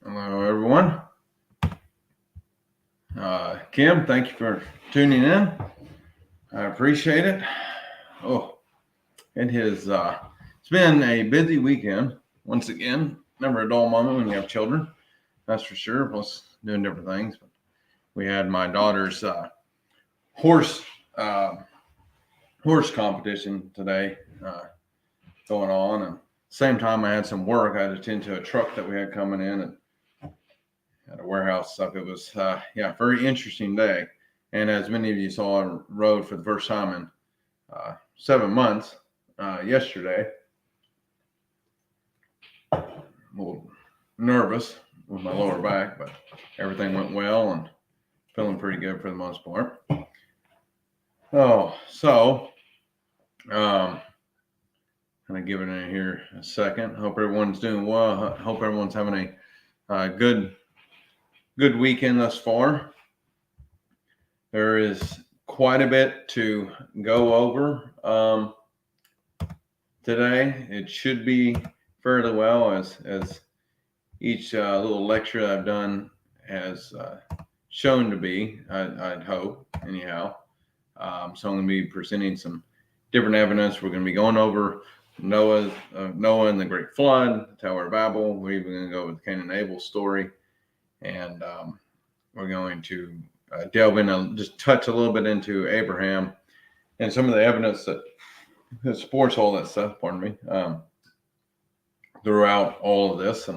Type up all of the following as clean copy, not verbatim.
Hello, everyone. Kim, thank you for tuning in. I appreciate it. Oh, it has. It's been a busy weekend. Once again, never a dull moment when you have children. That's for sure. Plus doing different things. But we had my daughter's horse uh, horse competition today going on, and same time I had some work. I had to attend to a truck that we had coming in, and at a warehouse stuff. It was, very interesting day. And as many of you saw, I rode for the first time in 7 months yesterday. A little nervous with my lower back, but everything went well and feeling pretty good for the most part. Oh, so kind of giving it here a second. Hope everyone's doing well. Hope everyone's having a good weekend thus far. There is quite a bit to go over today. It should be fairly well, as each little lecture that I've done has shown to be. I'd hope, anyhow. So I'm going to be presenting some different evidence. We're going to be going over Noah and the Great Flood, Tower of Babel. We're even going to go with Cain and Abel story, and we're going to delve in and just touch a little bit into Abraham and some of the evidence that supports all that stuff. Pardon me. Throughout all of this,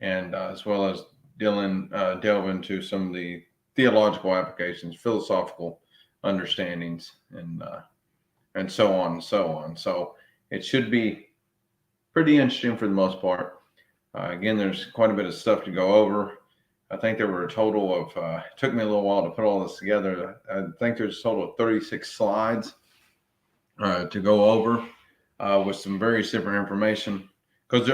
and as well as delve into some of the theological applications, philosophical understandings, and so on and so on. So it should be pretty interesting for the most part. Again, there's quite a bit of stuff to go over. I think there were a total of, it took me a little while to put all this together. I think there's a total of 36 slides to go over with some various different information because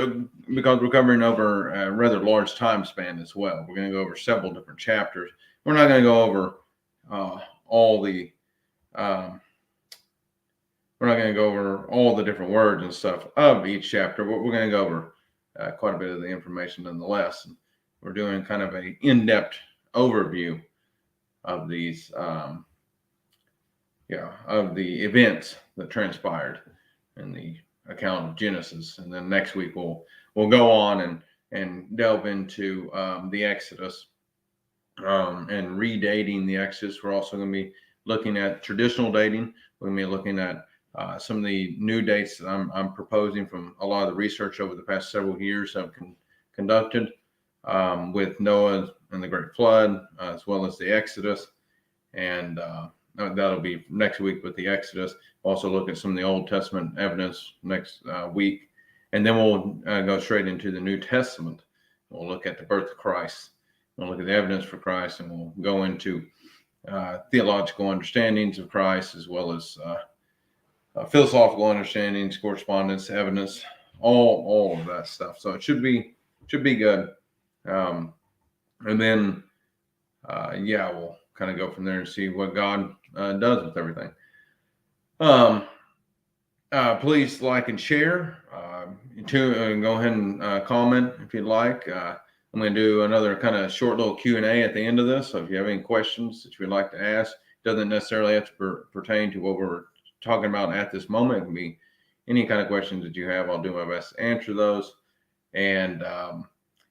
we're covering over a rather large time span as well. We're going to go over several different chapters. We're not going to go over all the, we're not going to go over all the different words and stuff of each chapter, but we're going to go over quite a bit of the information nonetheless. We're doing kind of an in-depth overview of these, of the events that transpired in the account of Genesis, and then next week we'll go on and delve into the Exodus and redating the Exodus. We're also going to be looking at traditional dating. We're going to be looking at some of the new dates that I'm proposing from a lot of the research over the past several years I've conducted with Noah and the Great Flood, as well as the Exodus. And that'll be next week with the Exodus. Also look at some of the Old Testament evidence next week. And then we'll go straight into the New Testament. We'll look at the birth of Christ. We'll look at the evidence for Christ, and we'll go into theological understandings of Christ, as well as philosophical understandings, correspondence, evidence, all of that stuff. So it should be good. And then, we'll kind of go from there and see what God does with everything. Please like and share. Go ahead and comment if you'd like. I'm going to do another kind of short little Q&A at the end of this. So if you have any questions that you would like to ask, it doesn't necessarily have to pertain to what we're talking about at this moment. It can be any kind of questions that you have. I'll do my best to answer those. And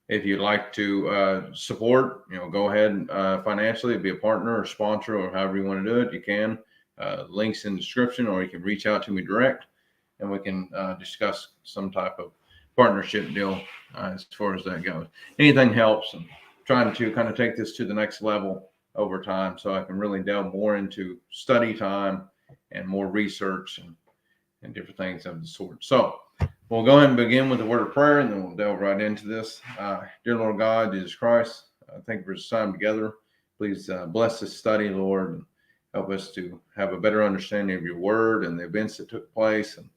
if you'd like to support, go ahead financially, be a partner or sponsor or however you want to do it. You can. Links in the description, or you can reach out to me direct, and we can discuss some type of partnership deal as far as that goes. Anything helps. I'm trying to kind of take this to the next level over time, so I can really delve more into study time and more research and different things of the sort. So we'll go ahead and begin with a word of prayer, and then we'll delve right into this. Dear Lord God, Jesus Christ, thank you for this time together. Please bless this study, Lord, and help us to have a better understanding of your word and the events that took place, and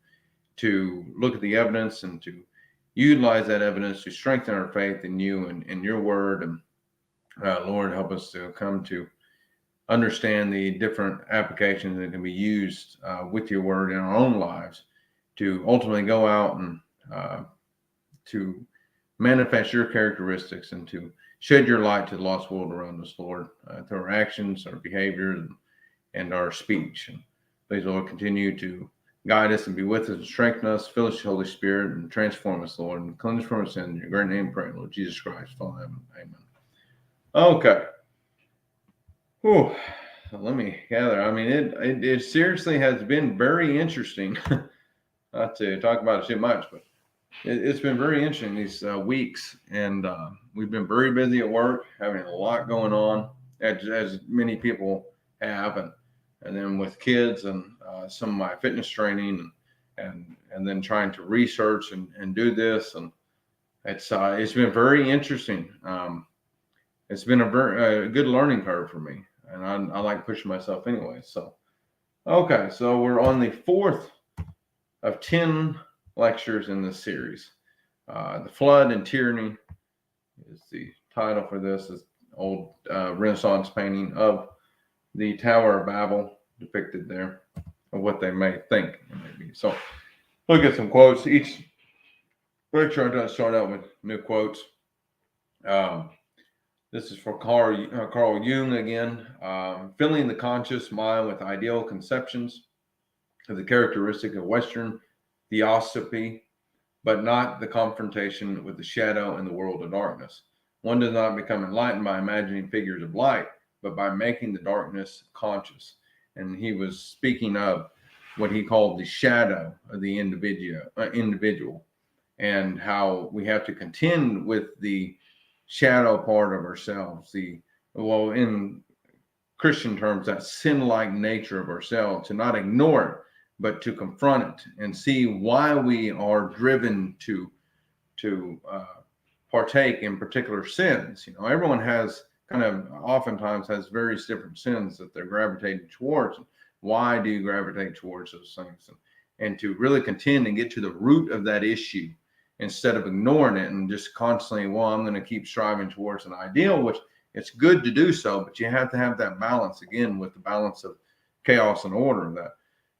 to look at the evidence and to utilize that evidence to strengthen our faith in you and in your word. And Lord, help us to come to understand the different applications that can be used with your word in our own lives to ultimately go out and to manifest your characteristics and to shed your light to the lost world around us, Lord, through our actions, our behaviors, and our speech. And please, Lord, continue to guide us and be with us and strengthen us, fill us with Holy Spirit, and transform us, Lord, and cleanse us from our sin. In your great name, pray, Lord Jesus Christ. Father, amen. Okay. Whew. So let me gather. I mean, it seriously has been very interesting. Not to talk about it too much, but it's been very interesting these weeks, and we've been very busy at work, having a lot going on, as many people have, and then with kids and some of my fitness training, and then trying to research and do this, and it's been very interesting. It's been a very good learning curve for me, and I like pushing myself anyway. So, okay, so we're on the 4th of 10 lectures in this series. The Flood and Tyranny is the title for this. Is old Renaissance painting of the Tower of Babel depicted there, of what they may think it may be. So look at some quotes. Each lecture I start out with new quotes. This is for Carl Jung again. Filling the conscious mind with ideal conceptions of the characteristic of Western theosophy, but not the confrontation with the shadow and the world of darkness. One does not become enlightened by imagining figures of light, but by making the darkness conscious. And he was speaking of what he called the shadow of the individual, and how we have to contend with the shadow part of ourselves, in Christian terms, that sin-like nature of ourselves, to not ignore it, but to confront it and see why we are driven to partake in particular sins. Everyone has oftentimes has various different sins that they're gravitating towards. Why do you gravitate towards those things? And to really contend and get to the root of that issue instead of ignoring it and just constantly, I'm going to keep striving towards an ideal, which it's good to do so, but you have to have that balance again with the balance of chaos and order,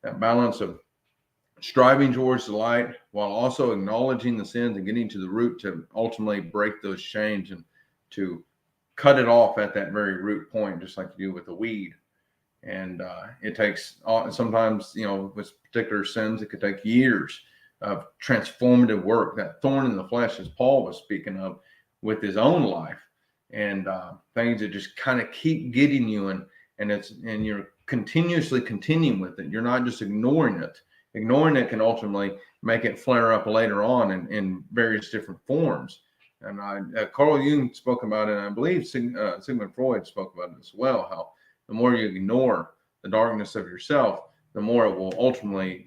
that balance of striving towards the light while also acknowledging the sins and getting to the root to ultimately break those chains and to cut it off at that very root point, just like you do with a weed. And it takes sometimes, with particular sins, it could take years of transformative work, that thorn in the flesh, as Paul was speaking of with his own life, and things that just kind of keep getting you, and you're continuously continuing with it. You're not just ignoring it. Ignoring it can ultimately make it flare up later on in various different forms. And Carl Jung spoke about it, and I believe Sigmund Freud spoke about it as well, how the more you ignore the darkness of yourself, the more it will ultimately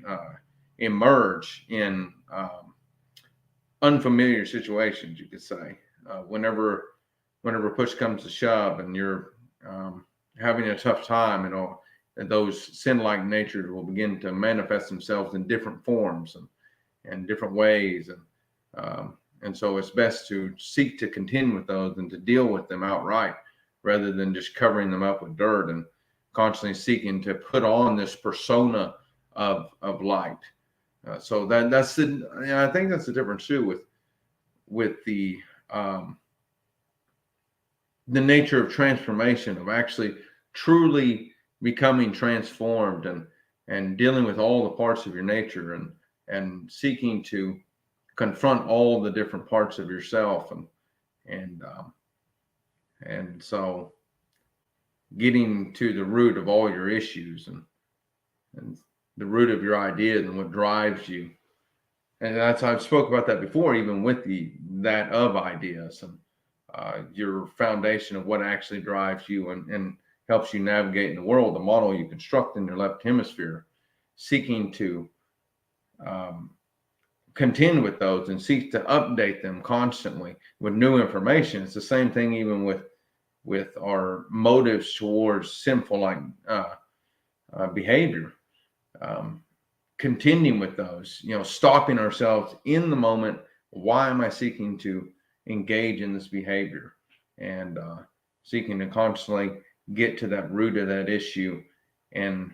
emerge in unfamiliar situations, you could say. Whenever push comes to shove and you're having a tough time, and those sin-like natures will begin to manifest themselves in different forms and different ways. And so it's best to seek to contend with those and to deal with them outright, rather than just covering them up with dirt and constantly seeking to put on this persona of light. So that's I think that's the difference too with the nature of transformation, of actually truly becoming transformed and dealing with all the parts of your nature and seeking to confront all the different parts of yourself and so getting to the root of all your issues and the root of your ideas and what drives you. And I've spoke about that before, even with that of ideas and your foundation of what actually drives you and helps you navigate in the world, the model you construct in your left hemisphere, seeking to contend with those and seek to update them constantly with new information. It's the same thing even with our motives towards sinful behavior. Contending with those, stopping ourselves in the moment. Why am I seeking to engage in this behavior? And seeking to constantly get to that root of that issue. And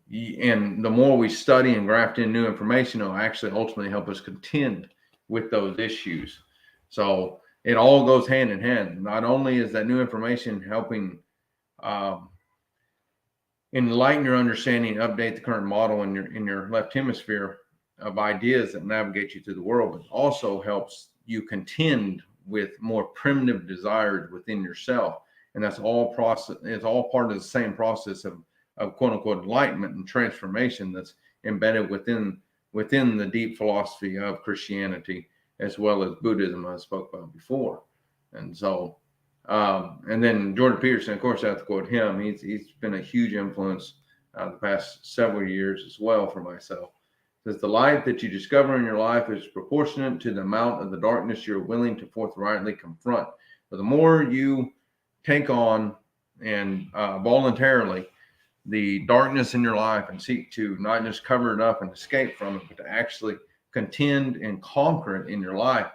the more we study and graft in new information, it'll actually ultimately help us contend with those issues. So it all goes hand in hand. Not only is that new information helping um, enlighten your understanding, update the current model in your left hemisphere of ideas that navigate you through the world, but also helps you contend with more primitive desires within yourself. And that's all process. It's all part of the same process of quote unquote enlightenment and transformation that's embedded within the deep philosophy of Christianity as well as Buddhism, I spoke about before. And so and then Jordan Peterson, of course, I have to quote him. He's been a huge influence the past several years as well for myself. It says the light that you discover in your life is proportionate to the amount of the darkness you're willing to forthrightly confront. But the more you take on and voluntarily the darkness in your life and seek to not just cover it up and escape from it, but to actually contend and conquer it in your life,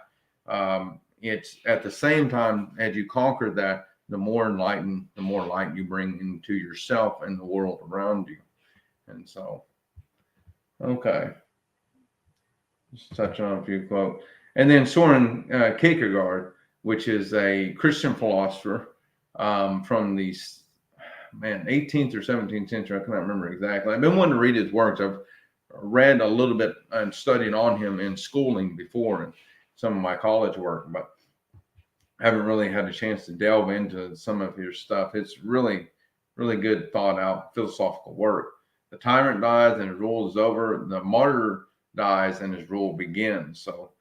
it's at the same time as you conquer that, the more enlightened, the more light you bring into yourself and the world around you. And so, okay, just touch on a few quotes. And then Soren Kierkegaard, which is a Christian philosopher from the 18th or 17th century. I cannot remember exactly. I've been wanting to read his works. I've read a little bit and studied on him in schooling before and some of my college work, but I haven't really had a chance to delve into some of his stuff. It's really, really good thought out philosophical work. The tyrant dies and his rule is over. The martyr dies and his rule begins. So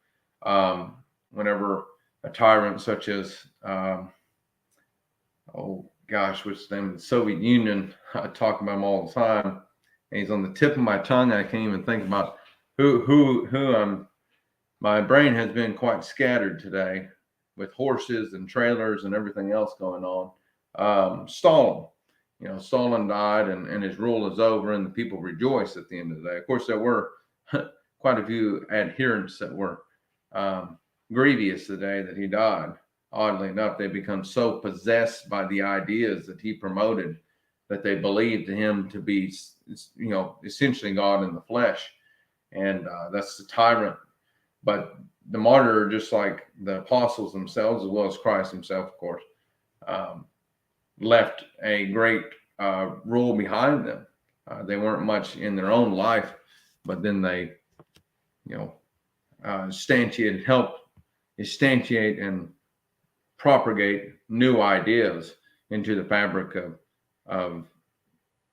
whenever a tyrant such as, what's the name of the Soviet Union, I talk about him all the time. And he's on the tip of my tongue. I can't even think about who my brain has been quite scattered today with horses and trailers and everything else going on. Stalin, Stalin died and his rule is over and the people rejoice at the end of the day. Of course, there were quite a few adherents that were grievous the day that he died. Oddly enough, they become so possessed by the ideas that he promoted that they believed him to be, essentially God in the flesh. And that's the tyrant. But the martyr, just like the apostles themselves, as well as Christ himself, of course, left a great rule behind them. They weren't much in their own life, but then they, helped instantiate and propagate new ideas into the fabric of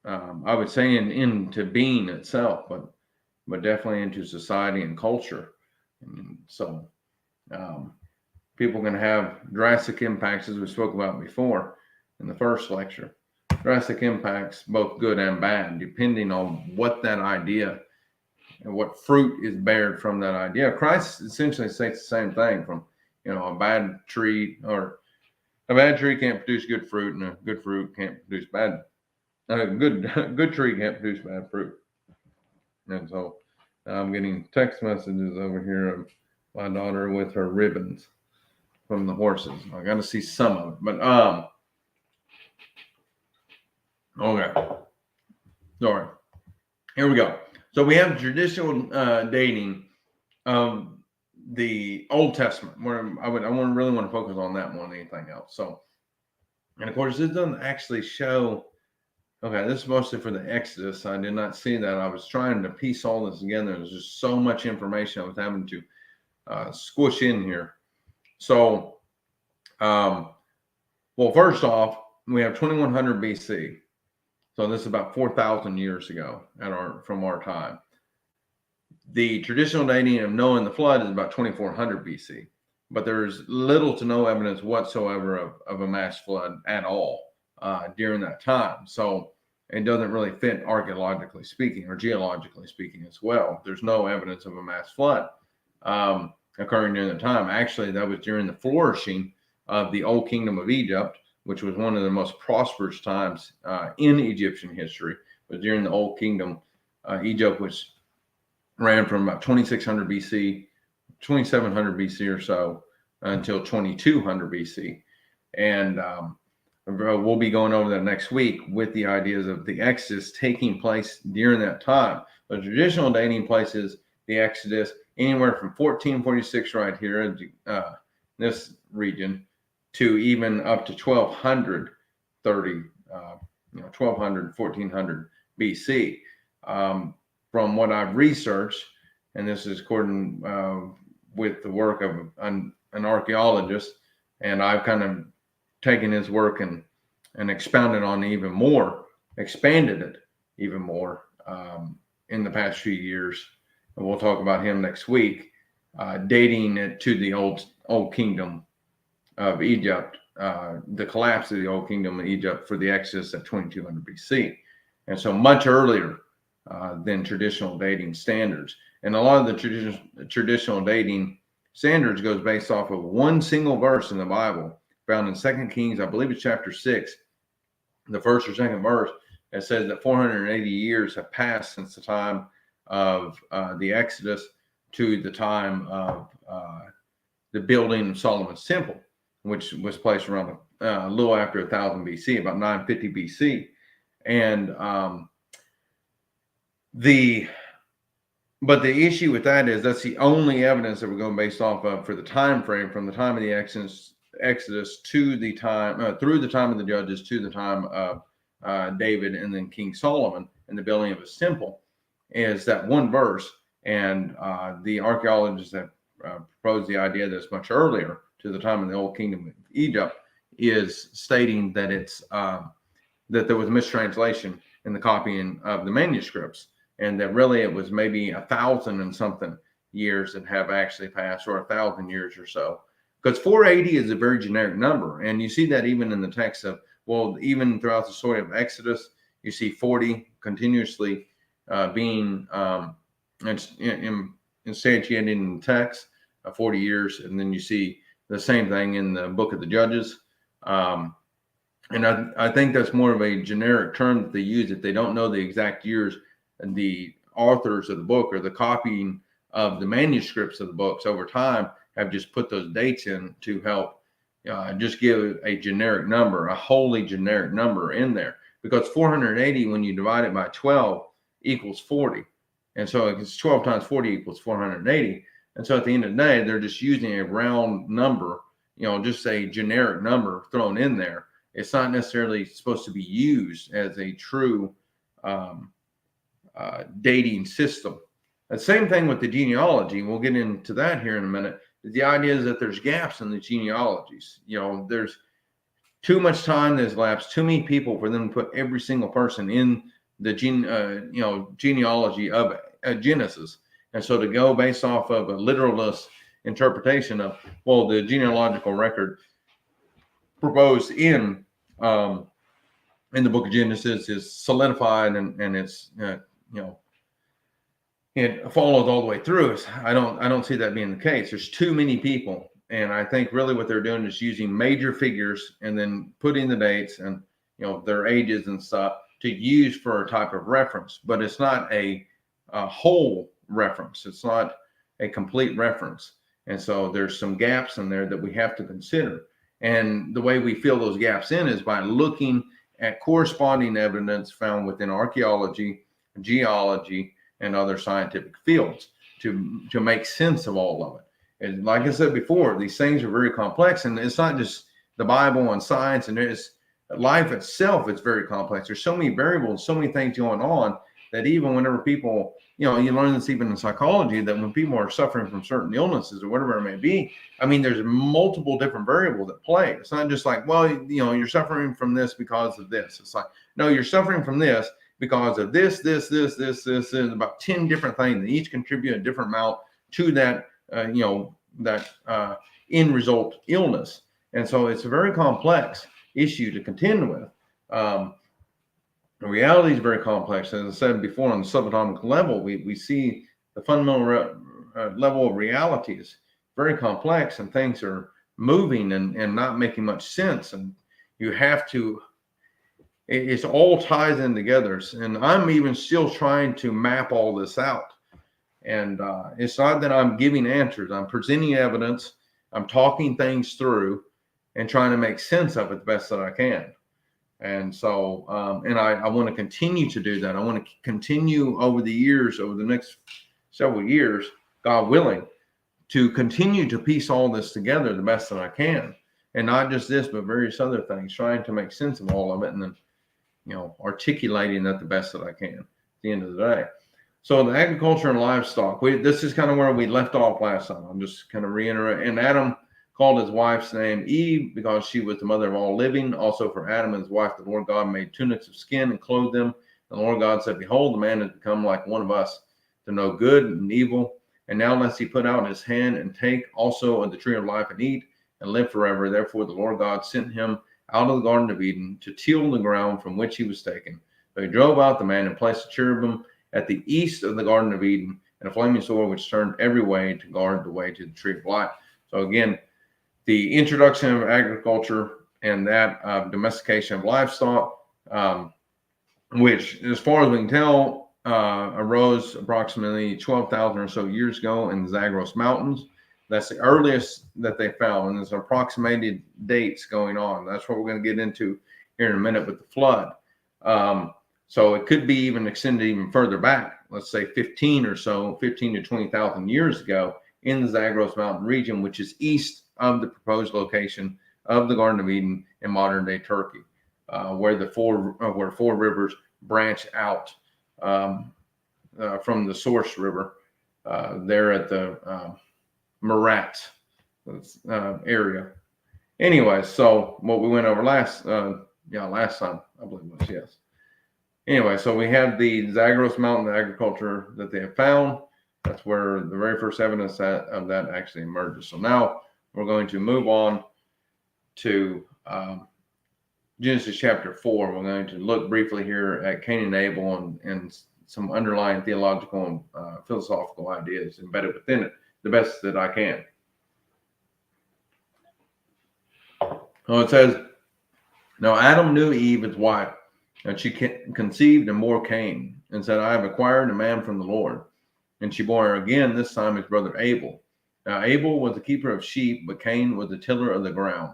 I would say into being itself, but definitely into society and culture. And so people can have drastic impacts, as we spoke about before in the first lecture, drastic impacts, both good and bad, depending on what that idea and what fruit is bared from that idea. Christ essentially says the same thing from, a bad tree can't produce good fruit, and a good fruit can't produce bad. A good tree can't produce bad fruit. And so I'm getting text messages over here of my daughter with her ribbons from the horses. I got to see some of it, but okay. Sorry. Here we go. So we have traditional dating of the Old Testament, where really want to focus on that more than anything else. So, and of course, this doesn't actually show. Okay, this is mostly for the Exodus. I did not see that. I was trying to piece all this together. There's just so much information I was having to squish in here. So, well, first off, we have 2100 BC. So this is about 4,000 years ago from our time. The traditional dating of Noah and the flood is about 2400 BC, but there's little to no evidence whatsoever of a mass flood at all during that time. So it doesn't really fit archaeologically speaking or geologically speaking as well. There's no evidence of a mass flood occurring during the time. Actually, that was during the flourishing of the Old Kingdom of Egypt, which was one of the most prosperous times in Egyptian history. But during the Old Kingdom, Egypt ran from about 2600 BC, 2700 BC or so until 2200 BC. And we'll be going over that next week with the ideas of the Exodus taking place during that time. The traditional dating places the Exodus anywhere from 1446 right here this region, to even up to 1200, 1400 BC. From what I've researched, and this is according with the work of an archaeologist, and I've kind of taken his work and expounded on even more, expanded it even more in the past few years. And we'll talk about him next week, dating it to the old kingdom of Egypt, the collapse of the old kingdom of Egypt for the Exodus at 2200 BC. And so much earlier than traditional dating standards. And a lot of the traditional dating standards goes based off of one single verse in the Bible found in 2 Kings, I believe it's chapter 6, the first or second verse. It says that 480 years have passed since the time of the Exodus to the time of the building of Solomon's temple, which was placed around a little after 1000 BC, about 950 BC. And but the issue with that is that's the only evidence that we're going based off of for the time frame from the time of the Exodus to the time through the time of the judges to the time of David and then King Solomon and the building of his temple, is that one verse. And the archaeologists have proposed the idea that it's much earlier, to the time of the old kingdom of Egypt, is stating that it's that there was a mistranslation in the copying of the manuscripts, and that really it was maybe 1,000 and something years that have actually passed, or 1,000 years or so. Because 480 is a very generic number, and you see that even in the text of, well, even throughout the story of Exodus, you see 40 continuously being instantiated in the text, 40 years, and then you see the same thing in the book of the Judges. And I think that's more of a generic term that they use if they don't know the exact years. And the authors of the book or the copying of the manuscripts of the books over time have just put those dates in to help just give a generic number, a wholly generic number in there. Because 480, when you divide it by 12, equals 40. And so it's 12 times 40 equals 480. And so at the end of the day, they're just using a round number, just a generic number thrown in there. It's not necessarily supposed to be used as a true dating system. The same thing with the genealogy. We'll get into that here in a minute. The idea is that there's gaps in the genealogies. There's too much time that's elapsed, too many people for them to put every single person in the genealogy of Genesis. And so to go based off of a literalist interpretation of, well, the genealogical record proposed in the book of Genesis is solidified and it's it follows all the way through. I don't see that being the case. There's too many people, and I think really what they're doing is using major figures and then putting the dates and their ages and stuff to use for a type of reference. But it's not a whole reference. It's not a complete reference, and so there's some gaps in there that we have to consider. And the way we fill those gaps in is by looking at corresponding evidence found within archaeology, geology, and other scientific fields to make sense of all of it. And like I said before, these things are very complex, and it's not just the Bible and science, and there's life itself. It's very complex. There's so many variables, so many things going on that even whenever people, you learn this even in psychology, that when people are suffering from certain illnesses or whatever it may be, I mean, there's multiple different variables at play. It's not just like, well, you're suffering from this because of this. It's like, no, you're suffering from this because of this, and about 10 different things that each contribute a different amount to that, that end result illness. And so it's a very complex issue to contend with. The reality is very complex. As I said before, on the subatomic level, we see the fundamental level of reality is very complex, and things are moving and not making much sense. And you have to, it's all ties in together. And I'm even still trying to map all this out. And it's not that I'm giving answers. I'm presenting evidence. I'm talking things through and trying to make sense of it the best that I can. And so, and I want to continue to do that. I want to continue over the years, over the next several years, God willing, to continue to piece all this together the best that I can. And not just this, but various other things, trying to make sense of all of it, and then, articulating that the best that I can at the end of the day. So the agriculture and livestock, this is kind of where we left off last time. I'm just kind of reiterating. And Adam called his wife's name Eve because she was the mother of all living. Also for Adam and his wife, the Lord God made tunics of skin and clothed them. The Lord God said, behold, the man has become like one of us to know good and evil. And now lest he put out his hand and take also of the tree of life and eat and live forever. Therefore the Lord God sent him out of the Garden of Eden to till the ground from which he was taken. So he drove out the man and placed a cherubim at the east of the Garden of Eden, and a flaming sword which turned every way to guard the way to the tree of life. So again, the introduction of agriculture and that domestication of livestock, which, as far as we can tell, arose approximately 12,000 or so years ago in the Zagros Mountains. That's the earliest that they found, and there's approximated dates going on. That's what we're going to get into here in a minute with the flood. So it could be even extended even further back, let's say 15 to 20,000 years ago in the Zagros Mountain region, which is east of the proposed location of the Garden of Eden in modern day Turkey, where four rivers branch out from the source river there at the Marat area. Anyway, so what we went over last time, I believe it was, yes. Anyway, so we have the Zagros Mountain agriculture that they have found. That's where the very first evidence of that actually emerges. So now we're going to move on to Genesis chapter 4. We're going to look briefly here at Cain and Abel and some underlying theological and philosophical ideas embedded within it, the best that I can. So it says, now Adam knew Eve, his wife, and she conceived and bore Cain, and said, I have acquired a man from the Lord. And she bore again, this time his brother Abel. Now Abel was the keeper of sheep, but Cain was the tiller of the ground.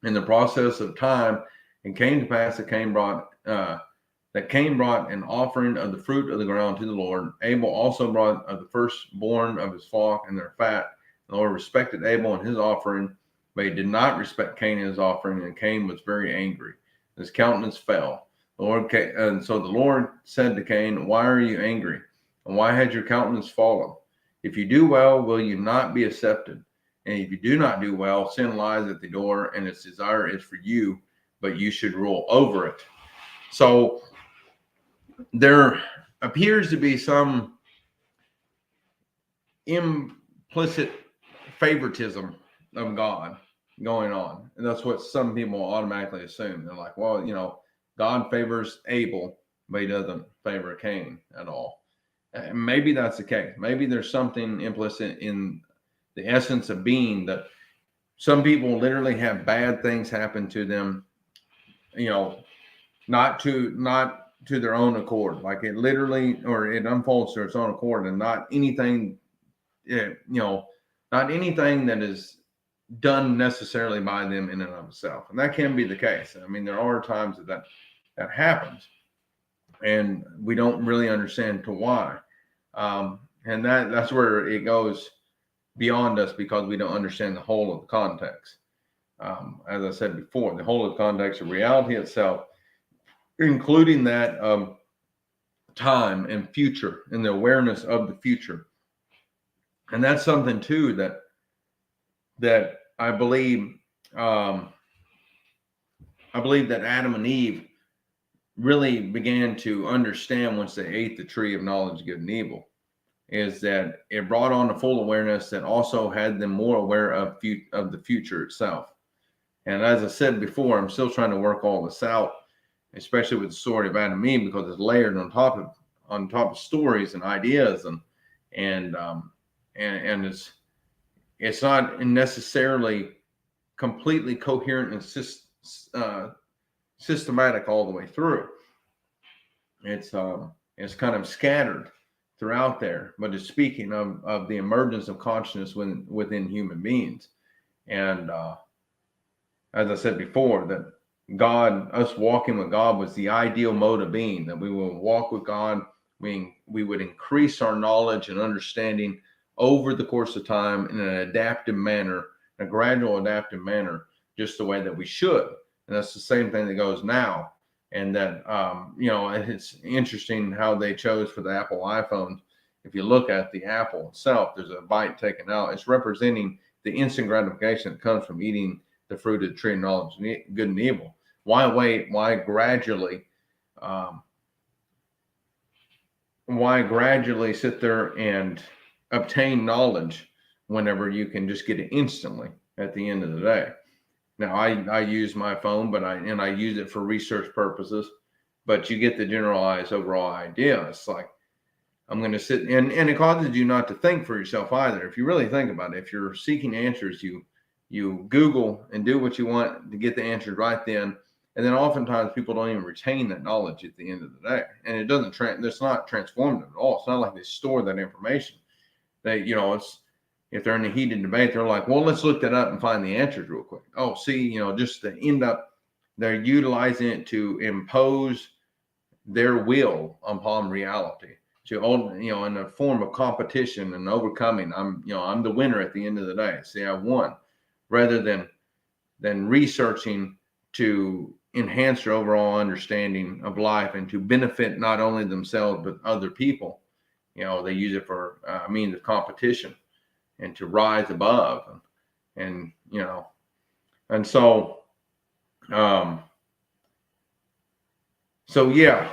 In the process of time, it came to pass that Cain brought an offering of the fruit of the ground to the Lord. Abel also brought of the firstborn of his flock and their fat. The Lord respected Abel and his offering, but he did not respect Cain and his offering, and Cain was very angry. His countenance fell. And so the Lord said to Cain, why are you angry? And why had your countenance fallen? If you do well, will you not be accepted? And if you do not do well, sin lies at the door, and its desire is for you, but you should rule over it. So there appears to be some implicit favoritism of God going on. And that's what some people automatically assume. They're like, well, God favors Abel, but he doesn't favor Cain at all. And maybe that's the case. Maybe there's something implicit in the essence of being that some people literally have bad things happen to them, not to their own accord. Like it literally, or it unfolds to its own accord, and not anything, not anything that is done necessarily by them in and of itself. And that can be the case. I mean, there are times that happens, and we don't really understand to why. And that's where it goes beyond us, because we don't understand the whole of the context. As I said before, the whole of the context of reality itself, including that time and future and the awareness of the future. And that's something too that I believe that Adam and Eve really began to understand once they ate the tree of knowledge of good and evil, is that it brought on a full awareness that also had them more aware of the future itself. And as I said before, I'm still trying to work all this out, especially with the story of Adam and Eve, because it's layered on top of stories and ideas, and it's not necessarily completely coherent and systematic all the way through. It's kind of scattered throughout there, but it's speaking of the emergence of consciousness within human beings. And as I said before, that us walking with God was the ideal mode of being, that we will walk with God. We would increase our knowledge and understanding over the course of time in an adaptive manner, a gradual adaptive manner, just the way that we should. And that's the same thing that goes now. And that, it's interesting how they chose for the Apple iPhones. If you look at the apple itself, there's a bite taken out. It's representing the instant gratification that comes from eating the fruit of the tree of knowledge of good and evil. Why wait? Why gradually sit there and obtain knowledge whenever you can just get it instantly at the end of the day? Now, I use my phone, but I use it for research purposes, but you get the generalized overall idea. It's like, I'm going to sit and it causes you not to think for yourself either. If you really think about it, if you're seeking answers, you Google and do what you want to get the answers right then. And then oftentimes people don't even retain that knowledge at the end of the day. And it doesn't, it's not transformative at all. It's not like they store that information. If they're in a heated debate, they're like, well, let's look that up and find the answers real quick. Oh, see, just to end up, they're utilizing it to impose their will upon reality. In a form of competition and overcoming. I'm the winner at the end of the day. See, I won, rather than researching to enhance their overall understanding of life and to benefit not only themselves but other people. They use it for means of competition and to rise above, and so yeah.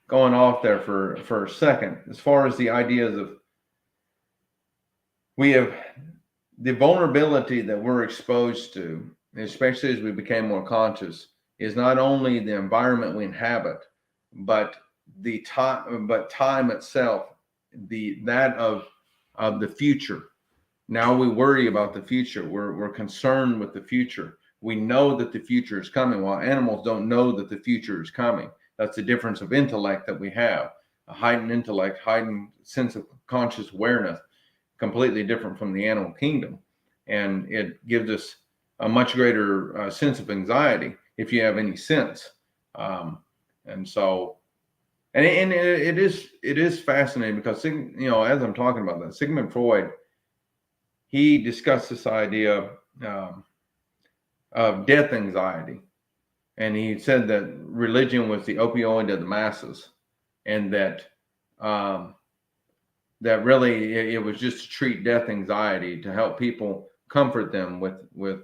Going off there for a second, as far as the ideas of, we have the vulnerability that we're exposed to, especially as we became more conscious, is not only the environment we inhabit, but time itself, that of the future. Now we worry about the future. We're concerned with the future. We know that the future is coming, while animals don't know that the future is coming. That's the difference of intellect that we have. A heightened intellect, heightened sense of conscious awareness, completely different from the animal kingdom. And it gives us a much greater sense of anxiety, if you have any sense. It is fascinating because, as I'm talking about that, Sigmund Freud, he discussed this idea of death anxiety. And he said that religion was the opioid of the masses, and that really it was just to treat death anxiety, to help people, comfort them with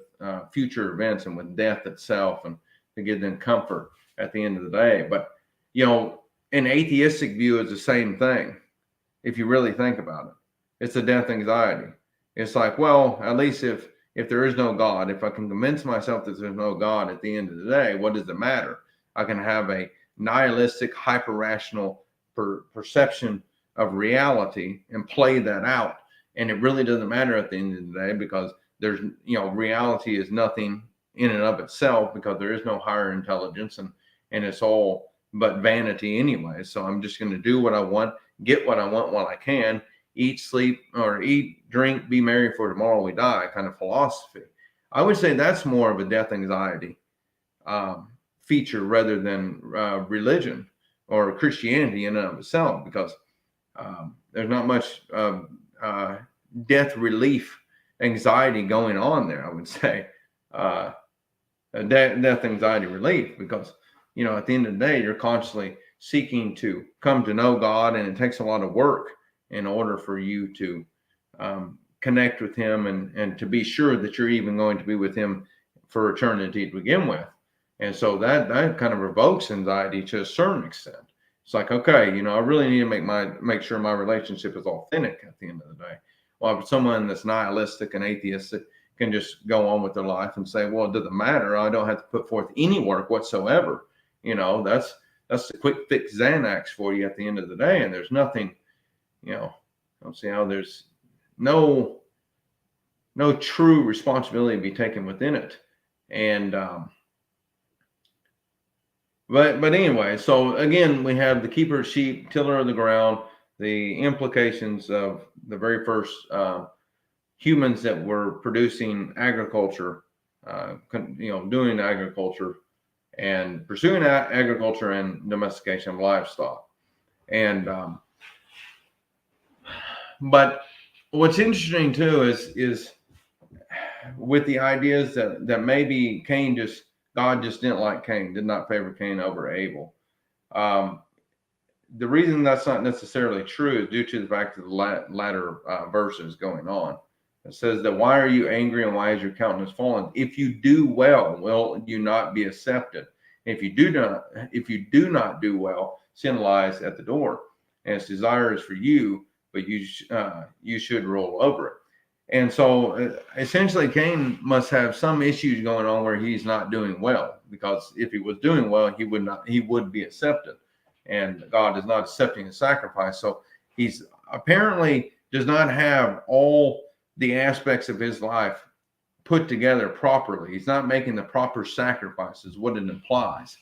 future events and with death itself, and to give them comfort at the end of the day. But an atheistic view is the same thing. If you really think about it, it's a death anxiety. It's like, well, at least if there is no God, if I can convince myself that there's no God at the end of the day, what does it matter? I can have a nihilistic, hyper-rational perception of reality and play that out. And it really doesn't matter at the end of the day, because there's, reality is nothing in and of itself, because there is no higher intelligence, and it's all but vanity anyway. So I'm just going to do what I want, get what I want while I can, eat, sleep, or eat, drink, be merry, for tomorrow we die kind of philosophy. I would say that's more of a death anxiety feature rather than religion or Christianity in and of itself, because there's not much death relief anxiety going on there, I would say. Death anxiety relief, because, at the end of the day, you're constantly seeking to come to know God, and it takes a lot of work in order for you to connect with him and to be sure that you're even going to be with him for eternity to begin with. And so that kind of evokes anxiety to a certain extent. It's like, okay, I really need to make sure my relationship is authentic at the end of the day. Well, if someone that's nihilistic and atheistic can just go on with their life and say, well, it doesn't matter, I don't have to put forth any work whatsoever. That's the quick fix Xanax for you at the end of the day. And there's nothing, I don't see how there's no true responsibility to be taken within it. And but anyway, so again, we have the keeper of sheep, tiller of the ground, the implications of the very first humans that were producing agriculture, doing agriculture and pursuing agriculture and domestication of livestock. And But what's interesting too is with the ideas that maybe God just didn't like Cain, did not favor Cain over Abel. The reason that's not necessarily true is due to the fact that the latter verses going on. It says that, why are you angry and why is your countenance fallen? If you do well, will you not be accepted? If you do not do well, sin lies at the door, and its desire is for you, but you should rule over it. And so essentially, Cain must have some issues going on where he's not doing well, because if he was doing well, he would be accepted. And God is not accepting his sacrifice. So he's apparently does not have all the aspects of his life put together properly. He's not making the proper sacrifices, what it implies.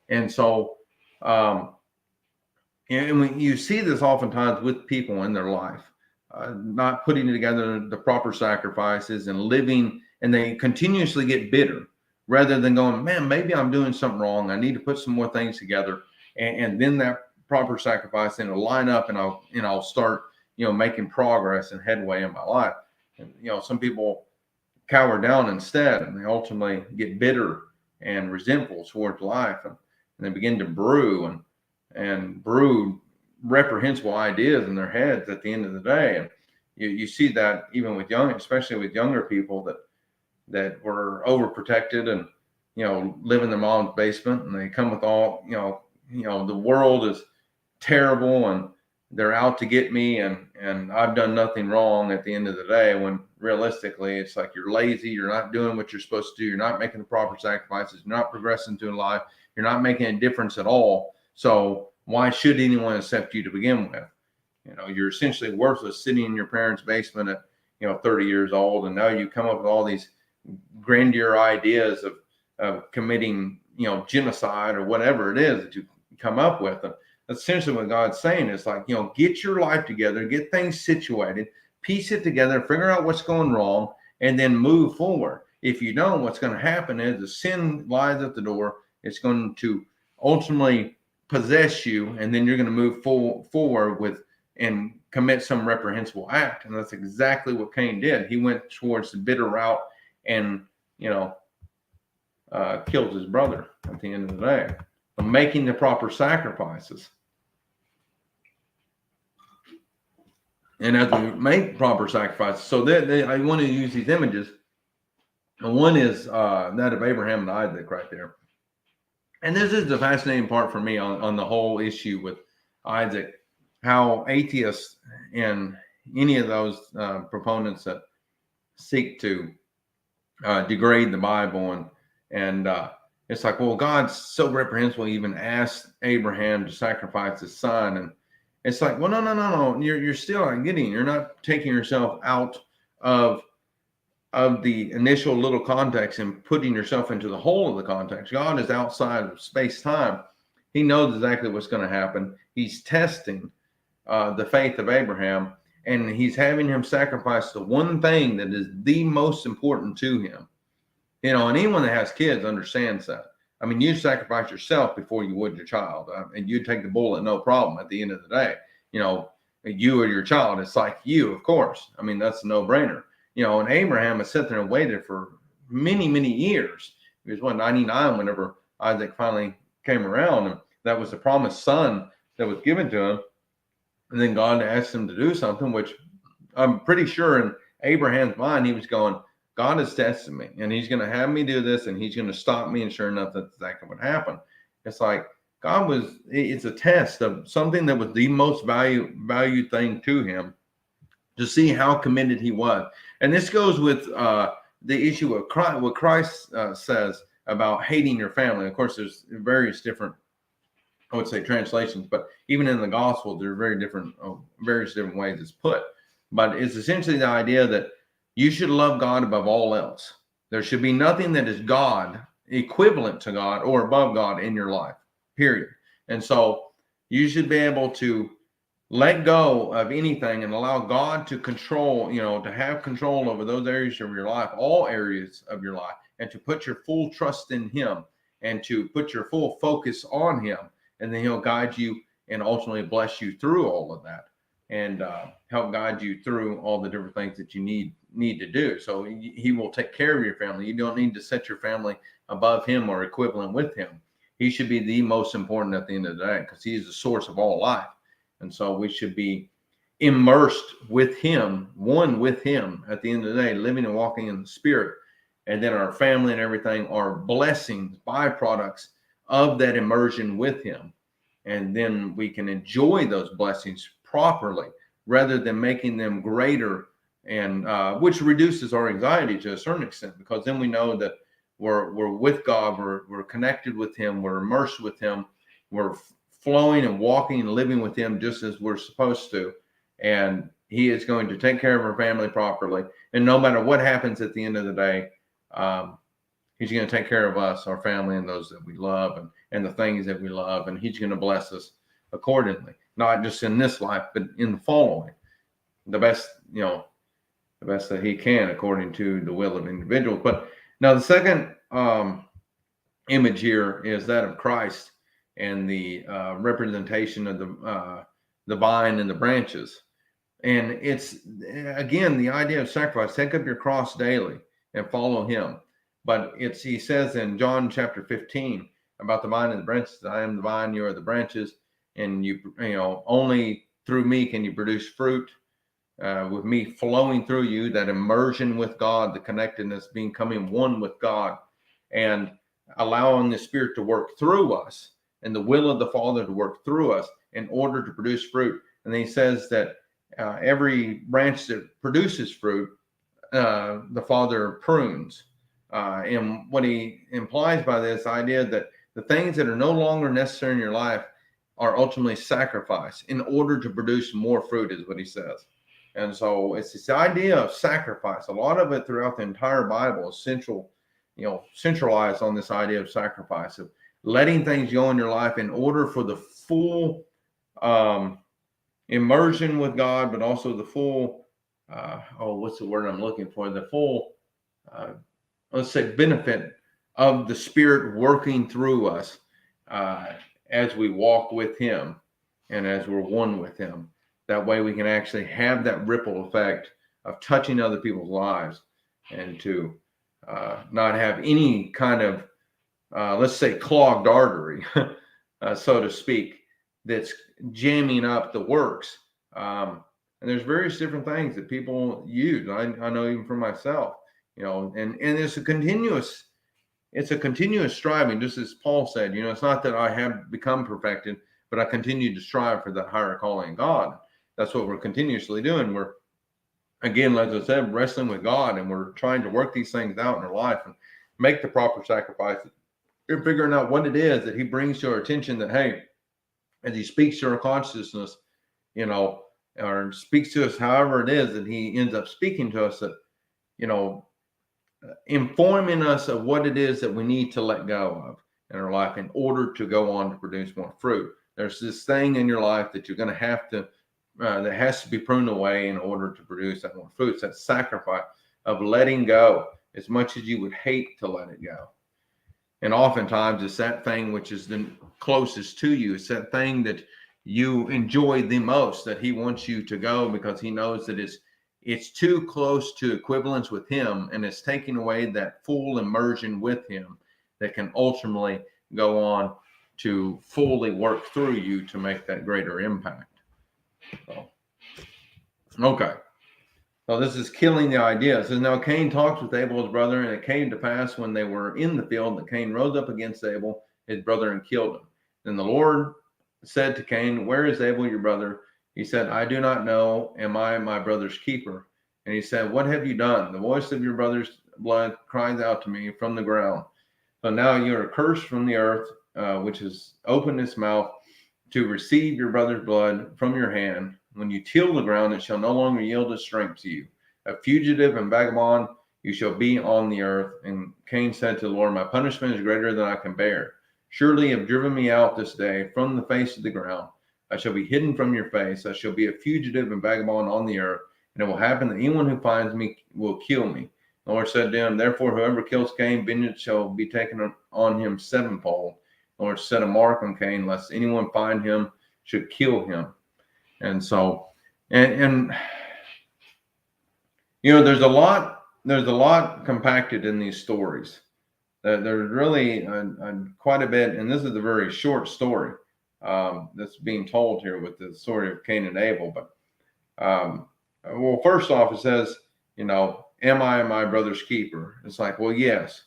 And so, and when you see this oftentimes with people in their life, not putting together the proper sacrifices and living, and they continuously get bitter rather than going, man, maybe I'm doing something wrong. I need to put some more things together. And then that proper sacrifice, and it'll line up, and I'll start, making progress and headway in my life. And, some people cower down instead, and they ultimately get bitter and resentful towards life, and they begin to brew and brew reprehensible ideas in their heads at the end of the day. And you see that even with especially with younger people that were overprotected and, live in their mom's basement, and they come with all, the world is terrible and they're out to get me, and I've done nothing wrong at the end of the day, when realistically it's like you're lazy, you're not doing what you're supposed to do, you're not making the proper sacrifices, you're not progressing through life, you're not making a difference at all. So why should anyone accept you to begin with? You're essentially worthless, sitting in your parents' basement at 30 years old, and now you come up with all these grandeur ideas of committing genocide or whatever it is that you come up with. And essentially what God's saying is like, get your life together, get things situated, piece it together, figure out what's going wrong, and then move forward. If you don't, what's going to happen is the sin lies at the door. It's going to ultimately possess you, and then you're going to move forward and commit some reprehensible act. And that's exactly what Cain did. He went towards the bitter route and killed his brother at the end of the day, making the proper sacrifices. And as we make proper sacrifices, so I want to use these images. And one is that of Abraham and Isaac right there. And this is the fascinating part for me on the whole issue with Isaac, how atheists and any of those proponents that seek to degrade the Bible and it's like, well, God's so reprehensible, he even asked Abraham to sacrifice his son. And it's like, well, no. You're still not getting, you're not taking yourself out of the initial little context and putting yourself into the whole of the context. God is outside of space-time. He knows exactly what's going to happen. He's testing the faith of Abraham, and he's having him sacrifice the one thing that is the most important to him. And anyone that has kids understands that. I mean, you sacrifice yourself before you would your child, and you'd take the bullet, no problem, at the end of the day. You or your child, it's like you, of course. I mean, that's a no-brainer. And Abraham has sat there and waited for many, many years. He was 99 whenever Isaac finally came around, and that was the promised son that was given to him. And then God asked him to do something, which I'm pretty sure in Abraham's mind, he was going, God is testing me, and he's going to have me do this, and he's going to stop me. And sure enough, that's exactly what happened. It's like it's a test of something that was the most valued thing to him, to see how committed he was. And this goes with the issue of Christ, what Christ says about hating your family. Of course, there's various different, I would say, translations, but even in the gospel, there are various different ways it's put. But it's essentially the idea that you should love God above all else. There should be nothing that is God, equivalent to God, or above God in your life, period. And so you should be able to let go of anything and allow God to control, to have control over those areas of your life, all areas of your life, and to put your full trust in him and to put your full focus on him. And then he'll guide you and ultimately bless you through all of that. and help guide you through all the different things that you need to do. So he will take care of your family. You don't need to set your family above him or equivalent with him. He should be the most important at the end of the day, because he is the source of all life. And so we should be immersed with him, one with him at the end of the day, living and walking in the Spirit. And then our family and everything are blessings, byproducts of that immersion with him. And then we can enjoy those blessings properly rather than making them greater, and which reduces our anxiety to a certain extent, because then we know that we're with God, we're connected with him, we're immersed with him, we're flowing and walking and living with him just as we're supposed to. And he is going to take care of our family properly. And no matter what happens at the end of the day, he's going to take care of us, our family, and those that we love, and the things that we love. And he's going to bless us accordingly, not just in this life, but in the following. The best that he can, according to the will of individuals. But now the second image here is that of Christ and the representation of the vine and the branches. And it's, again, the idea of sacrifice. Take up your cross daily and follow him. But he says in John chapter 15 about the vine and the branches, I am the vine, you are the branches, and only through me can you produce fruit. With me flowing through you, that immersion with God, the connectedness, becoming one with God, and allowing the Spirit to work through us, and the will of the Father to work through us in order to produce fruit. And then he says that every branch that produces fruit, the Father prunes. And what he implies by this idea that the things that are no longer necessary in your life are ultimately sacrificed in order to produce more fruit, is what he says. And so it's this idea of sacrifice. A lot of it throughout the entire Bible is centralized on this idea of sacrifice, of letting things go in your life in order for the full immersion with God, but also the full, what's the word I'm looking for? The full, let's say, benefit of the Spirit working through us as we walk with him and as we're one with him. That way we can actually have that ripple effect of touching other people's lives, and to not have any kind of, let's say, clogged artery, so to speak, that's jamming up the works. And there's various different things that people use. I know even for myself, and it's a continuous striving, just as Paul said, it's not that I have become perfected, but I continue to strive for that higher calling in God. That's what we're continuously doing. We're, again, as I said, wrestling with God, and we're trying to work these things out in our life and make the proper sacrifices. We're figuring out what it is that he brings to our attention, that, hey, as he speaks to our consciousness, or speaks to us however it is that he ends up speaking to us, that, informing us of what it is that we need to let go of in our life in order to go on to produce more fruit. There's this thing in your life that you're going to have to, that has to be pruned away in order to produce that more fruit. It's that sacrifice of letting go, as much as you would hate to let it go. And oftentimes it's that thing which is the closest to you. It's that thing that you enjoy the most, that he wants you to go, because he knows that it's too close to equivalence with him, and it's taking away that full immersion with him that can ultimately go on to fully work through you to make that greater impact. Okay. So this is killing the idea. It says, now Cain talked with Abel, his brother, and it came to pass when they were in the field that Cain rose up against Abel, his brother, and killed him. Then the Lord said to Cain, where is Abel, your brother? He said, I do not know. Am I my brother's keeper? And he said, what have you done? The voice of your brother's blood cries out to me from the ground. So now you are cursed from the earth, which has opened its mouth to receive your brother's blood from your hand. When you till the ground, it shall no longer yield its strength to you. A fugitive and vagabond you shall be on the earth. And Cain said to the Lord, my punishment is greater than I can bear. Surely you have driven me out this day from the face of the ground. I shall be hidden from your face. I shall be a fugitive and vagabond on the earth. And it will happen that anyone who finds me will kill me. The Lord said to him, therefore, whoever kills Cain, vengeance shall be taken on him sevenfold. The Lord set a mark on Cain, lest anyone find him should kill him. And so And you know, there's a lot compacted in these stories. There's really quite a bit, and this is a very short story that's being told here with the story of Cain and Abel. But well, first off, it says, you know, am I my brother's keeper? It's like, well, yes.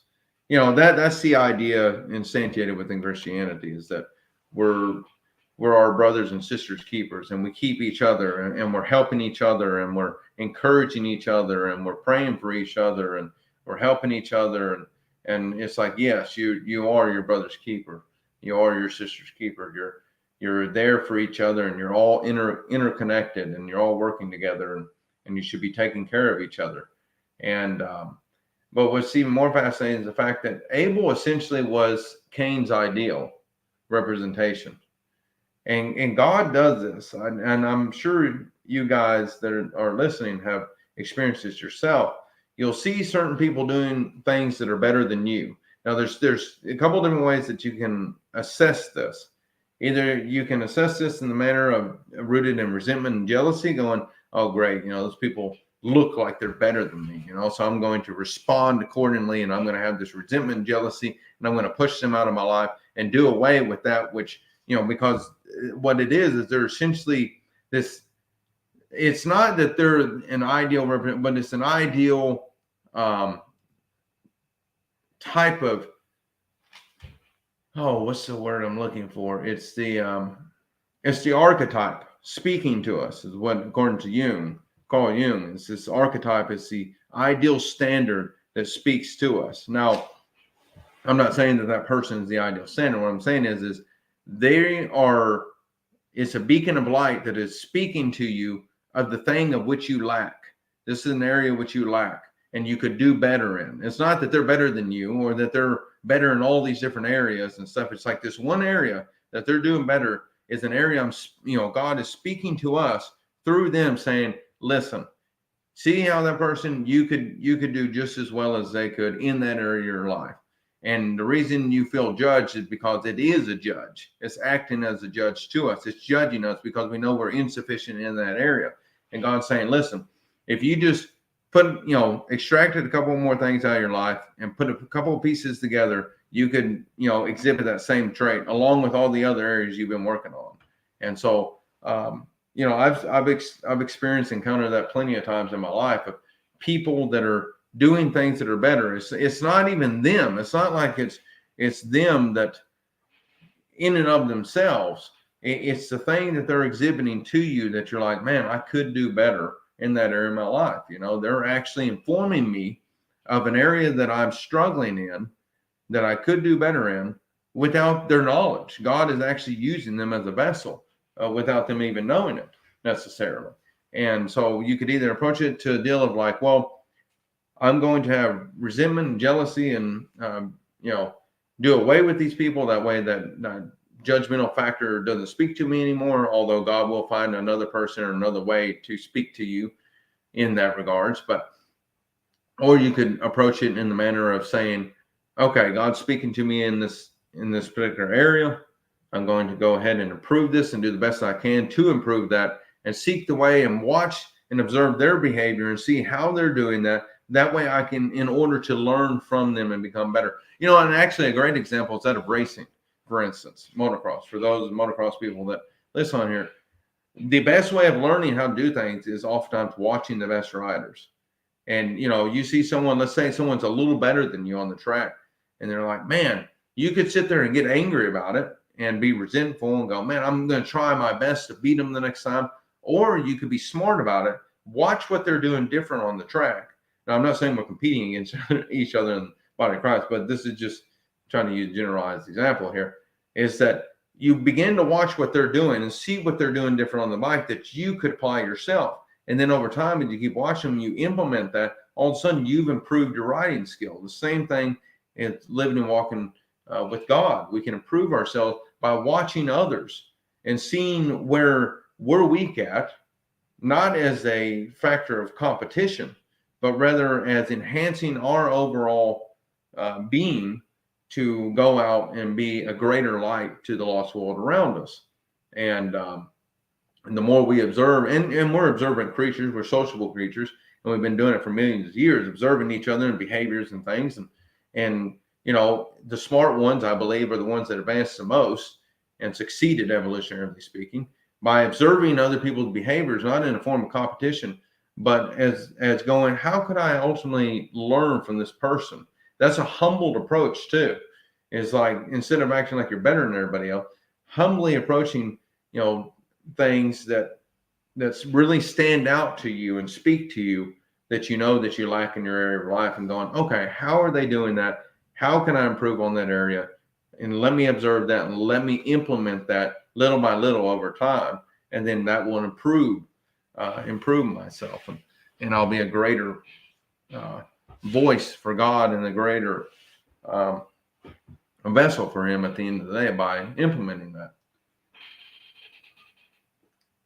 You know, that's the idea instantiated within Christianity, is that we're we're our brothers and sisters keepers, and we keep each other, and we're helping each other, and we're encouraging each other, and we're praying for each other, and we're helping each other. And it's like, yes, you are your brother's keeper. You are your sister's keeper. You're there for each other, and you're all interconnected, and you're all working together, and you should be taking care of each other. And but what's even more fascinating is the fact that Abel essentially was Cain's ideal representation. And God does this, and I'm sure you guys that are listening have experienced this yourself. You'll see certain people doing things that are better than you. Now, there's a couple different ways that you can assess this. Either you can assess this in the manner of rooted in resentment and jealousy, going, "Oh, great, you know, those people look like they're better than me, you know, so I'm going to respond accordingly, and I'm going to have this resentment and jealousy, and I'm going to push them out of my life and do away with that which, you know, because what it is they're essentially this. It's not that they're an ideal representative, but it's an ideal type of, oh, what's the word I'm looking for? It's the archetype speaking to us, is what, according to Carl Jung, it's this archetype. It's the ideal standard that speaks to us. Now, I'm not saying that person is the ideal standard. What I'm saying is they are. It's a beacon of light that is speaking to you of the thing of which you lack. This is an area which you lack, and you could do better in. It's not that they're better than you, or that they're better in all these different areas and stuff. It's like this one area that they're doing better is an area God is speaking to us through them, saying, listen, see how that person, you could do just as well as they could in that area of your life. And the reason you feel judged is because it is a judge. It's acting as a judge to us. It's judging us because we know we're insufficient in that area. And God's saying, listen, if you just extracted a couple more things out of your life and put a couple of pieces together, you could, exhibit that same trait along with all the other areas you've been working on. And so, I've experienced, encountered that plenty of times in my life, of people that are doing things that are better. It's not even them. It's not like it's them that in and of themselves. It's the thing that they're exhibiting to you that you're like, man, I could do better in that area of my life. They're actually informing me of an area that I'm struggling in, that I could do better in, without their knowledge. God is actually using them as a vessel without them even knowing it necessarily. And so you could either approach it to a deal of like, well, I'm going to have resentment and jealousy and, do away with these people. That way that judgmental factor doesn't speak to me anymore, although God will find another person or another way to speak to you in that regards. Or you could approach it in the manner of saying, okay, God's speaking to me in this particular area. I'm going to go ahead and improve this and do the best I can to improve that, and seek the way and watch and observe their behavior and see how they're doing that. That way I can, in order to learn from them and become better. And actually a great example is that of racing, for instance, motocross. For those motocross people that listen on here, the best way of learning how to do things is oftentimes watching the best riders. And, you see someone, let's say someone's a little better than you on the track, and they're like, man, you could sit there and get angry about it and be resentful and go, man, I'm going to try my best to beat them the next time. Or you could be smart about it. Watch what they're doing different on the track. Now, I'm not saying we're competing against each other in the body of Christ, but this is just trying to use a generalized example here, is that you begin to watch what they're doing and see what they're doing different on the bike that you could apply yourself. And then over time, as you keep watching them, you implement that, all of a sudden you've improved your riding skill. The same thing is living and walking with God. We can improve ourselves by watching others and seeing where we're weak at, not as a factor of competition, but rather as enhancing our overall being to go out and be a greater light to the lost world around us. And And the more we observe, and we're observant creatures, we're sociable creatures, and we've been doing it for millions of years, observing each other and behaviors and things. And the smart ones, I believe, are the ones that advance the most and succeeded, evolutionarily speaking, by observing other people's behaviors, not in a form of competition, but as going, how could I ultimately learn from this person? That's a humbled approach too. It's like, instead of acting like you're better than everybody else, humbly approaching, things that's really stand out to you and speak to you, that that you lack in your area of life, and going, okay, how are they doing that? How can I improve on that area? And let me observe that and let me implement that little by little over time. And then that will improve myself. And I'll be a greater voice for God, and a greater a vessel for him at the end of the day by implementing that.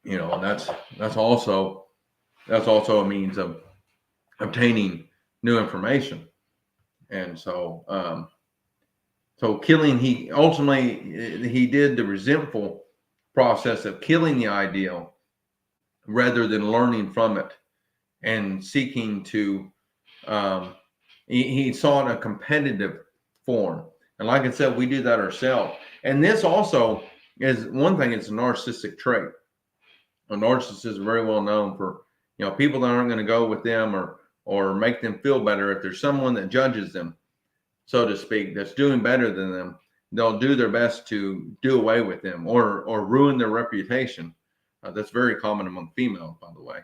And that's also a means of obtaining new information. And so killing, he did the resentful process of killing the ideal rather than learning from it and seeking to he saw it in a competitive form. And like I said, we do that ourselves. And this also is one thing, it's a narcissistic trait. A narcissist is very well known for, people that aren't going to go with them or make them feel better. If there's someone that judges them, so to speak, that's doing better than them, they'll do their best to do away with them or ruin their reputation. That's very common among females, by the way.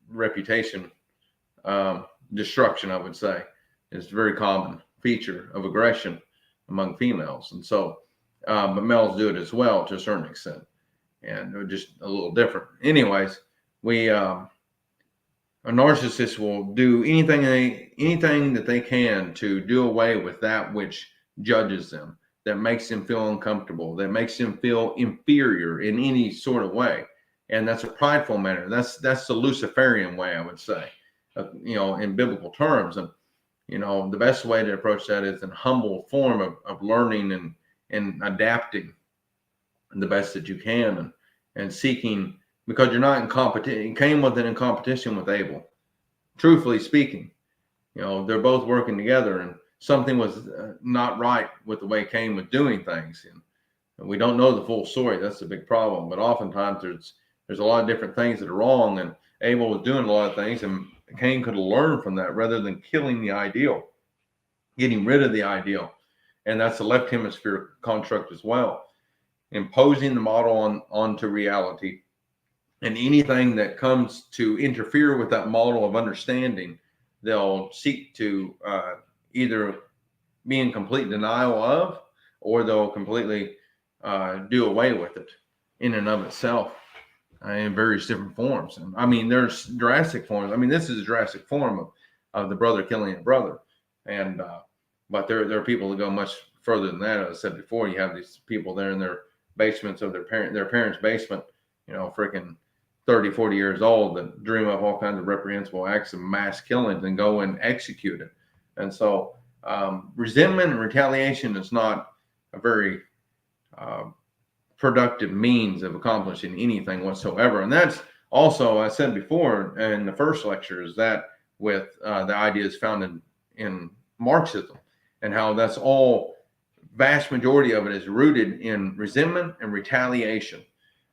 Reputation destruction, I would say, is a very common feature of aggression among females. And so, but males do it as well to a certain extent, and they're just a little different. Anyways, a narcissist will do anything that they can to do away with that which judges them, that makes them feel uncomfortable, that makes them feel inferior in any sort of way. And that's a prideful manner. That's the Luciferian way, I would say, in biblical terms. And the best way to approach that is in a humble form of learning and adapting the best that you can, and seeking, because you're not in competition. Cain wasn't in competition with Abel. Truthfully speaking, they're both working together, and something was not right with the way Cain was doing things. And we don't know the full story. That's the big problem. But oftentimes there's a lot of different things that are wrong, and Abel was doing a lot of things, and Cain could have learned from that rather than killing the ideal, getting rid of the ideal. And that's the left hemisphere construct as well. Imposing the model onto reality, and anything that comes to interfere with that model of understanding, they'll seek to either be in complete denial of, or they'll completely do away with it in and of itself in various different forms. And I mean, there's drastic forms. I mean, this is a drastic form of the brother killing a brother. And but there are people that go much further than that. As I said before, you have these people there in their basements of their parents' basement, freaking 30, 40 years old, that dream up all kinds of reprehensible acts of mass killings and go and execute it. And so resentment and retaliation is not a very productive means of accomplishing anything whatsoever. And that's also, I said before in the first lecture, is that with the ideas found in Marxism, and how that's all, vast majority of it is rooted in resentment and retaliation.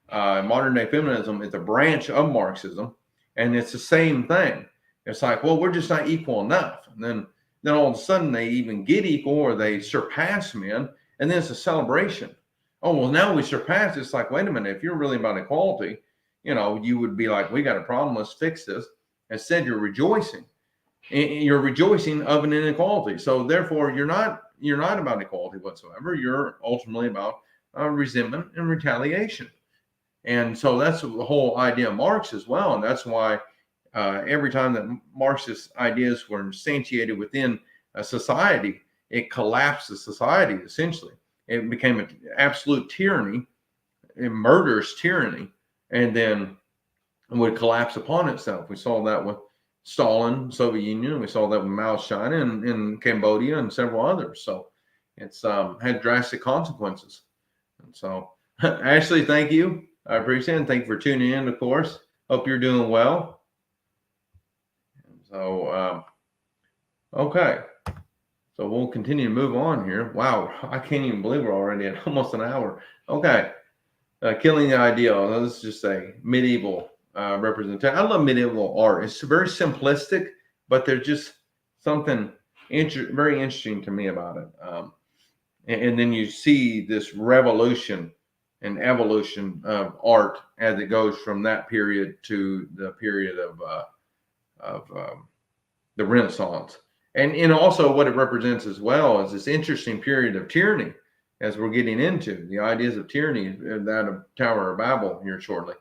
Modern day feminism is a branch of Marxism, and it's the same thing. It's like, well, we're just not equal enough. And then all of a sudden they even get equal, or they surpass men, and then it's a celebration. Oh, well, now we surpass. It's like, wait a minute, if you're really about equality, you would be like, we got a problem, let's fix this. Instead, you're rejoicing. You're rejoicing of an inequality. So therefore, you're not about equality whatsoever. You're ultimately about resentment and retaliation. And so that's the whole idea of Marx as well. And that's why every time that Marxist ideas were instantiated within a society, it collapsed the society, essentially. It became an absolute tyranny, a murderous tyranny, and then it would collapse upon itself. We saw that with Stalin, Soviet Union. We saw that with Mao's China, and in Cambodia, and several others. So it's had drastic consequences. And so, Ashley, thank you. I appreciate it. Thank you for tuning in, of course. Hope you're doing well. So, okay. So we'll continue to move on here. Wow, I can't even believe we're already at almost an hour. Okay. Killing the Ideal. Now, this is just a medieval representation. I love medieval art. It's very simplistic, but there's just something very interesting to me about it. And then you see this revolution and evolution of art as it goes from that period to the period of the Renaissance. And also what it represents as well is this interesting period of tyranny as we're getting into the ideas of tyranny, that of Tower of Babel here shortly.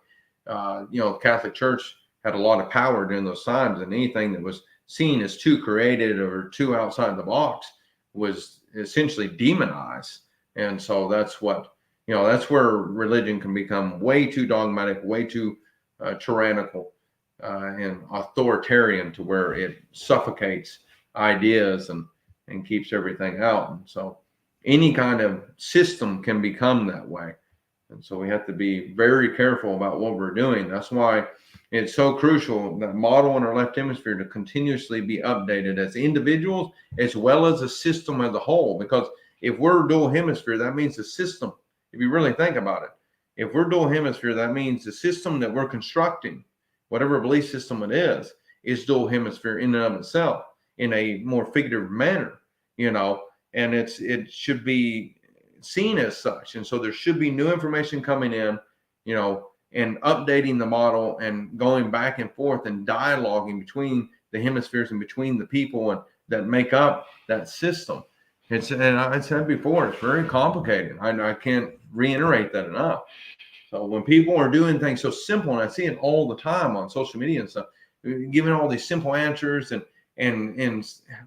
The Catholic Church had a lot of power during those times, and anything that was seen as too creative or too outside the box was essentially demonized. And so that's where religion can become way too dogmatic, way too tyrannical and authoritarian, to where it suffocates ideas and keeps everything out. And so any kind of system can become that way. And so we have to be very careful about what we're doing. That's why it's so crucial that model in our left hemisphere to continuously be updated as individuals as well as a system as a whole. Because if we're dual hemisphere, that means the system, if you really think about it, if we're dual hemisphere, that means the system that we're constructing, whatever belief system it is dual hemisphere in and of itself, in a more figurative manner, and it should be seen as such. And so there should be new information coming in, and updating the model and going back and forth and dialoguing between the hemispheres and between the people and that make up that system. And I said before, it's very complicated. I can't reiterate that enough. So when people are doing things so simple, and I see it all the time on social media and stuff, giving all these simple answers and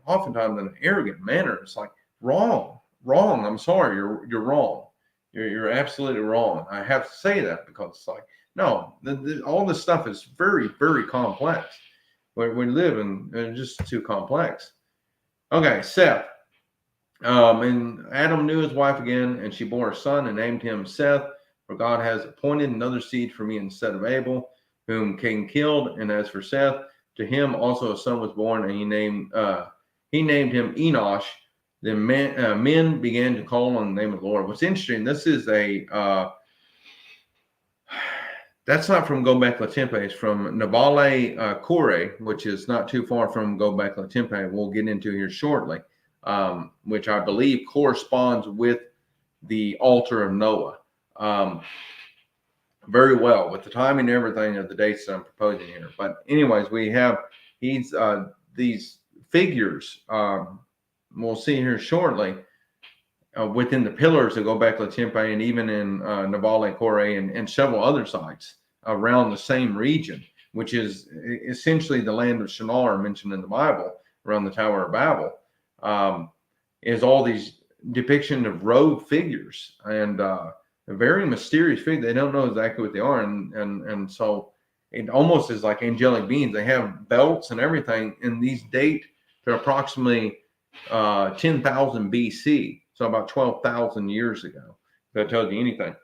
oftentimes in an arrogant manner, it's like wrong. I'm sorry, you're wrong. You're absolutely wrong. I have to say that because it's like, no, all this stuff is very, very complex. We live in just too complex. Okay, Seth. And Adam knew his wife again, and she bore a son and named him Seth, for God has appointed another seed for me instead of Abel, whom Cain killed. And as for Seth, to him also a son was born, and he named him Enosh. Then men began to call on the name of the Lord. What's interesting, this is that's not from Göbekli Tepe. It's from Nabale Kure, which is not too far from Göbekli Tepe. We'll get into here shortly, which I believe corresponds with the altar of Noah. Very well with the timing and everything of the dates that I'm proposing here. But anyways, we have these figures. We'll see here shortly within the pillars of Göbekli Tepe, and even in Nabale Kure and several other sites around the same region, which is essentially the land of Shinar mentioned in the Bible around the Tower of Babel, is all these depiction of robed figures and a very mysterious figure. They don't know exactly what they are, and so it almost is like angelic beings. They have belts and everything, and these date to approximately 10,000 BC, so about 12,000 years ago. If that tells you anything.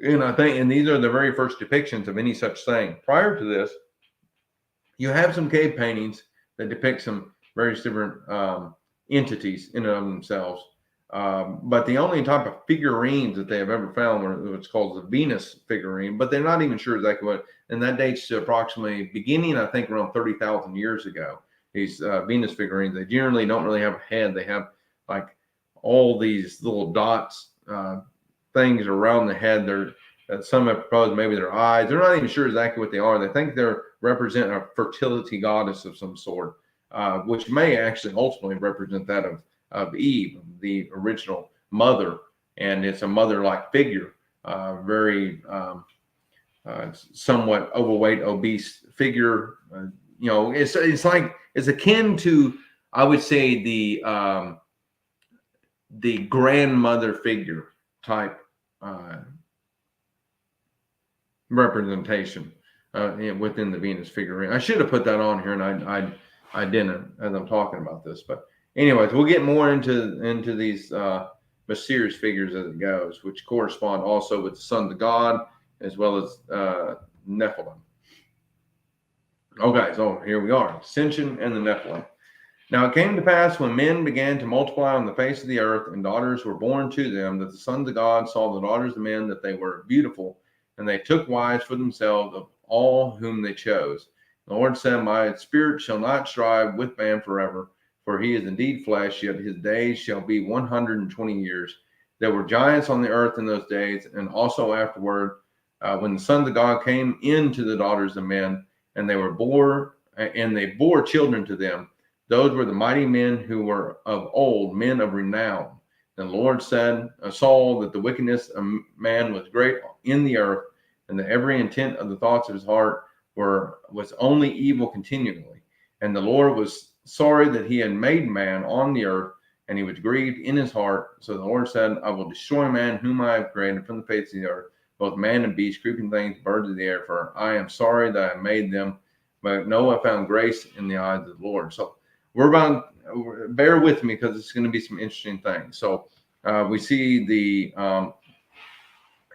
And these are the very first depictions of any such thing. Prior to this, you have some cave paintings that depict some various different entities in and of themselves. But the only type of figurines that they have ever found were what's called the Venus figurine, but they're not even sure exactly what, and that dates to approximately beginning, I think, around 30,000 years ago. These Venus figurines, they generally don't really have a head. They have like all these little dots, things around the head. Some have proposed maybe their eyes. They're not even sure exactly what they are. They think they represent a fertility goddess of some sort, which may actually ultimately represent that of Eve, the original mother, and it's a mother-like figure, very somewhat overweight, obese figure. It's akin to, I would say, the grandmother figure type representation within the Venus figurine. I should have put that on here, and I didn't as I'm talking about this. But anyways, we'll get more into these mysterious figures as it goes, which correspond also with the sons of God as well as Nephilim. Okay, so here we are, ascension and the Nephilim. Now it came to pass when men began to multiply on the face of the earth, and daughters were born to them, that the sons of God saw the daughters of men that they were beautiful, and they took wives for themselves of all whom they chose. The Lord said, My spirit shall not strive with man forever, for he is indeed flesh, yet his days shall be 120 years. There were giants on the earth in those days, and also afterward, when the sons of God came into the daughters of men, and they bore children to them. Those were the mighty men who were of old, men of renown. And the Lord saw that the wickedness of man was great in the earth, and that every intent of the thoughts of his heart was only evil continually. And the Lord was sorry that he had made man on the earth, and he was grieved in his heart. So the Lord said, I will destroy man whom I have created from the face of the earth, both man and beast, creeping things, birds of the air, for I am sorry that I made them. But Noah found grace in the eyes of the Lord. So bear with me because it's going to be some interesting things. So we see the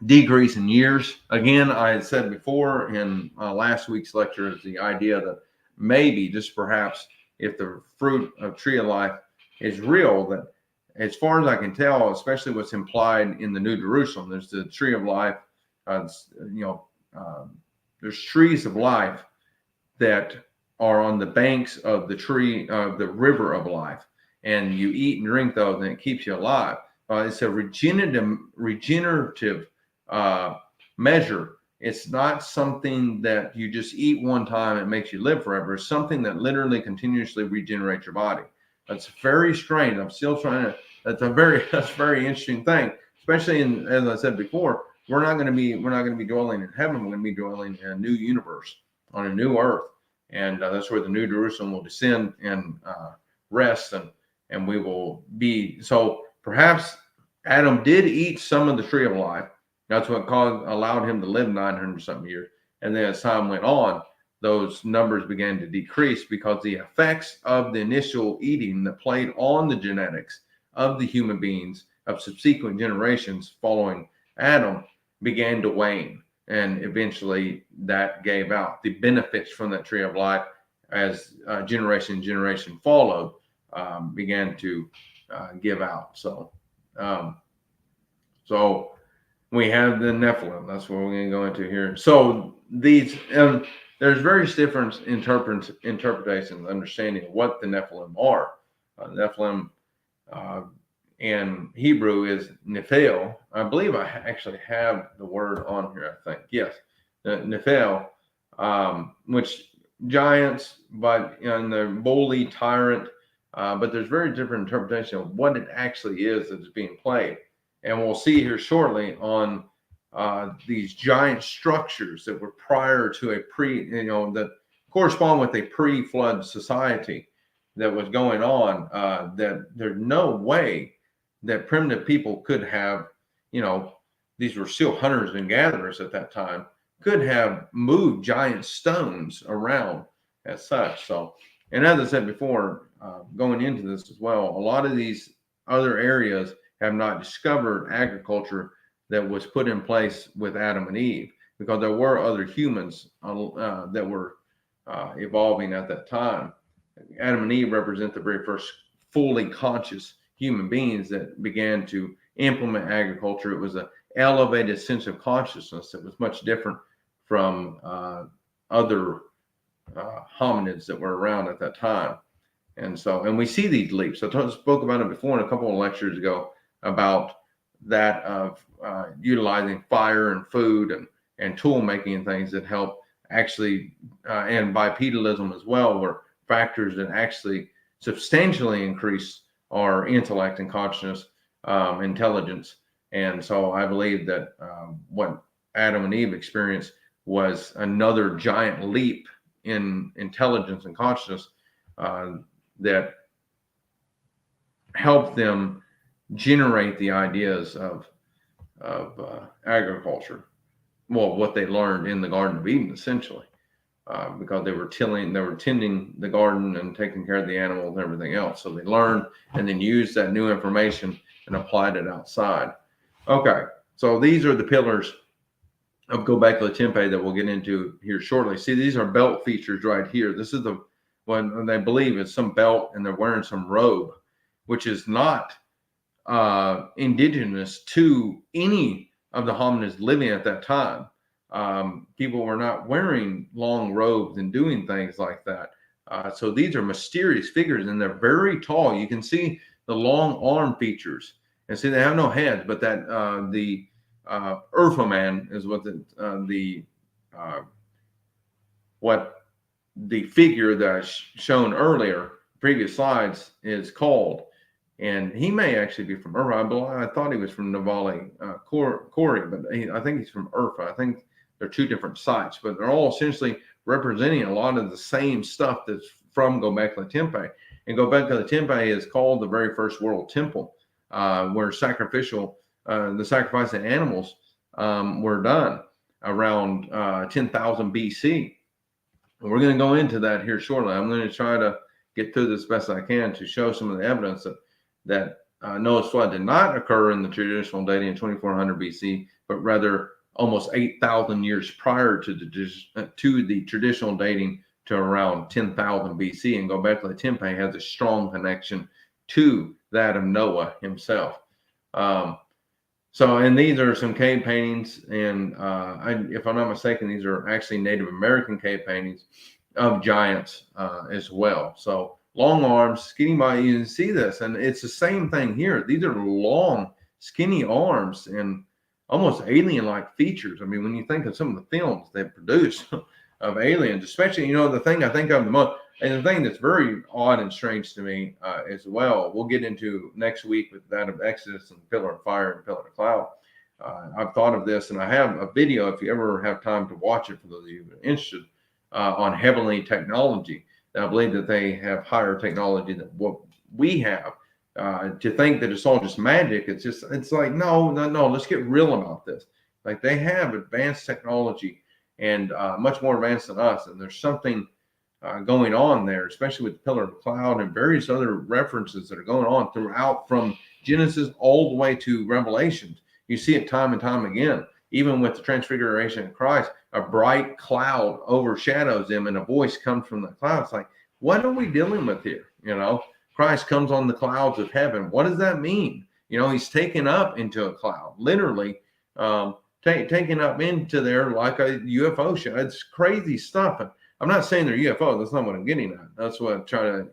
decrease in years. Again, I had said before in last week's lecture is the idea that maybe, just perhaps, if the fruit of tree of life is real, that as far as I can tell, especially what's implied in the New Jerusalem, there's the tree of life. There's trees of life that are on the banks of the river of life, and you eat and drink those, and it keeps you alive. It's a regenerative measure. It's not something that you just eat one time and it makes you live forever. It's something that literally continuously regenerates your body. That's very strange. I'm still trying to. That's a very interesting thing. Especially as I said before, we're not going to be dwelling in heaven. We're going to be dwelling in a new universe, on a new earth, and that's where the New Jerusalem will descend and rest, and we will be. So perhaps Adam did eat some of the tree of life. That's what allowed him to live 900 something years. And then as time went on, those numbers began to decrease because the effects of the initial eating that played on the genetics of the human beings of subsequent generations following Adam began to wane. And eventually that gave out. The benefits from that tree of life, as generation followed, began to give out. So we have the Nephilim. That's what we're going to go into here. So there's various different interpretations, understanding of what the Nephilim are. Nephilim in Hebrew is Nephil. I believe I actually have the word on here, I think. Yes, Nephil, which giants, but the bully tyrant. But there's very different interpretation of what it actually is that's being played. And we'll see here shortly on these giant structures that were prior to that correspond with a pre-flood society that was going on, that there's no way that primitive people could have, these were still hunters and gatherers at that time, could have moved giant stones around as such. So, and as I said before, going into this as well, a lot of these other areas have not discovered agriculture that was put in place with Adam and Eve, because there were other humans that were evolving at that time. Adam and Eve represent the very first fully conscious human beings that began to implement agriculture. It was an elevated sense of consciousness that was much different from other hominids that were around at that time. And we see these leaps. I spoke about it before in a couple of lectures ago about that of utilizing fire and food and tool making and things that help actually, and bipedalism as well, were factors that actually substantially increase our intellect and consciousness, intelligence. And so I believe that what Adam and Eve experienced was another giant leap in intelligence and consciousness that helped them generate the ideas of agriculture. Well, what they learned in the Garden of Eden, essentially, because they were tending the garden and taking care of the animals and everything else. So they learned and then used that new information and applied it outside. Okay, so these are the pillars of Göbekli Tepe that we'll get into here shortly. See, these are belt features right here. This is the one they believe is some belt, and they're wearing some robe, which is not indigenous to any of the hominids living at that time. People were not wearing long robes and doing things like that. So these are mysterious figures, and they're very tall. You can see the long arm features, and see they have no heads, but that the Urfaman is what what the figure that I shown earlier, previous slides, is called. And he may actually be from Urfa. I thought he was from Navali Kori, but I think he's from Urfa. I think they're two different sites, but they're all essentially representing a lot of the same stuff that's from Göbekli Tepe. And Göbekli Tepe is called the very first world temple, where the sacrifice of animals were done around 10,000 BC. And we're going to go into that here shortly. I'm going to try to get through this best I can to show some of the evidence that Noah's flood did not occur in the traditional dating in 2400 BC, but rather almost 8,000 years prior to the traditional dating to around 10,000 BC. And Göbekli Tepe has a strong connection to that of Noah himself. And these are some cave paintings, and if I'm not mistaken, these are actually Native American cave paintings of giants as well. So long arms, skinny body, you can see this, and it's the same thing here. These are long, skinny arms and almost alien-like features. I mean, when you think of some of the films they've produced of aliens, especially, the thing I think of the most, and the thing that's very odd and strange to me as well, we'll get into next week with that of Exodus and Pillar of Fire and Pillar of Cloud. I've thought of this, and I have a video, if you ever have time to watch it, for those of you who are interested, on heavenly technology. I believe that they have higher technology than what we have. To think that it's all just magic, it's like, no, let's get real about this. Like, they have advanced technology and much more advanced than us, and there's something going on there, especially with the Pillar of Cloud and various other references that are going on throughout, from Genesis all the way to Revelations. You see it time and time again. Even with the transfiguration of Christ, a bright cloud overshadows them, and a voice comes from the cloud. It's like, what are we dealing with here? Christ comes on the clouds of heaven. What does that mean? He's taken up into a cloud, literally taken up into there like a UFO show. It's crazy stuff. I'm not saying they're UFO. That's not what I'm getting at. That's what I'm trying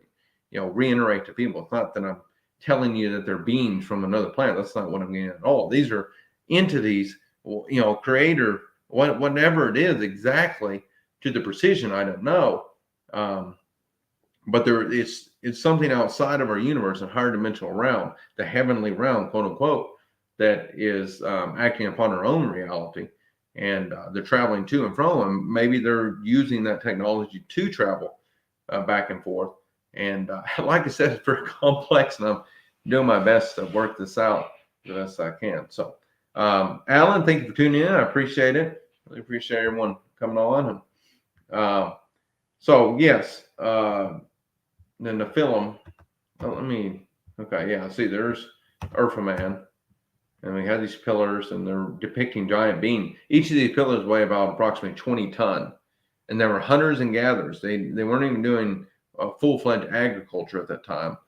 to, reiterate to people. It's not that I'm telling you that they're beings from another planet. That's not what I'm getting at all. These are entities, creator, whatever it is exactly, to the precision, I don't know. But it's something outside of our universe, a higher dimensional realm, the heavenly realm, quote unquote, that is acting upon our own reality. And they're traveling to and from, and maybe they're using that technology to travel back and forth. And like I said, it's very complex, and I'm doing my best to work this out the best I can. So, Alan, thank you for tuning in. I appreciate it. Really appreciate everyone coming on. And so, yes, then the film. See, there's Urfaman. And we had these pillars, and they're depicting giant beings. Each of these pillars weigh about approximately 20 tons. And there were hunters and gatherers. They weren't even doing full-fledged agriculture at that time,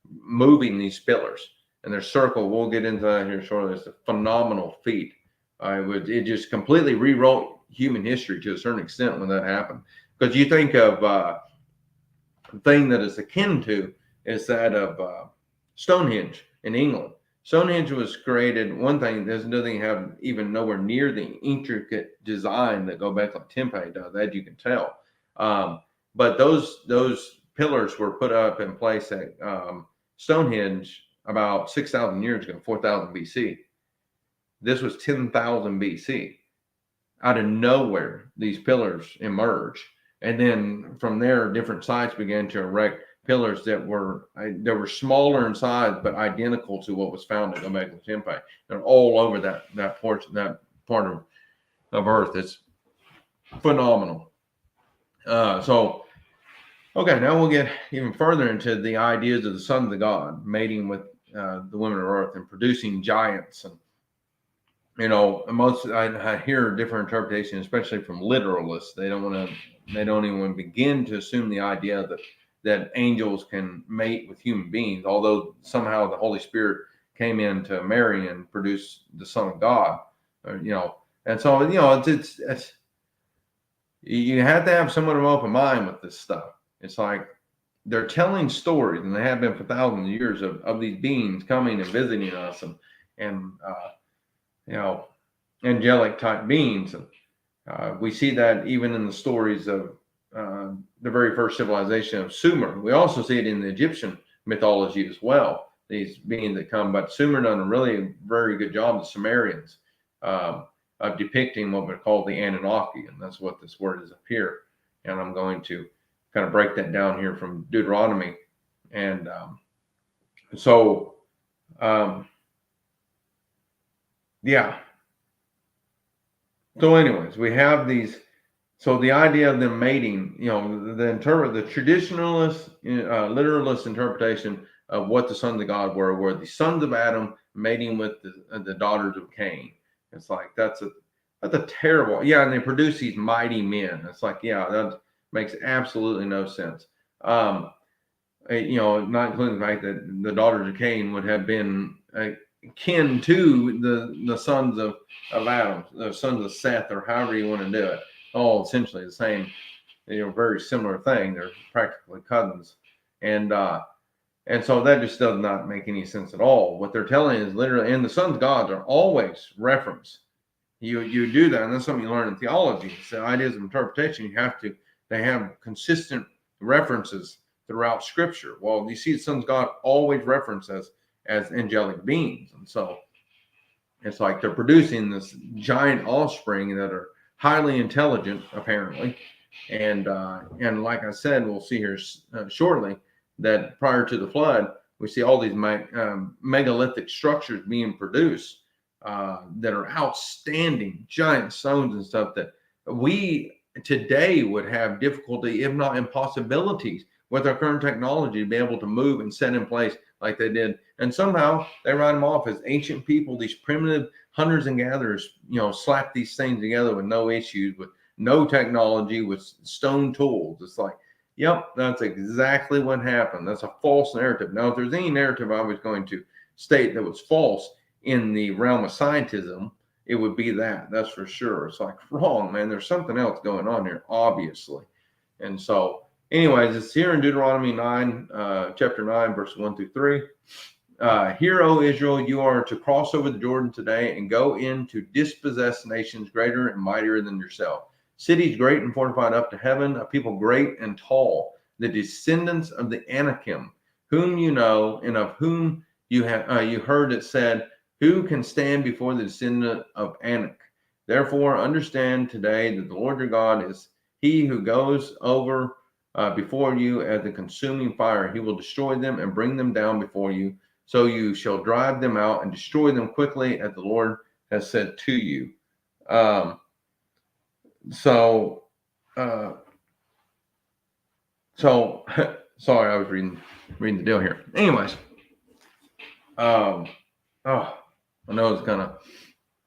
moving these pillars. And their circle, we'll get into that here shortly. It's a phenomenal feat. It just completely rewrote human history to a certain extent when that happened. Because you think of the thing that is akin to is that of Stonehenge in England. Stonehenge was created, one thing, there's nothing have even nowhere near the intricate design that Göbekli Tepe does, as you can tell. But those pillars were put up in place at Stonehenge about 6,000 years ago, 4,000 BC. This was 10,000 BC. Out of nowhere, these pillars emerged. And then from there, different sites began to erect pillars that were smaller in size, but identical to what was found in Göbekli Tepe. They're all over that part of Earth. It's phenomenal. Okay, now we'll get even further into the ideas of the sons of God mating with the women of Earth and producing giants. most I hear different interpretations, especially from literalists. They don't even begin to assume the idea that angels can mate with human beings, although somehow the Holy Spirit came in to Mary and produced the Son of God. And so it's you have to have somewhat of an open mind with this stuff. It's like they're telling stories, and they have been for thousands of years of these beings coming and visiting us, and angelic type beings. And we see that even in the stories of the very first civilization of Sumer. We also see it in the Egyptian mythology as well. These beings that come, but Sumer done a really very good job, the Sumerians, of depicting what we call the Anunnaki, and that's what this word is up here. And I'm going to kind of break that down here from Deuteronomy. And yeah. So anyways, we have these. So the idea of them mating, the traditionalist, literalist interpretation of what the sons of God were the sons of Adam mating with the daughters of Cain. It's like that's a terrible, and they produce these mighty men. It's like, that makes absolutely no sense. Not including the fact that the daughters of Cain would have been kin to the sons of Adam, the sons of Seth, or however you want to do it. All essentially the same, very similar thing. They're practically cousins, and so that just does not make any sense at all. What they're telling is literally, and the sons of God are always referenced. You do that, and that's something you learn in theology. It's the ideas of interpretation. They have consistent references throughout Scripture. Well, you see the sons of God always referenced as angelic beings, and so it's like they're producing this giant offspring that are highly intelligent, apparently, and like I said, we'll see here shortly that prior to the flood, we see all these megalithic structures being produced that are outstanding, giant stones and stuff that we today would have difficulty, if not impossibilities, with our current technology to be able to move and set in place like they did. And somehow they write them off as ancient people, these primitive hunters and gatherers, slap these things together with no issues, with no technology, with stone tools. It's like, yep, that's exactly what happened. That's a false narrative. Now, if there's any narrative I was going to state that was false in the realm of scientism, it would be that's for sure. It's like, wrong, man. There's something else going on here, obviously. And so anyways, it's here in Deuteronomy 9, chapter 9, verses 1 through 3. Hear, O Israel, you are to cross over the Jordan today and go in to dispossess nations greater and mightier than yourself. Cities great and fortified up to heaven, a people great and tall, the descendants of the Anakim, whom you know, and of whom you heard it said, who can stand before the descendant of Anak? Therefore, understand today that the Lord your God is he who goes over before you as a consuming fire. He will destroy them and bring them down before you. So you shall drive them out and destroy them quickly, as the Lord has said to you. So sorry, I was reading the deal here. Anyways, I know it's kind of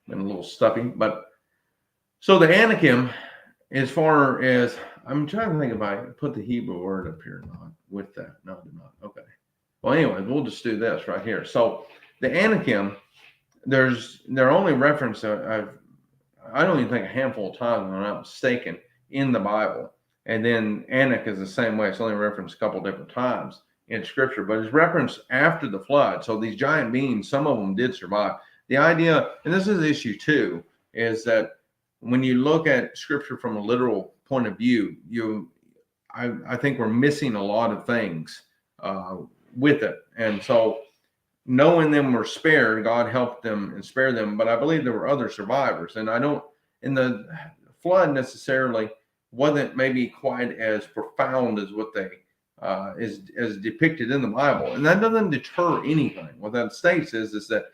been a little stuffy, but so the Anakim, as far as I'm trying to think if I put the Hebrew word up here or not with that. No, I did not. Okay. Well, anyways, we'll just do this right here. So the Anakim, they're only referenced, I don't even think a handful of times, if I'm not mistaken, in the Bible. And then Anak is the same way. It's only referenced a couple different times in Scripture, but it's referenced after the flood. So these giant beings, some of them did survive. The idea, and this is the issue too, is that when you look at Scripture from a literal point of view, I think we're missing a lot of things with it. And so knowing them were spared, God helped them and spared them. But I believe there were other survivors. And in the flood necessarily wasn't maybe quite as profound as what they is depicted in the Bible. And that doesn't deter anything. What that states is that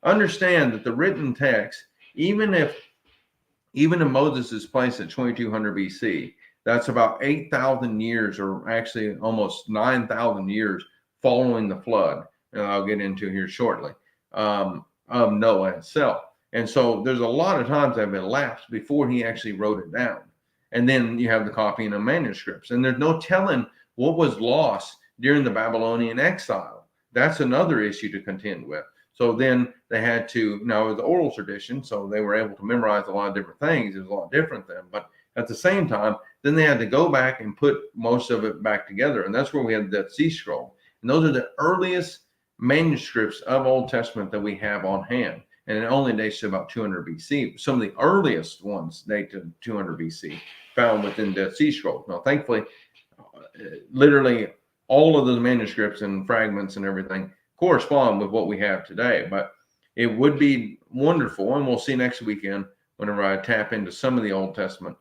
understand that the written text, even in Moses' place at 2200 BC, that's about 8,000 years, or actually almost 9,000 years following the flood, and I'll get into here shortly, of Noah itself. And so there's a lot of times that have elapsed before he actually wrote it down. And then you have the copying of manuscripts. And there's no telling what was lost during the Babylonian exile. That's another issue to contend with. So then they had to, now it was the oral tradition, so they were able to memorize a lot of different things. It was a lot different then. But at the same time, then they had to go back and put most of it back together. And that's where we have the Dead Sea Scroll. And those are the earliest manuscripts of Old Testament that we have on hand. And it only dates to about 200 BC. Some of the earliest ones date to 200 BC, found within the Dead Sea Scrolls. Now, thankfully, literally all of those manuscripts and fragments and everything correspond with what we have today. But it would be wonderful, and we'll see next weekend whenever I tap into some of the Old Testament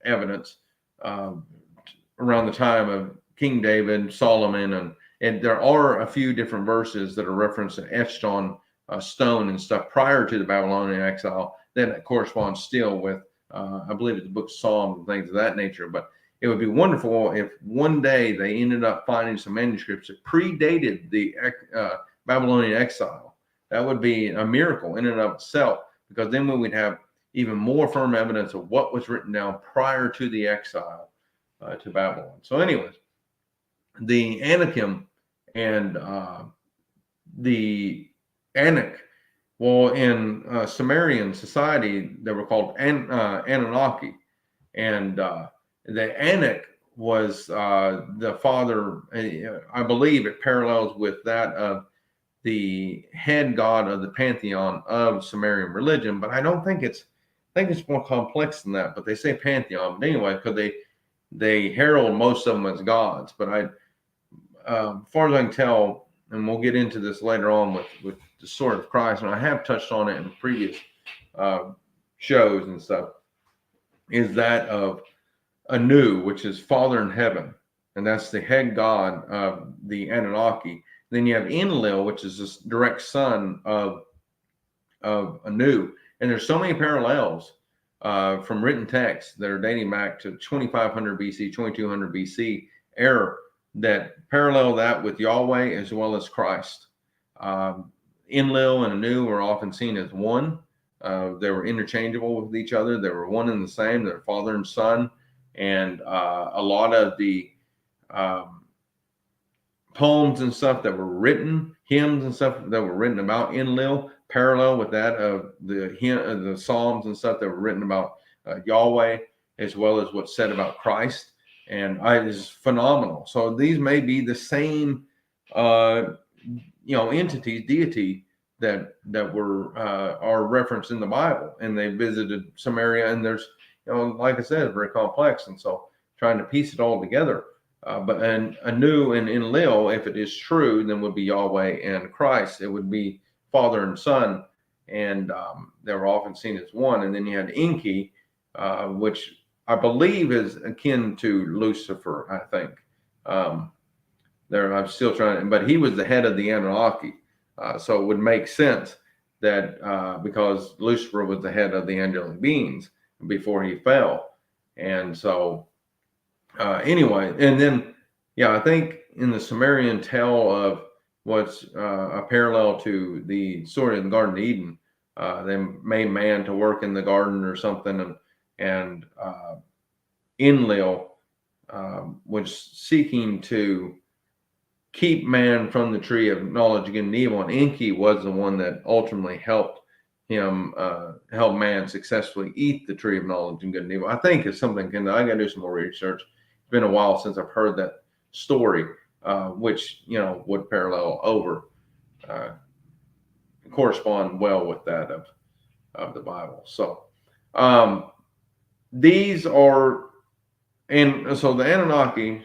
evidence around the time of King David, Solomon, and there are a few different verses that are referenced and etched on stone and stuff prior to the Babylonian exile that corresponds still with, I believe it's the book of Psalms and things of that nature. But it would be wonderful if one day they ended up finding some manuscripts that predated the Babylonian exile. That would be a miracle in and of itself, because then we would have even more firm evidence of what was written down prior to the exile to Babylon. So anyways, the Anakim and the Anak, well, in Sumerian society, they were called Anunnaki. And the Anak was the father, I believe it parallels with that of the head god of the pantheon of Sumerian religion, but I don't think it's, I think it's more complex than that, but they say pantheon. But anyway, because they herald most of them as gods. But as far as I can tell, and we'll get into this later on with the sword of Christ, and I have touched on it in previous shows and stuff, is that of Anu, which is Father in heaven, and that's the head god of the Anunnaki. Then you have Enlil, which is this direct son of Anu. And there's so many parallels from written texts that are dating back to 2500 BC, 2200 BC era that parallel that with Yahweh as well as Christ. Enlil and Anu were often seen as one. They were interchangeable with each other. They were one and the same. They're father and son. And a lot of the poems and stuff that were written, hymns and stuff that were written about Enlil, parallel with that of the Psalms and stuff that were written about Yahweh, as well as what's said about Christ. And it is phenomenal. So these may be the same, entities, deity that were are referenced in the Bible, and they visited Samaria. And there's, like I said, it's very complex, and so trying to piece it all together. But Anu and Enlil, if it is true, then would be Yahweh and Christ. It would be father and son, and they were often seen as one. And then you had Enki, which I believe is akin to Lucifer, I think. I'm still trying, but he was the head of the Anunnaki. So it would make sense that because Lucifer was the head of the angelic beings before he fell. And so anyway, and then, I think in the Sumerian tale of what's a parallel to the story of the Garden of Eden, they made man to work in the garden or something, and Enlil was seeking to keep man from the tree of knowledge of good and evil, and Enki was the one that ultimately helped him help man successfully eat the tree of knowledge and good and evil. I think it's something, I got to do some more research. It's been a while since I've heard that story, which would parallel over, correspond well with that of the Bible. So these are, and so the Anunnaki,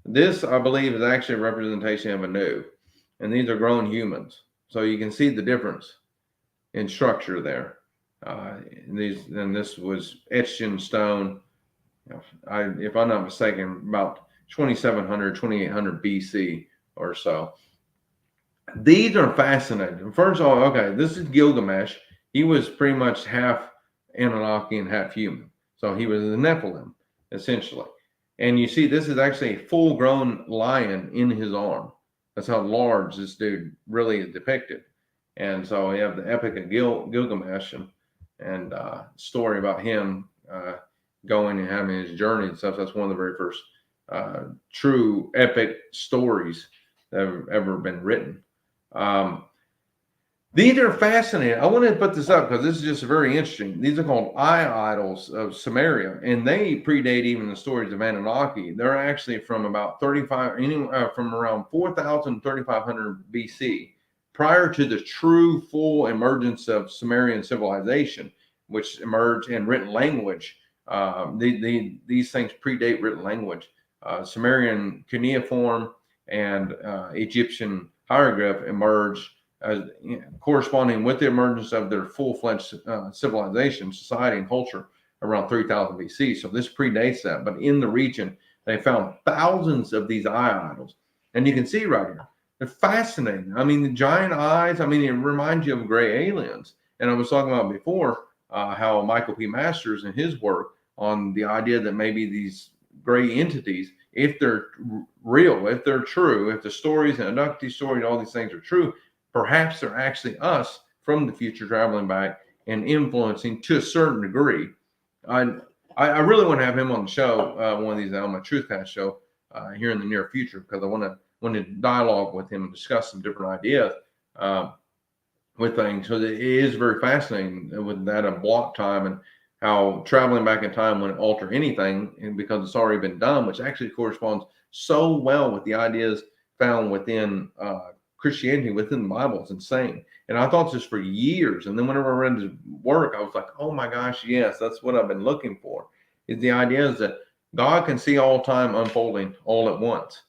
this I believe is actually a representation of Anu, and these are grown humans. So you can see the difference in structure there. And this was etched in stone. If I'm not mistaken, about 2700, 2800 BC or so. These are fascinating. First of all, okay, this is Gilgamesh. He was pretty much half Anunnaki and half human. So he was the Nephilim, essentially. And you see, this is actually a full-grown lion in his arm. That's how large this dude really is depicted. And so we have the Epic of Gilgamesh and story about him going and having his journey and stuff. That's one of the very first true epic stories that have ever been written. These are fascinating. I want to put this up because this is just very interesting. These are called eye idols of Samaria, and they predate even the stories of Anunnaki. They're actually from about from around 4,000 3,500 BC, prior to the true full emergence of Sumerian civilization, which emerged in written language. These things predate written language. Sumerian cuneiform and Egyptian hieroglyph emerged corresponding with the emergence of their full-fledged civilization, society, and culture around 3000 BC. So this predates that. But in the region, they found thousands of these eye idols. And you can see right here, they're fascinating. I mean, the giant eyes, I mean, it reminds you of gray aliens. And I was talking about before how Michael P. Masters in his work on the idea that maybe these gray entities, if they're real, if they're true, if the stories and abductee stories, all these things are true, perhaps they're actually us from the future traveling back and influencing to a certain degree. I really want to have him on the show, one of these on my Truthcast show here in the near future, because I want to dialogue with him and discuss some different ideas with things. So it is very fascinating with that of block time and how traveling back in time wouldn't alter anything, and because it's already been done, which actually corresponds so well with the ideas found within Christianity, within the Bible. It's insane. And I thought this for years. And then whenever I read his work, I was like, oh my gosh, yes, that's what I've been looking for. Is the idea is that God can see all time unfolding all at once.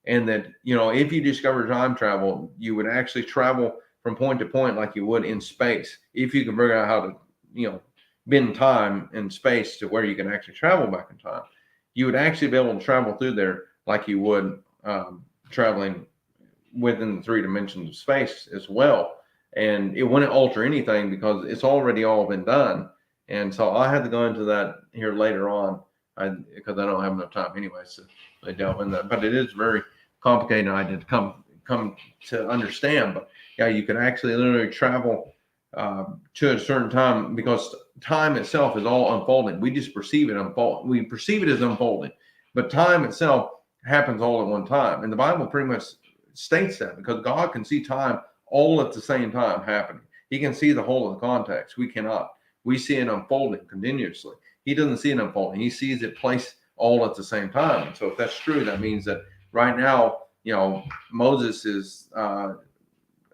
And that, if you discover time travel, you would actually travel from point to point like you would in space. If you can figure out how to, bend time and space to where you can actually travel back in time, you would actually be able to travel through there like you would traveling within the 3 dimensions of space as well. And it wouldn't alter anything because it's already all been done. And so I had to go into that here later on because I don't have enough time anyways to delve in that. But it is very complicated idea to come to understand. But yeah, you can actually literally travel to a certain time because time itself is all unfolding. We just perceive it unfold. We perceive it as unfolding, but time itself happens all at one time. And the Bible pretty much states that because God can see time all at the same time happening. He can see the whole of the context. We cannot. We see it unfolding continuously. He doesn't see it unfolding. He sees it placed all at the same time. And so if that's true, that means that right now, Moses is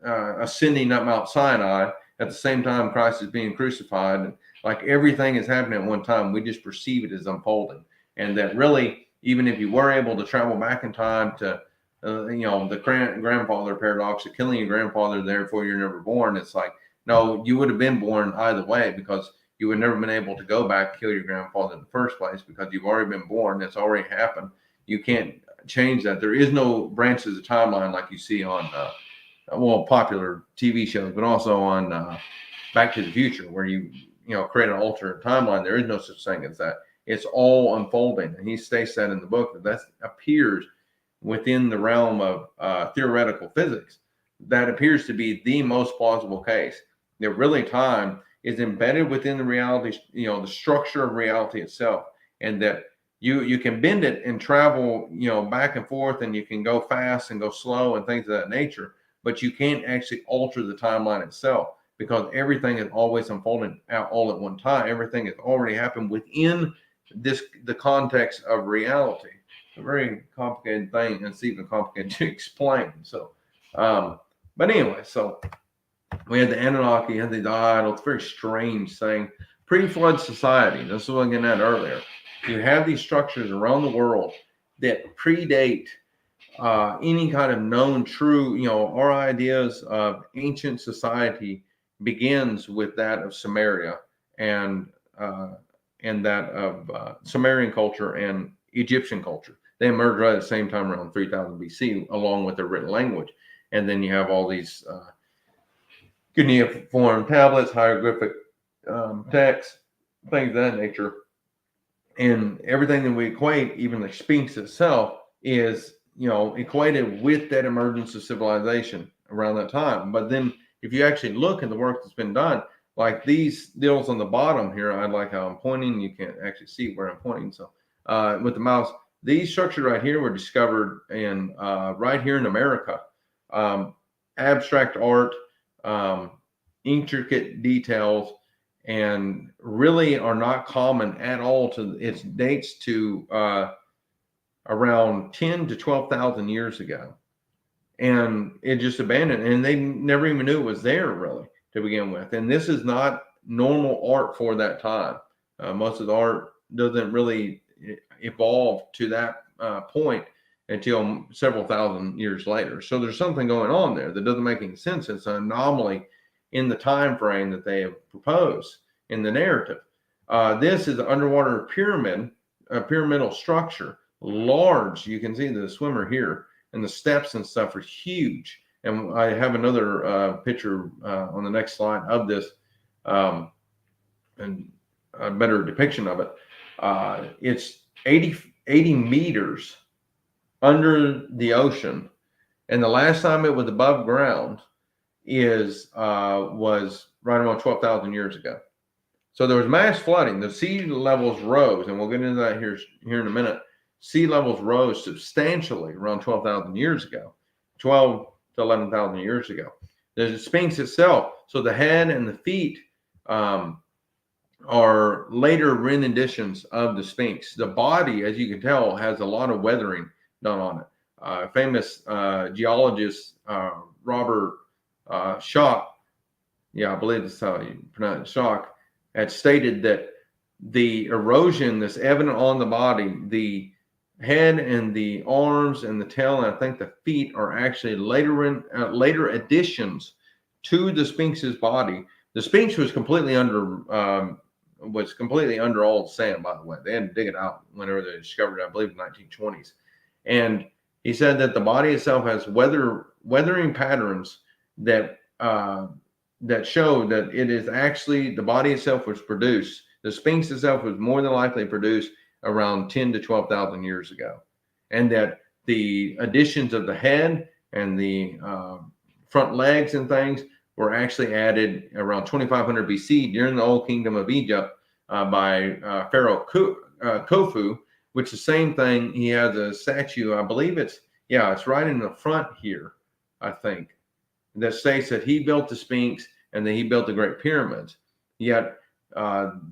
ascending up Mount Sinai at the same time Christ is being crucified. And like everything is happening at one time, we just perceive it as unfolding. And that really, even if you were able to travel back in time to the grandfather paradox of killing your grandfather, therefore you're never born. It's like, no, you would have been born either way because you would never been able to go back and kill your grandfather in the first place because you've already been born. It's already happened. You can't change that. There is no branches of timeline like you see on, popular TV shows, but also on Back to the Future, where you create an alternate timeline. There is no such thing as that. It's all unfolding. And he states that in the book that appears within the realm of theoretical physics. That appears to be the most plausible case. That really time is embedded within the reality, the structure of reality itself, and that you can bend it and travel, back and forth, and you can go fast and go slow and things of that nature, but you can't actually alter the timeline itself because everything is always unfolding out all at one time. Everything has already happened within the context of reality. A very complicated thing, and it's even complicated to explain. So, but anyway, so we had the Anunnaki, had the idols. It's a very strange thing. Pre-flood society. This is what I was getting at earlier. You have these structures around the world that predate any kind of known true. Our ideas of ancient society begins with that of Sumeria and that of Sumerian culture and Egyptian culture. They emerged right at the same time around 3000 BC, along with their written language. And then you have all these cuneiform tablets, hieroglyphic texts, things of that nature. And everything that we equate, even the Sphinx itself, is equated with that emergence of civilization around that time. But then if you actually look at the work that's been done, like these deals on the bottom here, I like how I'm pointing. You can't actually see where I'm pointing. So with the mouse, these structures right here were discovered in right here in America. Abstract art, intricate details, and really are not common at all. It dates to around 10 to 12,000 years ago, and it just abandoned, and they never even knew it was there really to begin with. And this is not normal art for that time. Most of the art doesn't really evolve to that point until several thousand years later. So there's something going on there that doesn't make any sense. It's an anomaly in the time frame that they have proposed in the narrative. This is an underwater pyramid, a pyramidal structure, large. You can see the swimmer here, and the steps and stuff are huge. And I have another picture on the next slide of this, and a better depiction of it. It's 80 meters under the ocean, and the last time it was above ground was right around 12,000 years ago. So there was mass flooding. The sea levels rose, and we'll get into that here in a minute. Sea levels rose substantially around 12,000 years ago, 12 to 11,000 years ago. There's the Sphinx itself. So the head and the feet are later renditions of the Sphinx. The body, as you can tell, has a lot of weathering done on it. Famous geologist Robert Schoch, I believe that's how you pronounce it, Schoch, had stated that the erosion that's evident on the body, the head and the arms and the tail, and I think the feet, are actually later additions to the Sphinx's body. The Sphinx was completely under all the sand, by the way. They had to dig it out whenever they discovered it, I believe, in the 1920s. And he said that the body itself has weathering patterns that show that it is actually, the body itself was produced. The Sphinx itself was more than likely produced around 10 to 12,000 years ago. And that the additions of the head and the front legs and things were actually added around 2500 BC during the Old Kingdom of Egypt by Pharaoh Khufu, which is the same thing. He has a statue, I believe it's right in the front here, I think, that states that he built the Sphinx and that he built the Great Pyramids. Yet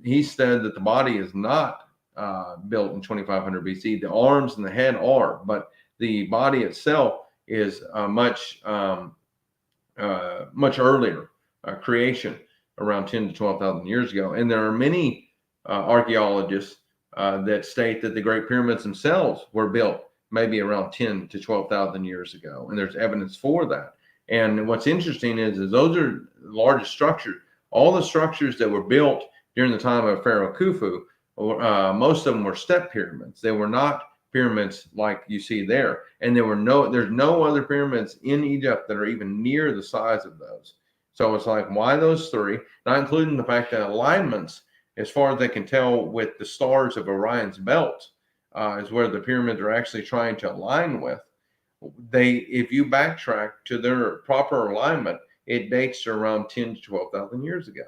he said that the body is not built in 2500 BC. The arms and the head are, but the body itself is much earlier creation, around 10 to 12,000 years ago. And there are many archaeologists that state that the Great Pyramids themselves were built maybe around 10 to 12,000 years ago. And there's evidence for that. And what's interesting is those are the largest structures. All the structures that were built during the time of Pharaoh Khufu, most of them were step pyramids. They were not pyramids like you see there. And there's no other pyramids in Egypt that are even near the size of those. So it's like, why those three? Not including the fact that alignments, as far as they can tell with the stars of Orion's belt, is where the pyramids are actually trying to align with. If you backtrack to their proper alignment, it dates to around 10 to 12,000 years ago.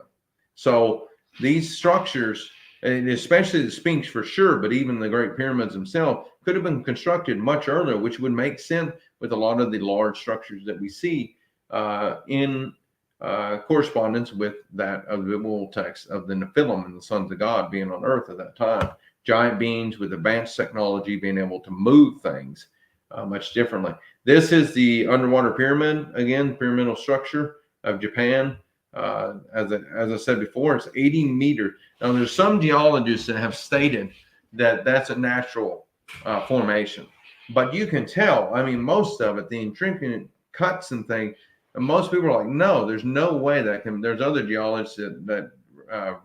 So these structures, and especially the Sphinx for sure, but even the Great Pyramids themselves, could have been constructed much earlier, which would make sense with a lot of the large structures that we see in correspondence with that of the biblical text of the Nephilim and the sons of God being on earth at that time. Giant beings with advanced technology being able to move things much differently. This is the underwater pyramid, again, pyramidal structure of Japan. As I said before, it's 80 meters. Now, there's some geologists that have stated that that's a natural formation, but you can tell, I mean, most of it, the intricate cuts and things, and most people are like, no, there's no way that can. There's other geologists that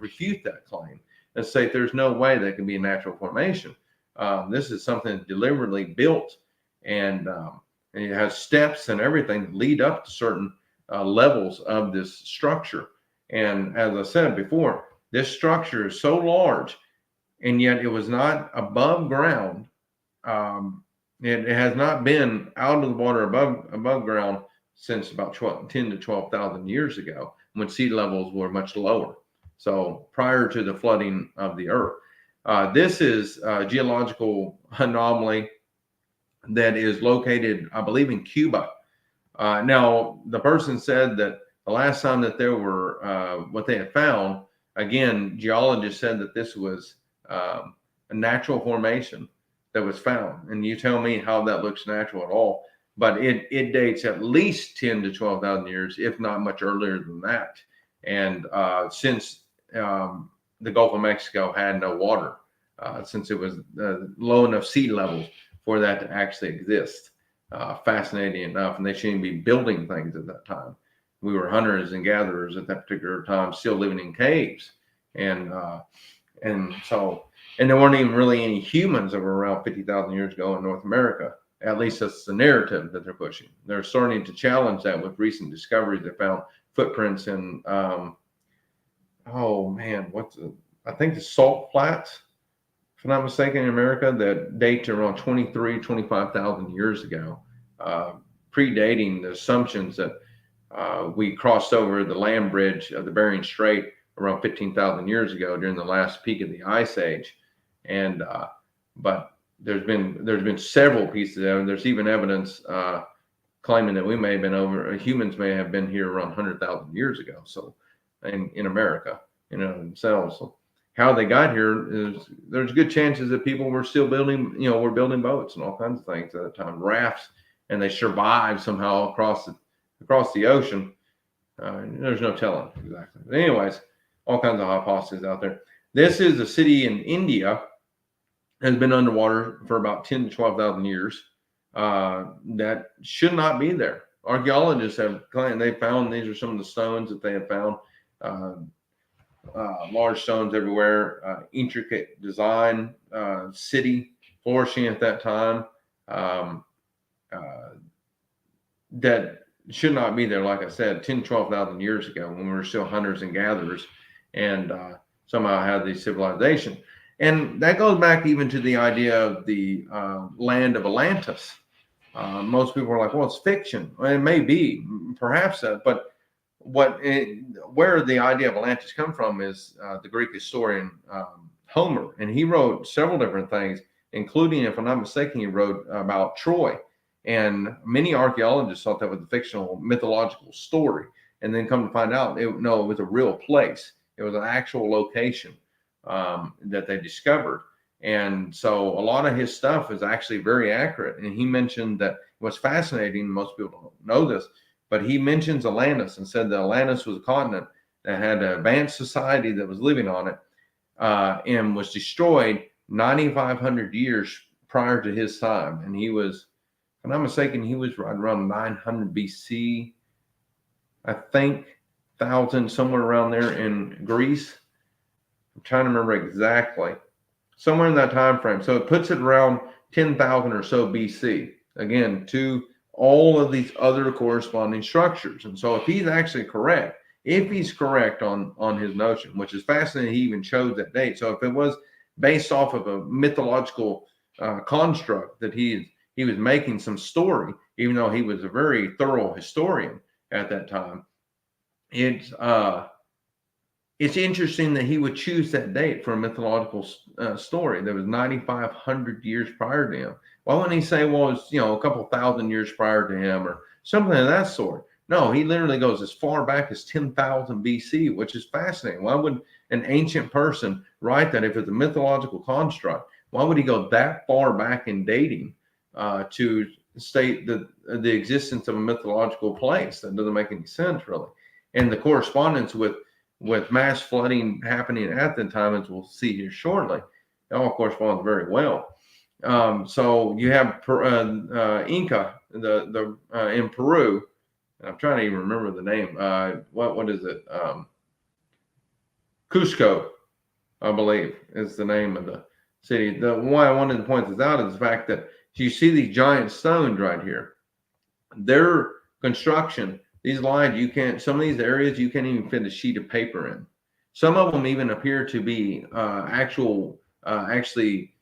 refute that claim and say there's no way that can be a natural formation. This is something deliberately built, and it has steps and everything that lead up to certain levels of this structure. And as I said before, this structure is so large, and yet it was not above ground. It has not been out of the water above ground since about 10 to 12,000 years ago, when sea levels were much lower. So prior to the flooding of the earth. This is a geological anomaly that is located, I believe, in Cuba. Now, the person said that the last time that there were, what they had found, again, geologists said that this was a natural formation that was found. And you tell me how that looks natural at all. But it dates at least 10 to 12,000 years, if not much earlier than that. And since the Gulf of Mexico had no water, since it was low enough sea levels for that to actually exist. Fascinating enough, and they shouldn't be building things at that time. We were hunters and gatherers at that particular time, still living in caves, and so there weren't even really any humans that were around 50,000 years ago in North America. At least that's the narrative that they're pushing. They're starting to challenge that with recent discoveries. They found footprints in I think the salt flats, if I'm not mistaken, in America, that date to around 25,000 years ago, predating the assumptions that we crossed over the land bridge of the Bering Strait around 15,000 years ago during the last peak of the Ice Age. And but there's been several pieces of evidence. There's even evidence claiming that we may have been humans may have been here around 100,000 years ago. So in America, themselves. So how they got here is there's good chances that people were still building, were building boats and all kinds of things at the time, rafts, and they survived somehow across the ocean. There's no telling exactly. But anyways, all kinds of hypotheses out there. This is a city in India has been underwater for about 10 to 12,000 years. That should not be there. Archaeologists have claimed they found these are some of the stones that they have found. Large stones everywhere, intricate design, city flourishing at that time, that should not be there. Like I said, 10, 12,000 years ago when we were still hunters and gatherers and somehow had these civilizations. And that goes back even to the idea of the land of Atlantis. Most people are like, well, it's fiction. Well, it may be, perhaps that, but where the idea of Atlantis come from is the Greek historian Homer, and he wrote several different things, including, if I'm not mistaken, he wrote about Troy. And many archaeologists thought that was a fictional mythological story, and then come to find out, it was a real place. It was an actual location that they discovered. And so a lot of his stuff is actually very accurate. And he mentioned that what's fascinating, most people don't know this, but he mentions Atlantis and said that Atlantis was a continent that had an advanced society that was living on it and was destroyed 9,500 years prior to his time. And he was, if I'm not mistaken, he was right around 900 BC, I think, 1,000, somewhere around there in Greece. I'm trying to remember exactly. Somewhere in that time frame. So it puts it around 10,000 or so BC. Again, to all of these other corresponding structures. And so if he's actually correct, if he's correct on his notion, which is fascinating, he even chose that date. So if it was based off of a mythological construct that he was making some story, even though he was a very thorough historian at that time, it's interesting that he would choose that date for a mythological story that was 9,500 years prior to him. Why wouldn't he say, well, it's, a couple thousand years prior to him or something of that sort? No, he literally goes as far back as 10,000 BC, which is fascinating. Why would an ancient person write that if it's a mythological construct? Why would he go that far back in dating to state the existence of a mythological place? That doesn't make any sense, really. And the correspondence with mass flooding happening at the time, as we'll see here shortly, it all corresponds very well. So you have Inca, in Peru. I'm trying to even remember the name. What is it? Cusco, I believe, is the name of the city. The why I wanted to point this out is the fact that you see these giant stones right here. Their construction, these lines, some of these areas you can't even fit a sheet of paper in. Some of them even appear to be actually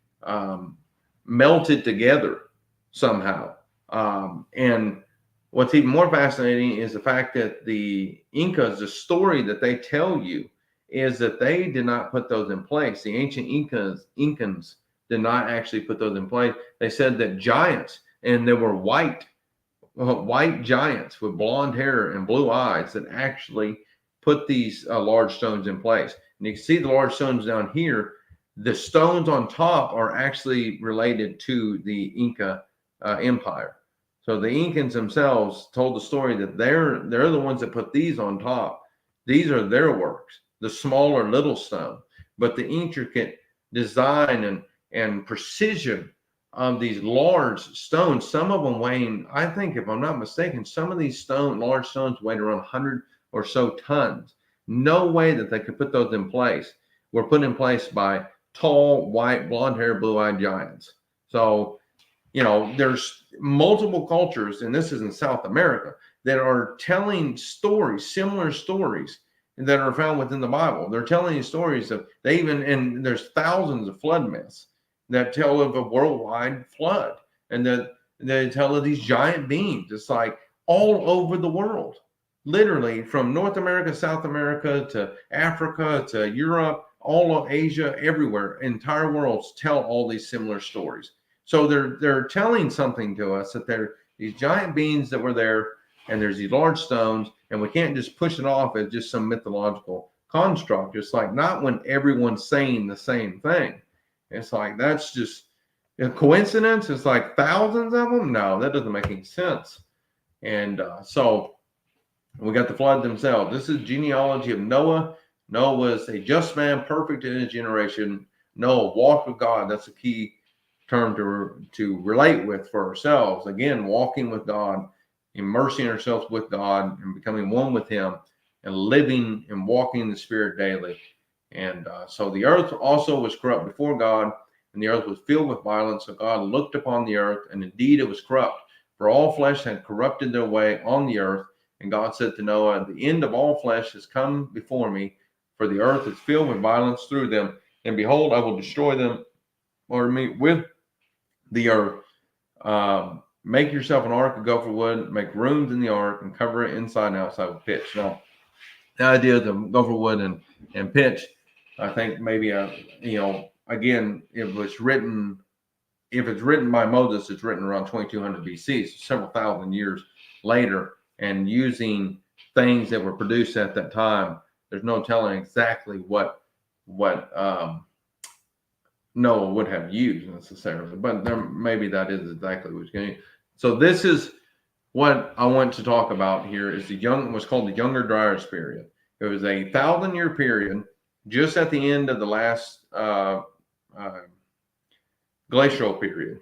melted together somehow. And What's even more fascinating is the fact that the Incas, the story that they tell you is that they did not put those in place. The ancient Incans did not actually put those in place. They said that giants, and they were white giants with blonde hair and blue eyes, that actually put these large stones in place. And you can see the large stones down here. The stones on top are actually related to the Inca Empire. So the Incans themselves told the story that they're the ones that put these on top. These are their works, the smaller little stone, but the intricate design and precision of these large stones. Some of them weighing, I think, if I'm not mistaken, some of these large stones weighed around 100 or so tons. No way that they could put those in place. Were put in place by tall, white, blonde hair, blue-eyed giants. So, there's multiple cultures, and this is in South America, that are telling stories, similar stories that are found within the Bible. They're telling you stories of, and there's thousands of flood myths that tell of a worldwide flood, and that they tell of these giant beings. It's like all over the world, literally from North America, South America, to Africa, to Europe, all of Asia, everywhere, entire worlds tell all these similar stories. So they're telling something to us, that they're these giant beings that were there, and there's these large stones, and we can't just push it off as just some mythological construct. It's like, not when everyone's saying the same thing. It's like, that's just a coincidence. It's like thousands of them. No, that doesn't make any sense. And so we got the flood themselves. This is genealogy of Noah. Noah was a just man, perfect in his generation. Noah walked with God. That's a key term to relate with for ourselves. Again, walking with God, immersing ourselves with God, and becoming one with Him, and living and walking in the Spirit daily. And so the earth also was corrupt before God, and the earth was filled with violence. So God looked upon the earth, and indeed it was corrupt, for all flesh had corrupted their way on the earth. And God said to Noah, the end of all flesh has come before me, for the earth is filled with violence through them. And behold, I will destroy them, with the earth. Make yourself an ark of gopher wood, make rooms in the ark, and cover it inside and outside with pitch. Now, the idea of the gopher wood and pitch, I think maybe again, if it's written by Moses, it's written around 2200 BC, so several thousand years later, and using things that were produced at that time. There's no telling exactly what Noah would have used necessarily, but maybe that is exactly what's going to. So this is what I want to talk about here, is what's called the Younger Dryas period. It was a 1,000-year period, just at the end of the last glacial period.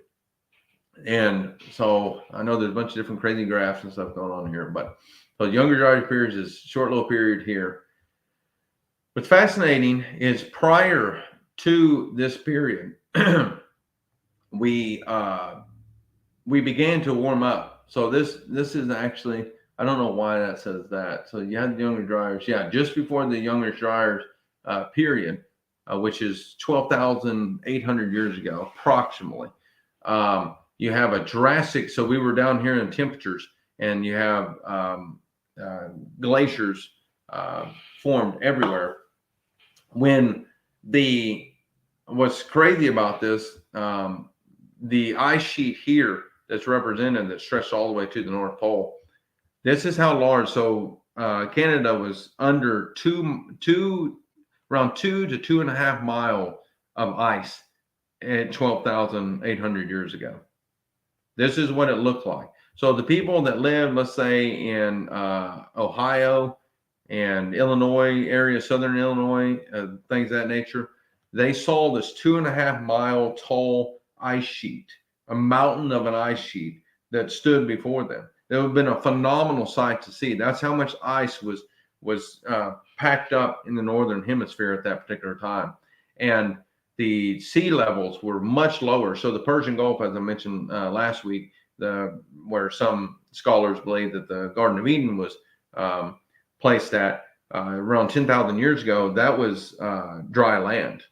And so I know there's a bunch of different crazy graphs and stuff going on here, but so Younger Dryas period is a short little period here. What's fascinating is, prior to this period, we began to warm up. So this is actually, I don't know why that says that. So you had the Younger Dryas, just before the Younger Dryas period, which is 12,800 years ago, approximately. You have a drastic. So we were down here in temperatures, and you have glaciers formed everywhere. What's crazy about this, the ice sheet here that's represented, that stretched all the way to the North Pole. This is how large. So Canada was under around 2 to 2.5 mile of ice at 12,800 years ago. This is what it looked like. So the people that live, let's say, in Ohio and Illinois area, southern Illinois, things of that nature, they saw this 2.5 mile tall ice sheet, a mountain of an ice sheet that stood before them. It would have been a phenomenal sight to see. That's how much ice was packed up in the northern hemisphere at that particular time. And the sea levels were much lower. So the Persian Gulf, as I mentioned last week, where some scholars believe that the Garden of Eden was placed at around 10,000 years ago, that was dry land.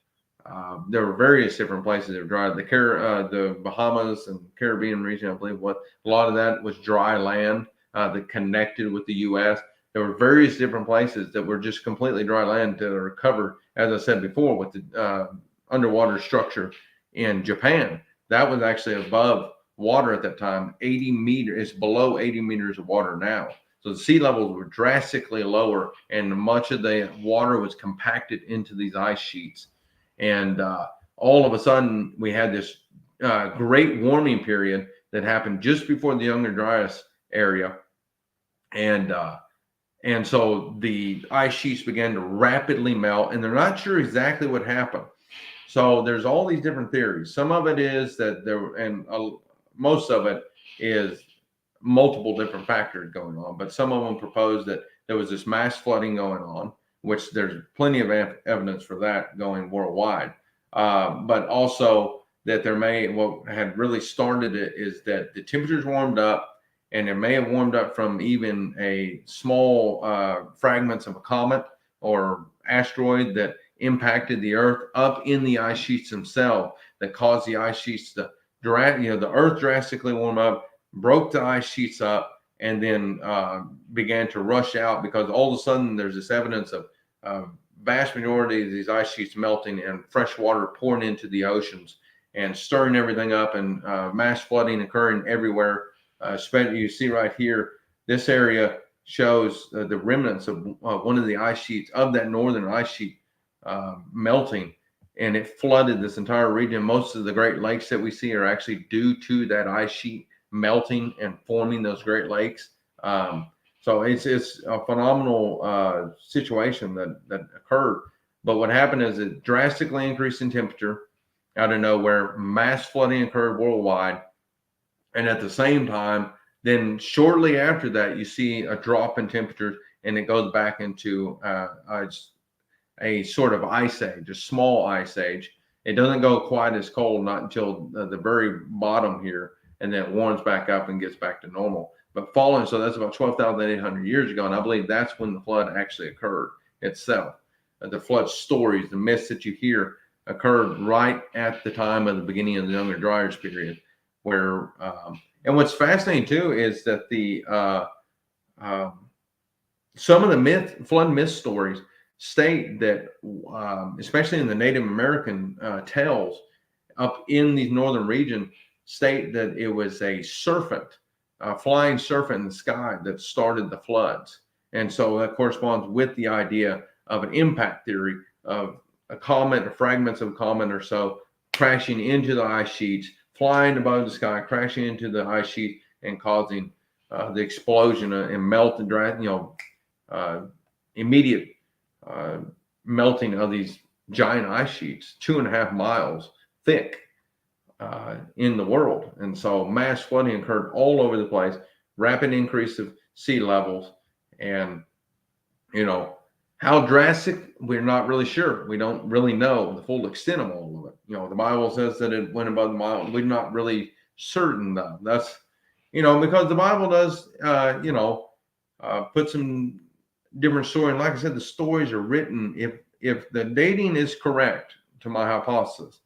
There were various different places that were dry. The Bahamas and Caribbean region, I believe, a lot of that was dry land. that connected with the U.S. There were various different places that were just completely dry land that are covered, as I said before, with the underwater structure in Japan. That was actually above water at that time. 80 meters, it's below 80 meters of water now. So the sea levels were drastically lower, and much of the water was compacted into these ice sheets. And all of a sudden, we had this great warming period that happened just before the Younger Dryas area. And so the ice sheets began to rapidly melt, and they're not sure exactly what happened. So there's all these different theories. Some of it is that most of it is multiple different factors going on, but some of them propose that there was this mass flooding going on, which there's plenty of evidence for that going worldwide. But also that what had really started it is that the temperatures warmed up, and it may have warmed up from even a small fragments of a comet or asteroid that impacted the Earth up in the ice sheets themselves, that caused the ice sheets to the Earth drastically warm up, broke the ice sheets up, and then began to rush out, because all of a sudden there's this evidence of vast majority of these ice sheets melting and fresh water pouring into the oceans and stirring everything up, and mass flooding occurring everywhere. You see right here, this area shows the remnants of one of the ice sheets of that northern ice sheet melting, and it flooded this entire region. Most of the Great Lakes that we see are actually due to that ice sheet melting and forming those Great Lakes. So it's a phenomenal situation that occurred. But what happened is it drastically increased in temperature out of nowhere. Mass flooding occurred worldwide. And at the same time, then shortly after that, you see a drop in temperatures, and it goes back into a sort of ice age, a small ice age. It doesn't go quite as cold, not until the very bottom here, and then it warms back up and gets back to normal. But falling, so that's about 12,800 years ago, and I believe that's when the flood actually occurred itself. The flood stories, the myths that you hear, occurred right at the time of the beginning of the Younger Dryas period. Where and what's fascinating too is that some of the flood myth stories state that, especially in the Native American tales up in the northern region, state that it was a serpent, a flying serpent in the sky that started the floods. And so that corresponds with the idea of an impact theory of a comet or fragments of a comet or so crashing into the ice sheets, flying above the sky, crashing into the ice sheet, and causing the explosion and melt and immediate melting of these giant ice sheets, 2.5 miles thick in the world. And so mass flooding occurred all over the place, rapid increase of sea levels, and how drastic, we're not really sure. We don't really know the full extent of all of it. The Bible says that it went above the mile. We're not really certain, though. That's, because the Bible does, put some different story. And like I said, the stories are written. If the dating is correct to my hypothesis,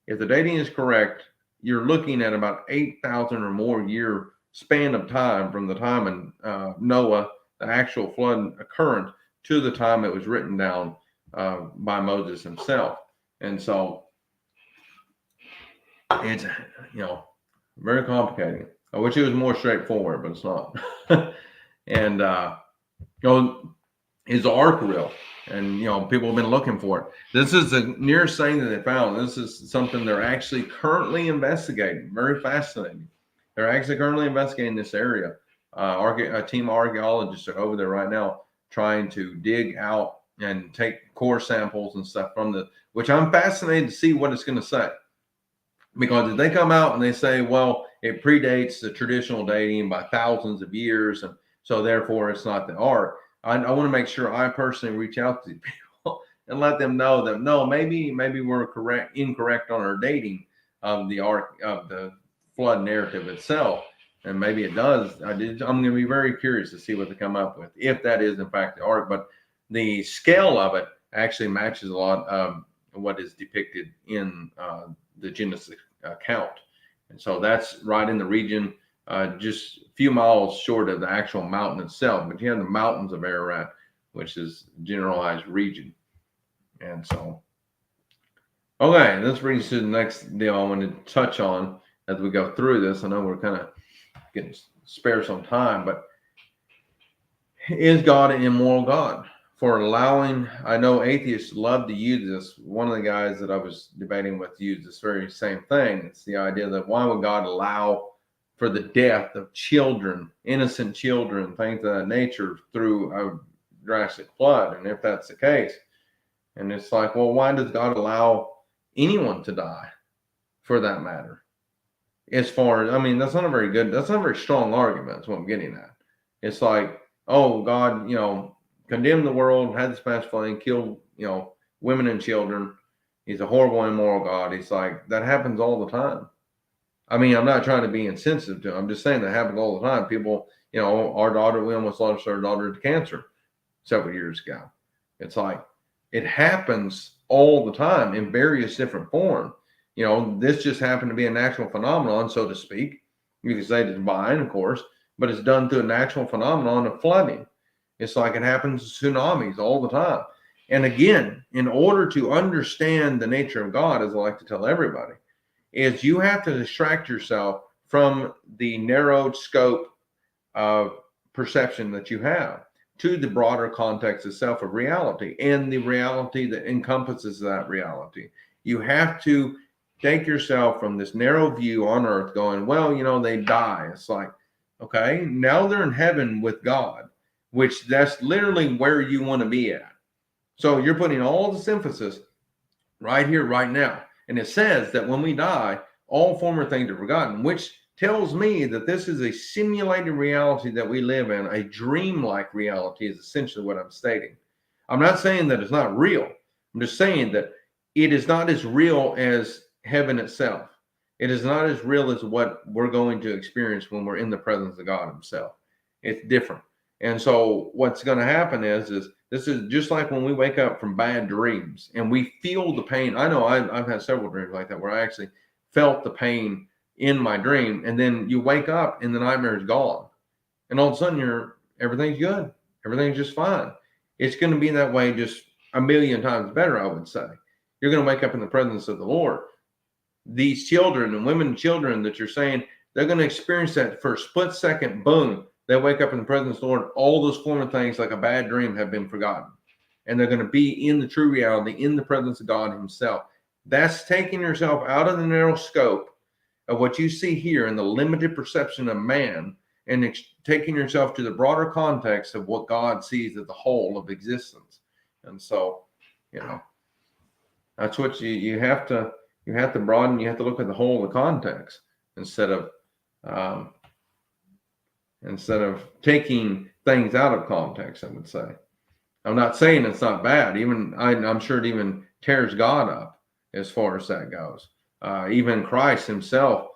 if the dating is correct, you're looking at about 8,000 or more year span of time from the time in Noah, the actual flood occurrence, to the time it was written down by Moses himself. And so it's, very complicated. I wish it was more straightforward, but it's not. And, is the ark real? And, people have been looking for it. This is the nearest thing that they found. This is something they're actually currently investigating. Very fascinating. They're actually currently investigating this area. A team of archaeologists are over there right now trying to dig out and take core samples and stuff which I'm fascinated to see what it's going to say. Because if they come out and they say, well, it predates the traditional dating by thousands of years, and so therefore it's not the ark, I want to make sure I personally reach out to these people and let them know that, no, maybe we're incorrect on our dating of the ark, of the flood narrative itself. And maybe it does. I'm going to be very curious to see what they come up with, if that is in fact the ark. But the scale of it actually matches a lot of what is depicted in the Genesis account. And so that's right in the region just a few miles short of the actual mountain itself. But you have the mountains of Ararat, which is a generalized region. And so, okay, this brings us to the next deal I want to touch on as we go through this. I know we're kind of getting spare some time, but is God an immoral God? For allowing, I know atheists love to use this. One of the guys that I was debating with used this very same thing. It's the idea that why would God allow for the death of children, innocent children, things of that nature through a drastic flood? And if that's the case, and it's like, well, why does God allow anyone to die for that matter? As far as, I mean, that's not a very strong argument, is what I'm getting at. It's like, oh, God, condemned the world, had this mass flooding, killed, women and children. He's a horrible, immoral God. He's like, that happens all the time. I mean, I'm not trying to be insensitive to him. I'm just saying that happens all the time. People, our daughter, we almost lost our daughter to cancer several years ago. It's like, it happens all the time in various different forms. This just happened to be a natural phenomenon, so to speak. You can say it's divine, of course, but it's done through a natural phenomenon of flooding. It's like it happens in tsunamis all the time. And again, in order to understand the nature of God, as I like to tell everybody, is you have to distract yourself from the narrowed scope of perception that you have to the broader context itself of reality and the reality that encompasses that reality. You have to take yourself from this narrow view on earth going, well, they die. It's like, okay, now they're in heaven with God, which that's literally where you want to be at. So you're putting all this emphasis right here, right now. And it says that when we die, all former things are forgotten, which tells me that this is a simulated reality that we live in. A dreamlike reality is essentially what I'm stating. I'm not saying that it's not real. I'm just saying that it is not as real as heaven itself. It is not as real as what we're going to experience when we're in the presence of God himself. It's different. And so what's going to happen is this is just like when we wake up from bad dreams and we feel the pain. I know I've had several dreams like that where I actually felt the pain in my dream, and then you wake up and the nightmare is gone, and all of a sudden everything's good, everything's just fine. It's going to be that way just a million times better, I would say. You're going to wake up in the presence of the Lord. These children and women and children that you're saying, they're going to experience that for a split second, boom, they wake up in the presence of the Lord. All those former things like a bad dream have been forgotten, and they're going to be in the true reality, in the presence of God himself. That's taking yourself out of the narrow scope of what you see here in the limited perception of man, and taking yourself to the broader context of what God sees as the whole of existence. And so, that's what you have to broaden. You have to look at the whole of the context instead of taking things out of context, I would say. I'm not saying it's not bad. I'm sure it even tears God up as far as that goes. Even Christ himself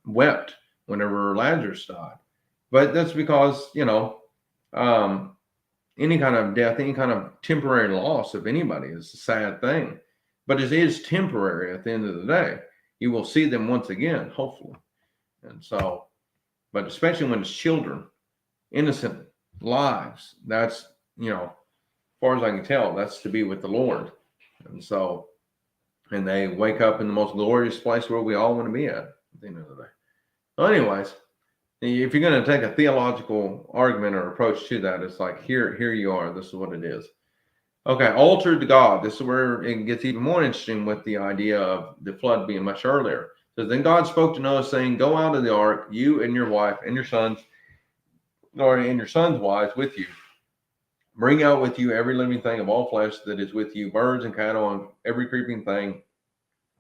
wept whenever Lazarus died. But that's because, any kind of death, any kind of temporary loss of anybody is a sad thing. But it is temporary at the end of the day. You will see them once again, hopefully. And so, but especially when it's children, innocent lives, that's, as far as I can tell, that's to be with the Lord. And so, and they wake up in the most glorious place where we all want to be at the end of the day. So anyways, if you're going to take a theological argument or approach to that, it's like, here you are. This is what it is. Okay, altered God. This is where it gets even more interesting with the idea of the flood being much earlier. So then God spoke to Noah, saying, "Go out of the ark, you and your wife and your sons, and your sons' wives with you. Bring out with you every living thing of all flesh that is with you, birds and cattle, and every creeping thing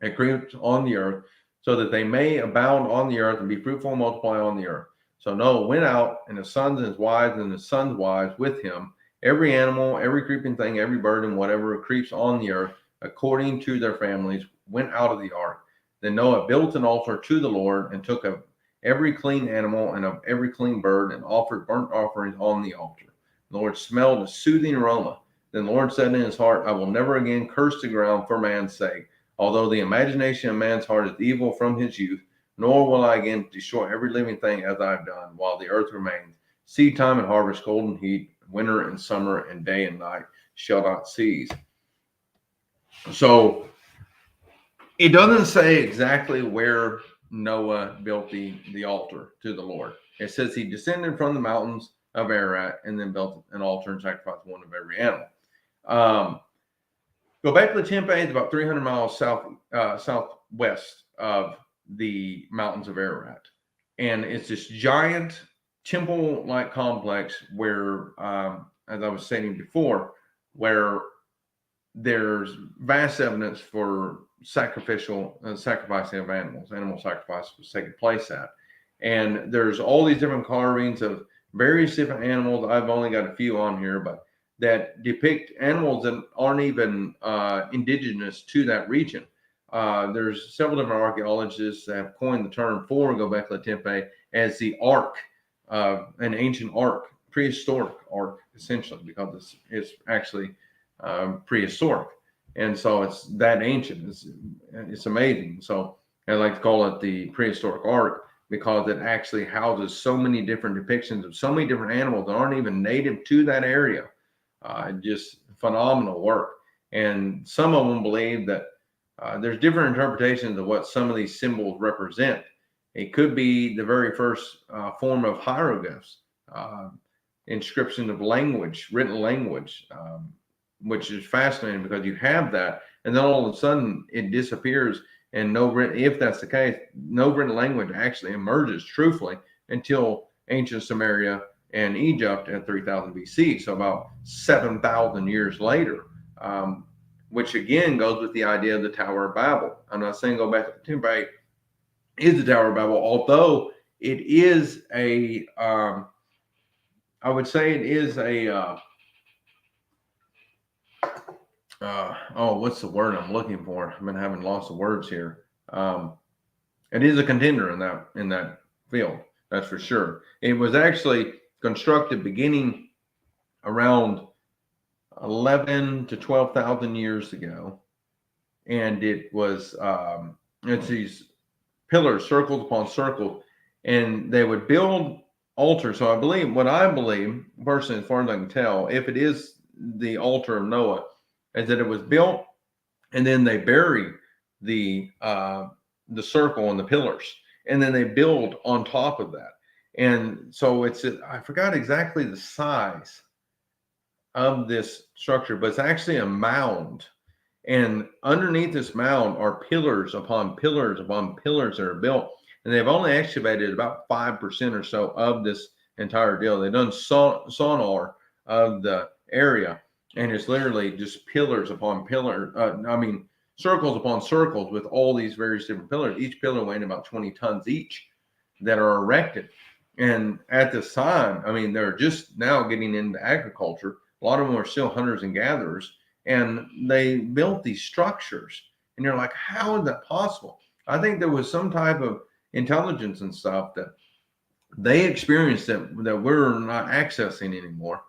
that creeps on the earth, so that they may abound on the earth and be fruitful and multiply on the earth." So Noah went out, and his sons and his wives and his sons' wives with him, every animal, every creeping thing, every bird, and whatever creeps on the earth, according to their families, went out of the ark. Then Noah built an altar to the Lord, and took of every clean animal and of every clean bird, and offered burnt offerings on the altar. The Lord smelled a soothing aroma. Then the Lord said in his heart, "I will never again curse the ground for man's sake, although the imagination of man's heart is evil from his youth. nor will I again destroy every living thing as I have done while the earth remains. Seed time and harvest, cold and heat, winter and summer, and day and night shall not cease. So it doesn't say exactly where Noah built the altar to the Lord. It says he descended from the mountains of Ararat and then built an altar and sacrificed one of every animal. Göbekli Tepe is about 300 miles southwest of the mountains of Ararat. And it's this giant temple-like complex where, as I was stating before, where there's vast evidence for sacrificing of animal sacrifice was taking place at. And there's all these different carvings of various different animals. I've only got a few on here, but that depict animals that aren't even indigenous to that region. There's several different archaeologists that have coined the term for Göbekli Tepe as the ark, an ancient ark, prehistoric ark, essentially, because it's actually prehistoric. And so it's that ancient. It's amazing. So I like to call it the prehistoric ark because it actually houses so many different depictions of so many different animals that aren't even native to that area. Just phenomenal work. And some of them believe that there's different interpretations of what some of these symbols represent. It could be the very first form of hieroglyphs, inscription of language, written language, which is fascinating because you have that, and then all of a sudden it disappears, and if that's the case, no written language actually emerges truthfully until ancient Samaria and Egypt at 3000 BC, so about 7,000 years later, which again goes with the idea of the Tower of Babel. I'm not saying go back to the Tempe is the Tower of Babel, although it is I would say it is what's the word I'm looking for? I've been having lots of words here. It is a contender in that field, that's for sure. It was actually constructed beginning around 11 to 12,000 years ago, and it was it's these pillars, circles upon circles, and they would build altars. So I believe personally, as far as I can tell, if it is the altar of Noah, is that it was built and then they bury the circle and the pillars, and then they build on top of that. And so I forgot exactly the size of this structure, but it's actually a mound. And underneath this mound are pillars upon pillars upon pillars that are built. And they've only excavated about 5% or so of this entire deal. They've done sonar of the area, and it's literally just pillars upon pillars. Circles upon circles with all these various different pillars, each pillar weighing about 20 tons each, that are erected. And at this time, they're just now getting into agriculture. A lot of them are still hunters and gatherers, and they built these structures. And you're like, how is that possible? I think there was some type of intelligence and stuff that they experienced that we're not accessing anymore,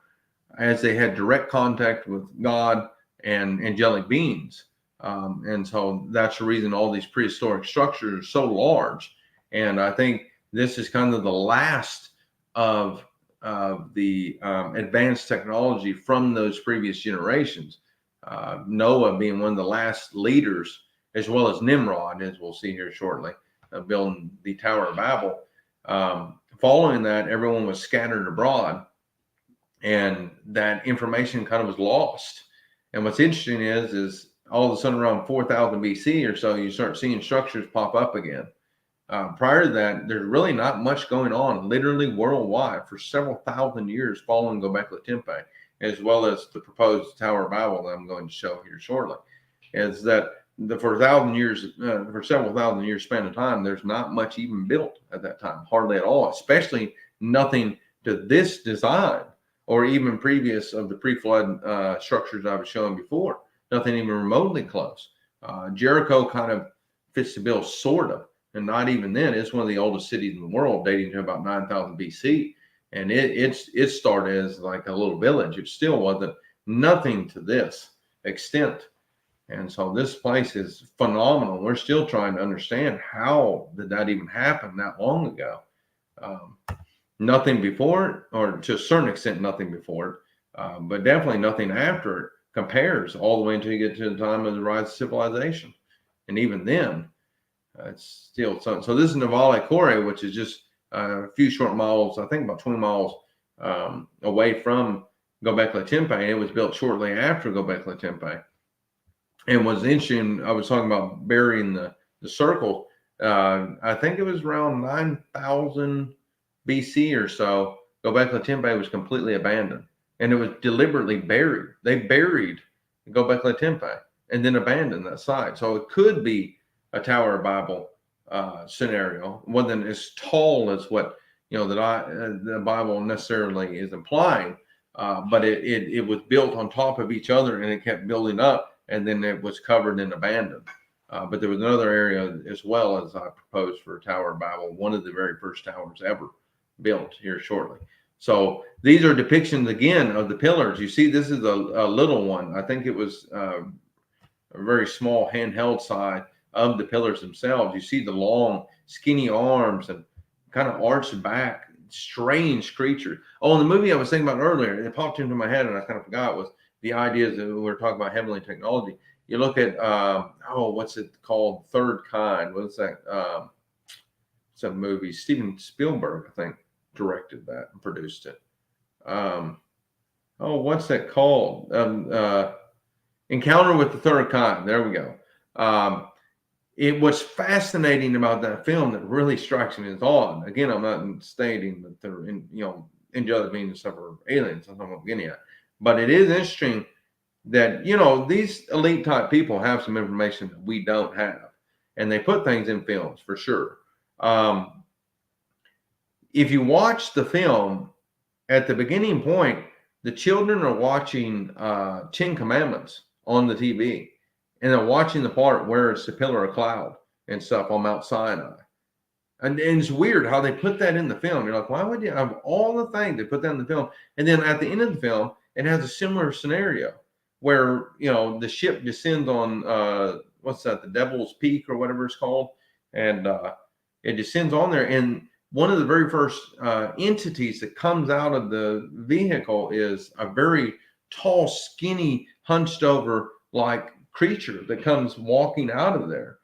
as they had direct contact with God and angelic beings. And so that's the reason all these prehistoric structures are so large. And I think this is kind of the last of the advanced technology from those previous generations. Noah being one of the last leaders, as well as Nimrod, as we'll see here shortly, building the Tower of Babel. Following that, everyone was scattered abroad, and that information kind of was lost. And what's interesting is all of a sudden around 4000 BC or so, you start seeing structures pop up again. Prior to that, there's really not much going on, literally worldwide, for several thousand years following Göbekli Tepe, as well as the proposed Tower of Babel that I'm going to show here shortly. Is that for several thousand years span of time, there's not much even built at that time, hardly at all, especially nothing to this design, or even previous of the pre-flood structures I was showing before. Nothing even remotely close. Jericho kind of fits the bill, sort of, and not even then. It's one of the oldest cities in the world, dating to about 9000 BC. And it started as like a little village. It still wasn't nothing to this extent. And so this place is phenomenal. We're still trying to understand how did that even happen that long ago. Um, Nothing before it, or to a certain extent, nothing before it, but definitely nothing after it compares all the way until you get to the time of the rise of civilization. And even then, it's still something. So this is Navale Kore, which is just a few short miles, I think about 20 miles away from Göbekli Tepe. And it was built shortly after Göbekli Tepe. And what's interesting, I was talking about burying the circle. I think it was around 9,000 BC or so. Göbekli Tepe was completely abandoned, and it was deliberately buried. They buried Göbekli Tepe and then abandoned that site. So it could be a Tower of Babel scenario. It wasn't as tall as what the Bible necessarily is implying, but it was built on top of each other, and it kept building up. And then it was covered and abandoned. But there was another area as well, as I proposed for Tower of Babel, one of the very first towers ever built here shortly. So these are depictions again of the pillars. You see, this is a little one. I think it was a very small handheld side of the pillars themselves. You see the long, skinny arms and kind of arched back, strange creature. Oh, in the movie I was thinking about earlier, it popped into my head and I kind of forgot, was the ideas that we were talking about heavenly technology. You look at what's it called? Third Kind. What's that? It's a movie. Steven Spielberg, I think, directed that and produced it. What's that called? Encounter with the Third Kind. There we go. It was fascinating about that film that really strikes me as odd. Again, I'm not stating that they're angelic beings and stuff are aliens. That's not what I'm getting at. But it is interesting that, these elite type people have some information that we don't have. And they put things in films for sure. If you watch the film, at the beginning point, the children are watching 10 Commandments on the TV. And they're watching the part where it's the pillar of cloud and stuff on Mount Sinai. And it's weird how they put that in the film. You're like, why would you have all the things they put that in the film? And then at the end of the film, it has a similar scenario where, the ship descends on, the Devil's Peak or whatever it's called. And it descends on there. And one of the very first entities that comes out of the vehicle is a very tall, skinny, hunched over like creature that comes walking out of there.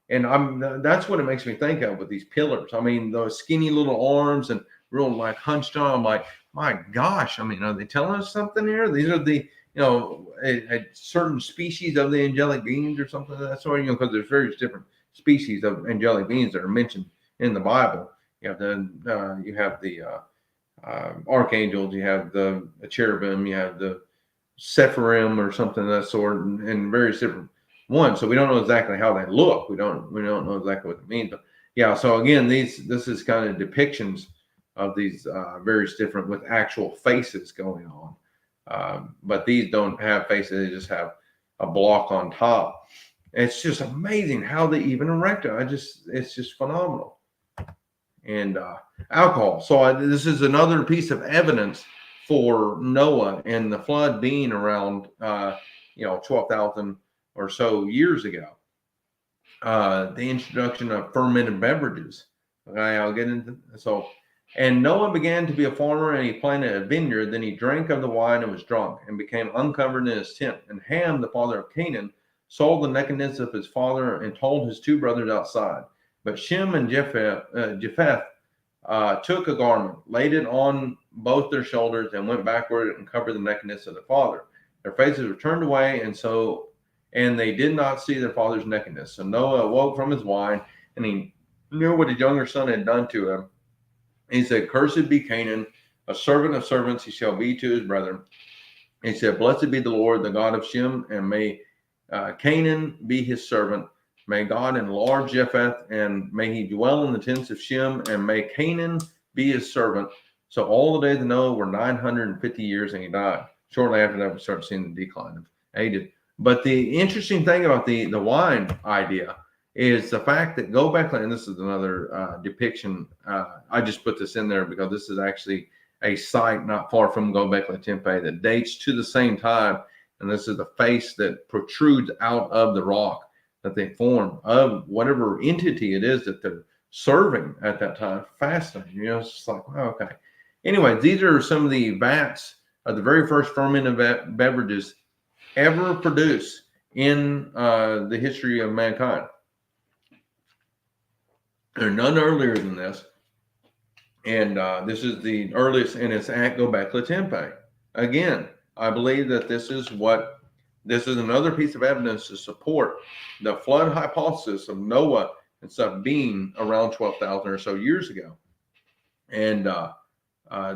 And that's what it makes me think of with these pillars. I mean, those skinny little arms and real like hunched on. I'm like, my gosh, I mean, are they telling us something here? These are the, a certain species of the angelic beings or something of that sort, because there's various different species of angelic beings that are mentioned in the Bible. You have the archangels, you have the cherubim, you have the Sephirim or something of that sort, and various different ones. So we don't know exactly how they look. We don't know exactly what it means. But yeah, so again, this is kind of depictions of these various different with actual faces going on. But these don't have faces; they just have a block on top. It's just amazing how they even erect it. It's just phenomenal. And alcohol. So this is another piece of evidence for Noah and the flood being around 12,000 or so years ago. The introduction of fermented beverages. Okay, I'll get into so. And Noah began to be a farmer, and he planted a vineyard. Then he drank of the wine and was drunk, and became uncovered in his tent. And Ham, the father of Canaan, saw the nakedness of his father and told his two brothers outside. But Shem and Japheth took a garment, laid it on both their shoulders, and went backward and covered the nakedness of the father. Their faces were turned away, and they did not see their father's nakedness. So Noah awoke from his wine, and he knew what his younger son had done to him. He said, "Cursed be Canaan, a servant of servants he shall be to his brethren." He said, "Blessed be the Lord, the God of Shem, and may Canaan be his servant. May God enlarge Japheth, and may he dwell in the tents of Shem, and may Canaan be his servant." So all the days of Noah were 950 years, and he died. Shortly after that, we start seeing the decline of ages. But the interesting thing about the wine idea is the fact that Göbekli, and this is another depiction. I just put this in there because this is actually a site not far from Göbekli Tepe that dates to the same time And this is the face that protrudes out of the rock that they form of whatever entity it is that they're serving at that time. Fascinating. It's just like, wow, okay. Anyway, these are some of the vats of the very first fermented beverages ever produced in the history of mankind. They're none earlier than this. And this is the earliest, and it's at Göbekli Tepe. Again, I believe that this is another piece of evidence to support the flood hypothesis of Noah and stuff being around 12,000 or so years ago. And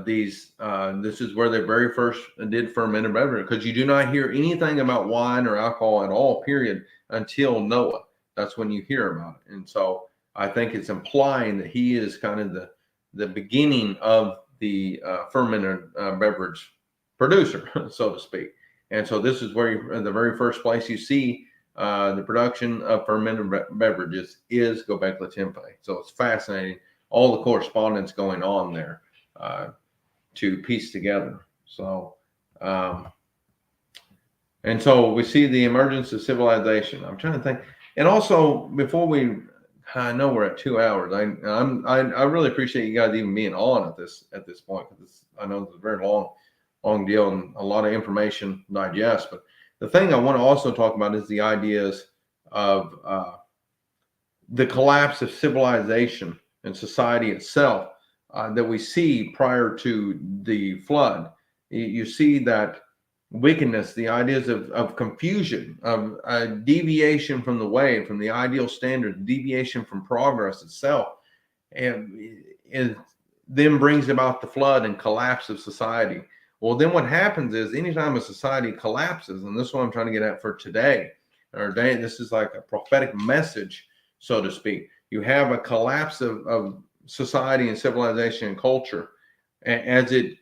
this is where they very first did fermented beverage, because you do not hear anything about wine or alcohol at all, period, until Noah. That's when you hear about it. And so I think it's implying that he is kind of the beginning of the fermented beverage producer, so to speak. And so this is where the very first place you see the production of fermented beverages is Göbekli Tepe. So it's fascinating, all the correspondence going on there to piece together. So, and so we see the emergence of civilization. I'm trying to think. And also, I know we're at 2 hours. I really appreciate you guys even being on at this point, because I know it's a very long deal and a lot of information to digest. But the thing I want to also talk about is the ideas of the collapse of civilization and society itself that we see prior to the flood. You see that wickedness, the ideas of confusion, of deviation from the way, from the ideal standard, deviation from progress itself, and it then brings about the flood and collapse of society. Well, then what happens is anytime a society collapses, and this is what I'm trying to get at for today, this is like a prophetic message, so to speak. You have a collapse of society and civilization and culture as it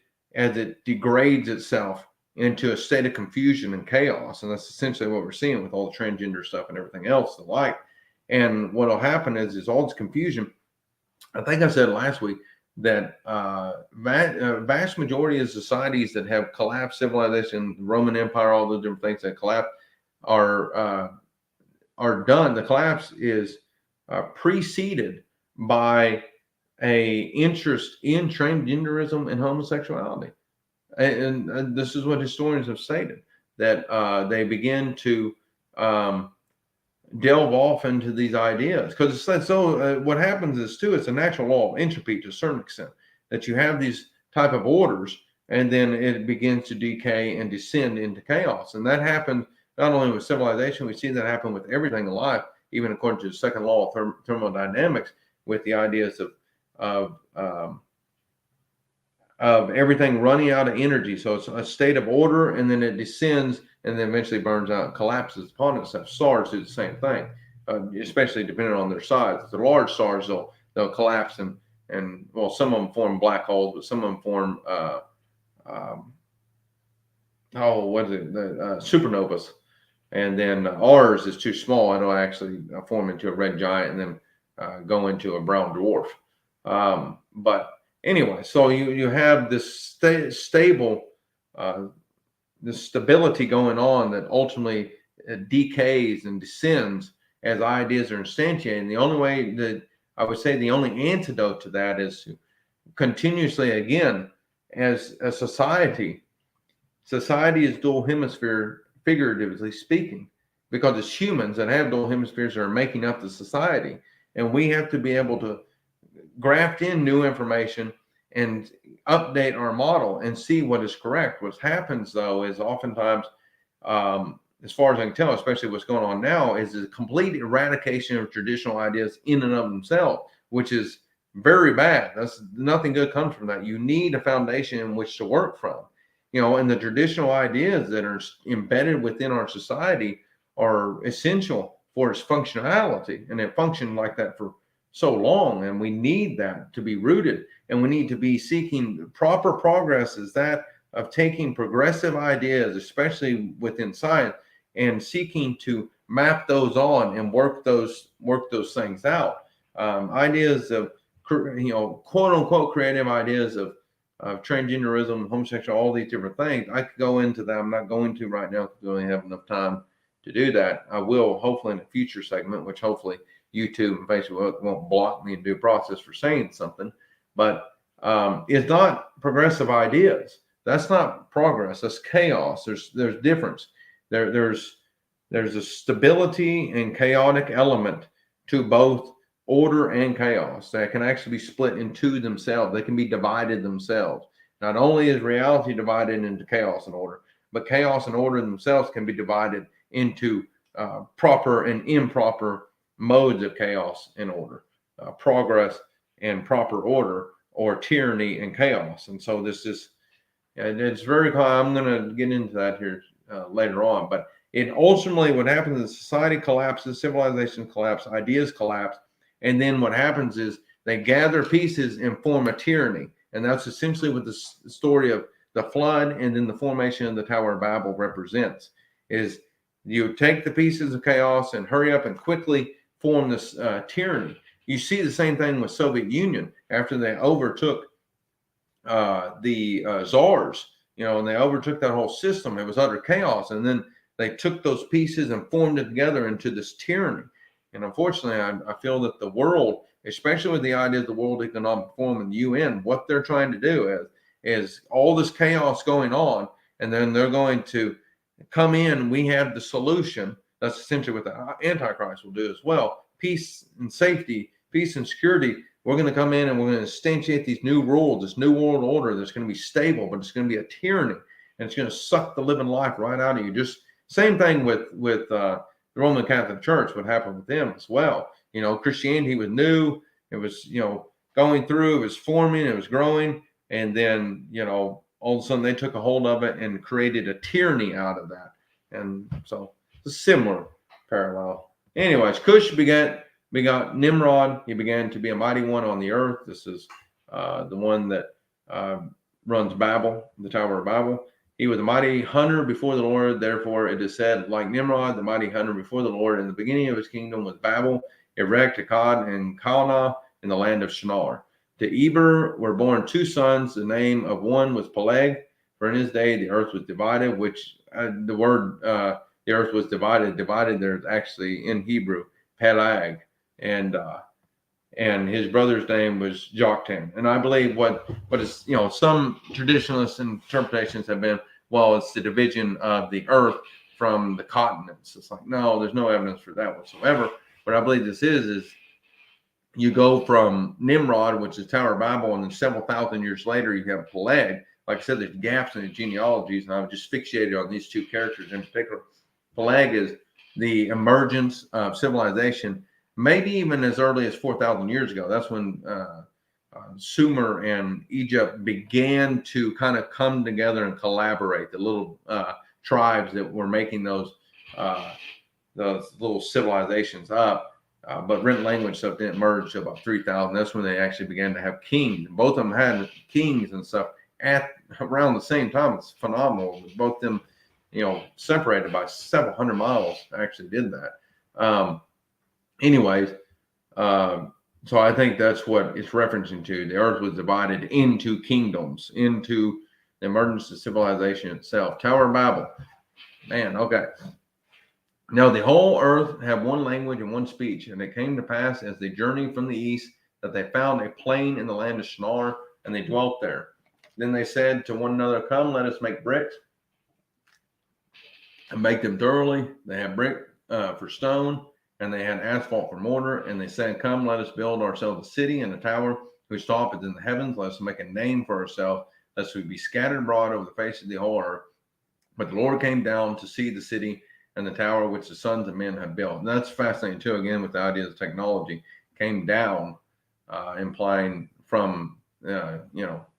degrades itself into a state of confusion and chaos. And that's essentially what we're seeing with all the transgender stuff and everything else the like. And what will happen is all this confusion. I think I said last week that vast majority of societies that have collapsed civilization, the Roman Empire, all the different things that collapse are done. The collapse is preceded by a interest in transgenderism and homosexuality. And this is what historians have stated, that they begin to delve off into these ideas, because what happens is too, it's a natural law of entropy to a certain extent, that you have these type of orders and then it begins to decay and descend into chaos. And that happens not only with civilization, we see that happen with everything in life, even according to the second law of thermodynamics, with the ideas of everything running out of energy. So it's a state of order, and then it descends and then eventually burns out and collapses upon itself. Stars do the same thing, especially depending on their size. If they're large stars, they'll collapse and well, some of them form black holes, but some of them form supernovas. And then ours is too small. It'll actually form into a red giant and then go into a brown dwarf. But anyway, so you have this stable, this stability going on that ultimately decays and descends as ideas are instantiated. And the only way that I would say the only antidote to that is to continuously, again, as a society is dual hemisphere, figuratively speaking, because it's humans that have dual hemispheres that are making up the society. And we have to be able to graft in new information and update our model and see what is correct. What happens, though, is oftentimes, as far as I can tell, especially what's going on now, is a complete eradication of traditional ideas in and of themselves, which is very bad. Nothing good comes from that. You need a foundation in which to work from. And the traditional ideas that are embedded within our society are essential for its functionality, and it functioned like that for so long, and we need that to be rooted, and we need to be seeking proper progress is that of taking progressive ideas, especially within science, and seeking to map those on and work those things out. Ideas of quote unquote creative ideas of transgenderism, homosexual, all these different things. I could go into that. I'm not going to right now because we only have enough time to do that. I will hopefully in a future segment, which hopefully YouTube and Facebook won't block me in due process for saying something. But it's not progressive ideas. That's not progress. That's chaos. There's difference. There's a stability and chaotic element to both order and chaos that can actually be split into themselves. They can be divided themselves. Not only is reality divided into chaos and order, but chaos and order themselves can be divided into proper and improper modes of chaos and order, progress and proper order, or tyranny and chaos. And so this is, it's very, I'm going to get into that here later on, but it ultimately, what happens is society collapses, civilization collapse, ideas collapse. And then what happens is they gather pieces and form a tyranny. And that's essentially what the story of the flood and then the formation of the Tower of Babel represents, is you take the pieces of chaos and hurry up and quickly form this tyranny. You see the same thing with Soviet Union after they overtook the czars, and they overtook that whole system. It was utter chaos. And then they took those pieces and formed it together into this tyranny. And unfortunately, I feel that the world, especially with the idea of the World Economic Forum and the UN, what they're trying to do is all this chaos going on, and then they're going to come in. We have the solution. That's essentially what the Antichrist will do as well. Peace and safety, peace and security. We're going to come in and we're going to instantiate these new rules, this new world order that's going to be stable, but it's going to be a tyranny, and it's going to suck the living life right out of you. Just same thing with the Roman Catholic Church, what happened with them as well. Christianity was new. It was, going through, it was forming, it was growing. And then, all of a sudden they took a hold of it and created a tyranny out of that. And so it's a similar parallel. Anyways, Cush begot Nimrod. He began to be a mighty one on the earth. This is the one that runs Babel, the Tower of Babel. He was a mighty hunter before the Lord. Therefore, it is said, like Nimrod, the mighty hunter before the Lord, in the beginning of his kingdom was Babel, Erech, Akkad, and Calneh in the land of Shinar. To Eber were born two sons. The name of one was Peleg, for in his day the earth was divided, which the word the earth was divided there's actually in Hebrew, Peleg. And his brother's name was Joktan. And I believe what is, some traditionalist interpretations have been, well, it's the division of the earth from the continents. It's like, no, there's no evidence for that whatsoever. What I believe this is you go from Nimrod, which is Tower of Babel, and then several thousand years later, you have Peleg. Like I said, there's gaps in the genealogies, and I'm just fixated on these two characters in particular. Peleg is the emergence of civilization, maybe even as early as 4,000 years ago. That's when Sumer and Egypt began to kind of come together and collaborate. The little tribes that were making those little civilizations up. But written language stuff didn't merge to about 3,000. That's when they actually began to have kings. Both of them had kings and stuff at around the same time. It's phenomenal. Both them, separated by several hundred miles, actually did that. Anyways, so I think that's what it's referencing to. The earth was divided into kingdoms, into the emergence of civilization itself. Tower of Babel. Man, okay. Now the whole earth had one language and one speech, and it came to pass as they journeyed from the east that they found a plain in the land of Shinar, and they dwelt there. Then they said to one another, "Come, let us make bricks and make them thoroughly." They had brick for stone, and they had asphalt for mortar. And they said, "Come, let us build ourselves a city and a tower whose top is in the heavens. Let us make a name for ourselves, lest we be scattered abroad over the face of the whole earth." But the Lord came down to see the city and the tower which the sons of men have built. And that's fascinating too, again, with the idea of technology came down, implying from,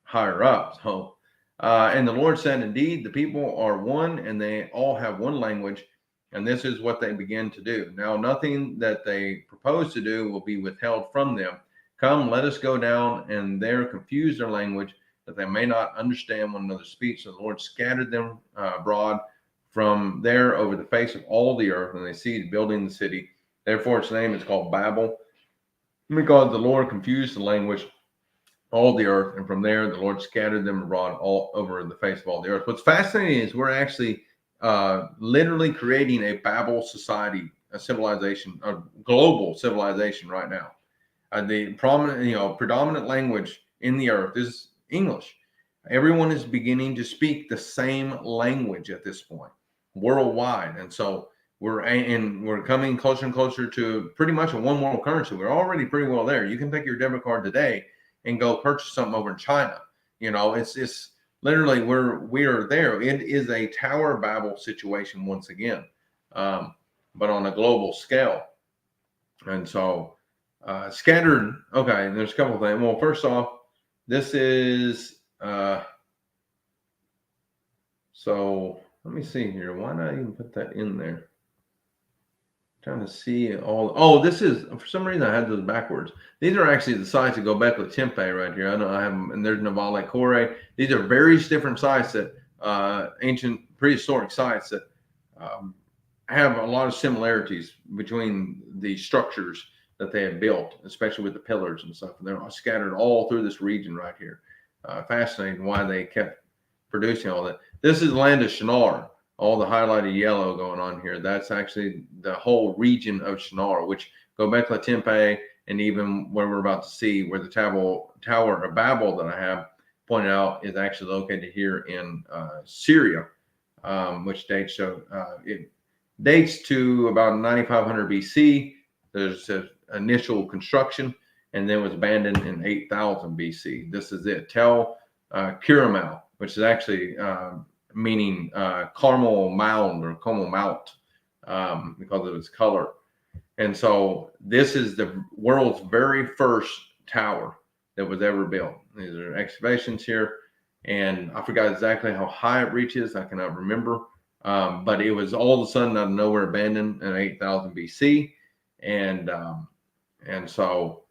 higher up. So, and the Lord said, "Indeed, the people are one, and they all have one language, and this is what they begin to do. Now, nothing that they propose to do will be withheld from them. Come, let us go down and there confuse their language, that they may not understand one another's speech." So the Lord scattered them abroad from there over the face of all the earth, and they ceased building the city. Therefore its name is called Babel, because the Lord confused the language all the earth, and from there the Lord scattered them abroad all over the face of all the earth. What's fascinating is we're actually literally creating a Babel society, a civilization, a global civilization right now. The predominant language in the earth is English. Everyone is beginning to speak the same language at this point, worldwide, and so we're coming closer and closer to pretty much a one world currency. We're already pretty well there. You can take your debit card today and go purchase something over in China. It's literally we are there. It is a Tower of Babel situation once again, but on a global scale, and so. Scattered. Okay, there's a couple of things. Well, first off, this is so let me see here. Why not even put that in there? I'm trying to see all. Oh, this is for some reason I had those backwards. These are actually the sites that Gobekli Tepe right here. I know I have them, and there's Navale Kore. These are various different sites that ancient prehistoric sites that have a lot of similarities between the structures that they have built, especially with the pillars and stuff. And they're all scattered all through this region right here. Fascinating why they kept producing all that. This is the land of Shinar. All the highlighted yellow going on here. That's actually the whole region of Shinar, which Gobekli Tepe and even where we're about to see, where the Tower of Babel that I have pointed out is actually located here in Syria, which dates to about 9500 BC. There's an initial construction, and then was abandoned in 8000 BC. This is it, Tel Kiramal, which is actually meaning caramel mound or caramel mount because of its color. And so this is the world's very first tower that was ever built. These are excavations here, and I forgot exactly how high it reaches. I cannot remember, but it was all of a sudden out of nowhere abandoned in 8000 BC. And so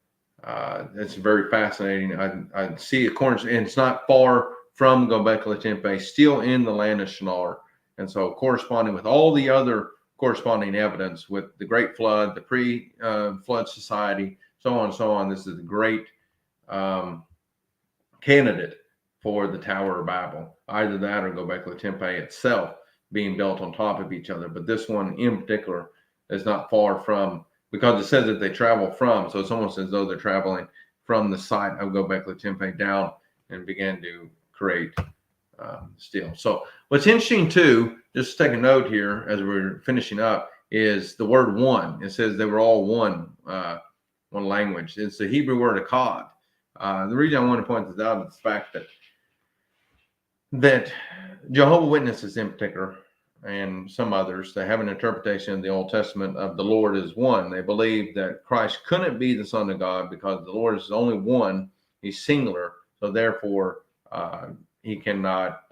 it's very fascinating. I see according, and it's not far from Gobekli Tepe, still in the land of Shinar. And so corresponding with all the other corresponding evidence with the Great Flood, the pre-flood society, so on and so on, this is a great candidate for the Tower of Babel. Either that or Gobekli Tepe itself being built on top of each other. But this one in particular is not far from, because it says that they travel from, so it's almost as though they're traveling from the site of Gobekli Tepe down and began to create steel. So what's interesting too, just take a note here as we're finishing up, is the word one. It says they were all one language. It's the Hebrew word akkad. The reason I want to point this out is the fact that Jehovah's Witnesses in particular, and some others, they have an interpretation of the Old Testament of the Lord as one. They believe that Christ couldn't be the Son of God because the Lord is only one. He's singular. So therefore, he cannot,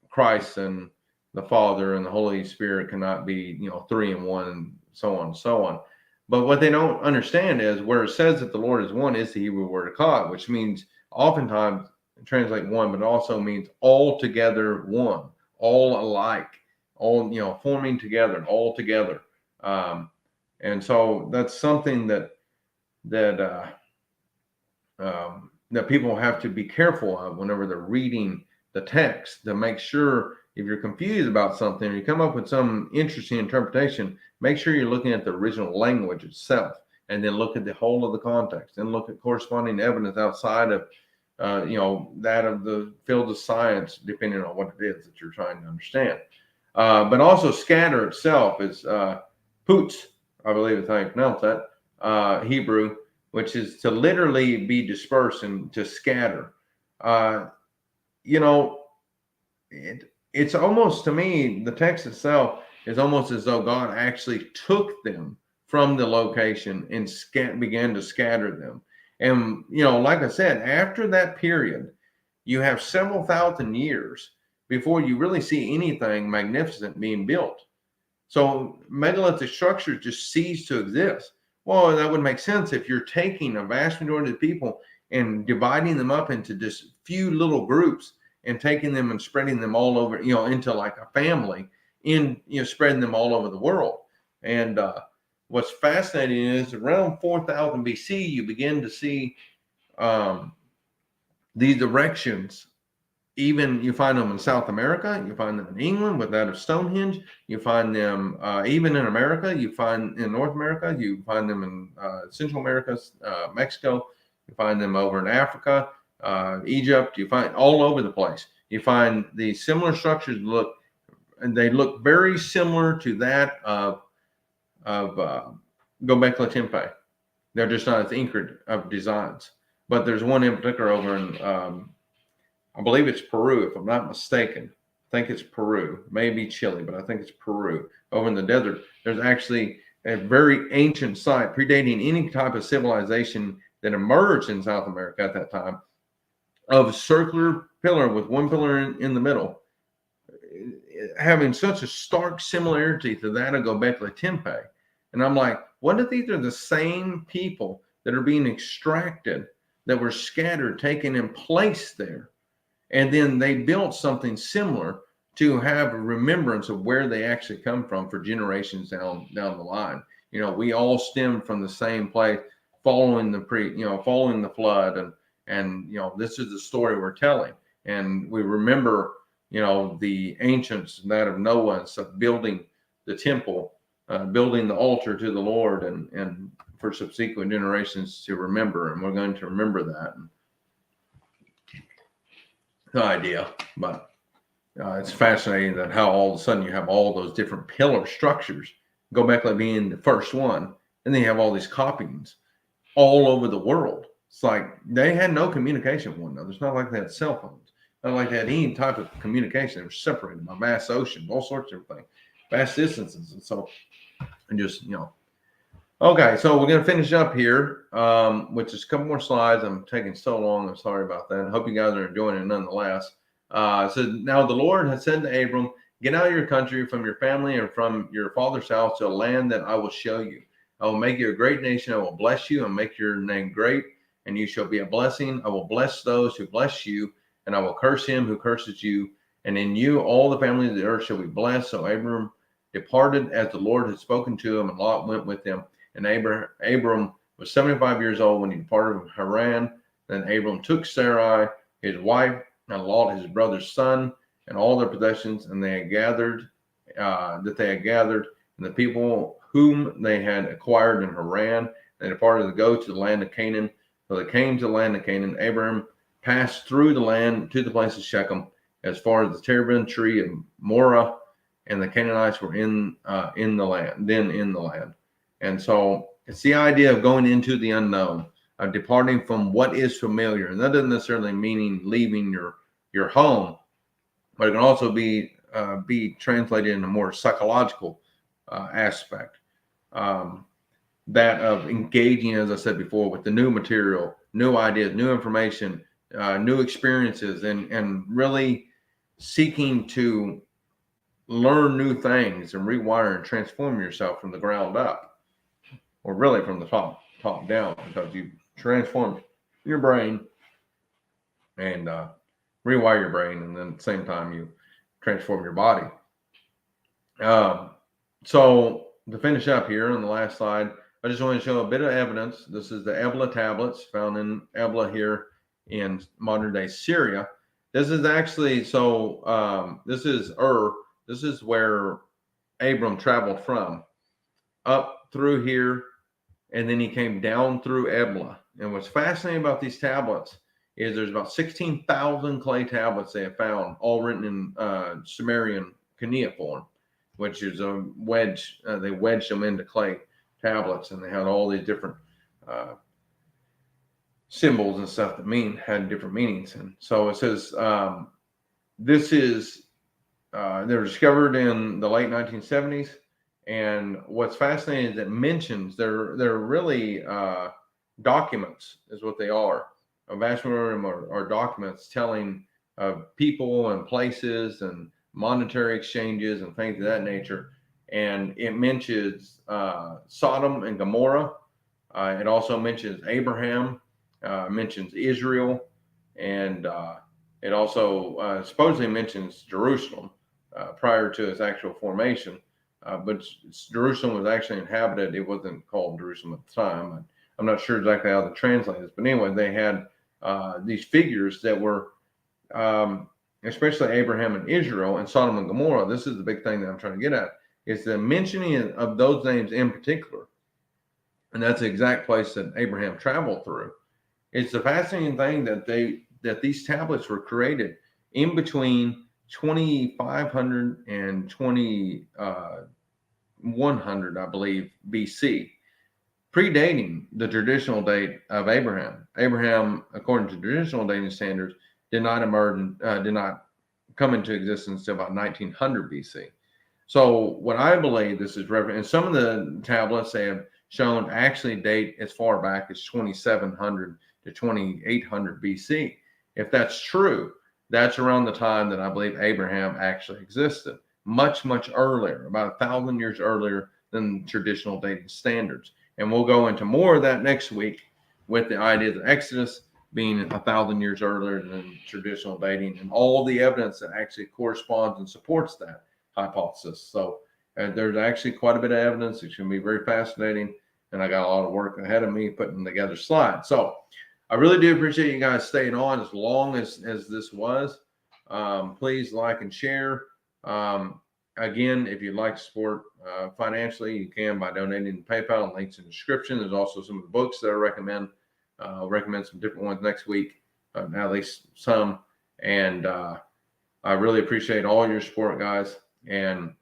Christ and the Father and the Holy Spirit cannot be, three in one, and so on and so on. But what they don't understand is where it says that the Lord is one is the Hebrew word akkad, which means oftentimes translate one, but it also means all together one, all alike, all, forming together, all together. And so that's something that people have to be careful of whenever they're reading the text, to make sure if you're confused about something or you come up with some interesting interpretation, make sure you're looking at the original language itself, and then look at the whole of the context and look at corresponding evidence outside of that of the field of science, depending on what it is that you're trying to understand. But also scatter itself is putz, I believe is how you pronounce that, Hebrew, which is to literally be dispersed and to scatter. It's almost, to me, the text itself is almost as though God actually took them from the location and began to scatter them. And, like I said, after that period, you have several thousand years before you really see anything magnificent being built. So megalithic structures just cease to exist. Well, that would make sense if you're taking a vast majority of people and dividing them up into just few little groups and taking them and spreading them all over, into like a family, spreading them all over the world. And what's fascinating is around 4000 BC, you begin to see these directions, even you find them in South America, you find them in England with that of Stonehenge, you find them even in America, you find in North America, you find them in Central America, Mexico, you find them over in Africa, Egypt, you find all over the place. You find these similar structures and they look very similar to that of Göbekli Tepe. They're just not as intricate of designs. But there's one in particular over in, I believe it's Peru, if I'm not mistaken. I think it's Peru, maybe Chile, but I think it's Peru. Over in the desert, there's actually a very ancient site predating any type of civilization that emerged in South America at that time, of a circular pillar with one pillar in the middle, having such a stark similarity to that of Göbekli Tepe. And I'm like, what if these are the same people that are being extracted, that were scattered, taken in place there? And then they built something similar to have a remembrance of where they actually come from for generations down the line. You know, we all stem from the same place, following the flood, and you know, this is the story we're telling. And we remember, you know, the ancients, that of Noah, of building the temple, building the altar to the Lord, and for subsequent generations to remember. And we're going to remember that. The idea, but it's fascinating that how all of a sudden you have all those different pillar structures, Göbekli being the first one, and then you have all these copyings all over the world. It's like they had no communication with one another. It's not like they had cell phones, not like they had any type of communication. They were separated by vast oceans, all sorts of things, vast distances, and so, and just, you know. Okay, so we're going to finish up here, which is a couple more slides. I'm taking so long. I'm sorry about that. I hope you guys are enjoying it nonetheless. So now the Lord has said to Abram, get out of your country, from your family, and from your father's house to a land that I will show you. I will make you a great nation. I will bless you and make your name great, and you shall be a blessing. I will bless those who bless you, and I will curse him who curses you. And in you all the families of the earth shall be blessed. So Abram departed as the Lord had spoken to him, and Lot went with him. And Abram was 75 years old when he departed from Haran. Then Abram took Sarai, his wife, and Lot, his brother's son, and all their possessions, and they had gathered, and the people whom they had acquired in Haran. They departed to go to the land of Canaan. So they came to the land of Canaan. Abraham passed through the land to the place of Shechem, as far as the terebinth tree of Morah, and the Canaanites were in the land. And so it's the idea of going into the unknown, of departing from what is familiar. And that doesn't necessarily mean leaving your home, but it can also be translated in a more psychological aspect. That of engaging, as I said before, with the new material, new ideas, new information, new experiences, and really seeking to learn new things and rewire and transform yourself from the ground up. Or really from the top down, because you transform your brain and rewire your brain, and then at the same time you transform your body. So to finish up here on the last slide, I just want to show a bit of evidence. This is the Ebla tablets found in Ebla here in modern day Syria. This is actually, this is where Abram traveled from, up through here, and then he came down through Ebla. And what's fascinating about these tablets is there's about 16,000 clay tablets they have found, all written in Sumerian cuneiform, which is a wedge. They wedged them into clay tablets, and they had all these different symbols and stuff that had different meanings. And so it says they were discovered in the late 1970s. And what's fascinating is it mentions they're really documents, is what they are. A vast majority of them are documents telling of people and places and monetary exchanges and things of that nature. And it mentions Sodom and Gomorrah. It also mentions Abraham, mentions Israel, and it also supposedly mentions Jerusalem prior to its actual formation. But Jerusalem was actually inhabited. It wasn't called Jerusalem at the time. I'm not sure exactly how to translate this, but anyway, they had these figures that were, especially Abraham and Israel and Sodom and Gomorrah. This is the big thing that I'm trying to get at, is the mentioning of those names in particular. And that's the exact place that Abraham traveled through. It's the fascinating thing that these tablets were created in between 2500 and 2100, I believe, BC, predating the traditional date of Abraham. Abraham, according to traditional dating standards, did not come into existence until about 1900 BC. So what I believe this is referring, and some of the tablets they have shown actually date as far back as 2700 to 2800 BC. If that's true, that's around the time that I believe Abraham actually existed, much, much earlier, about 1,000 years earlier than traditional dating standards. And we'll go into more of that next week with the idea of Exodus being 1,000 years earlier than traditional dating and all the evidence that actually corresponds and supports that hypothesis. So there's actually quite a bit of evidence. It's going to be very fascinating. And I got a lot of work ahead of me putting together slides. So I really do appreciate you guys staying on as long as this was. Please like and share. Again, if you'd like to support financially, you can by donating to PayPal. Links in the description. There's also some of the books that I recommend. I'll recommend some different ones next week, at least some. And I really appreciate all your support, guys. And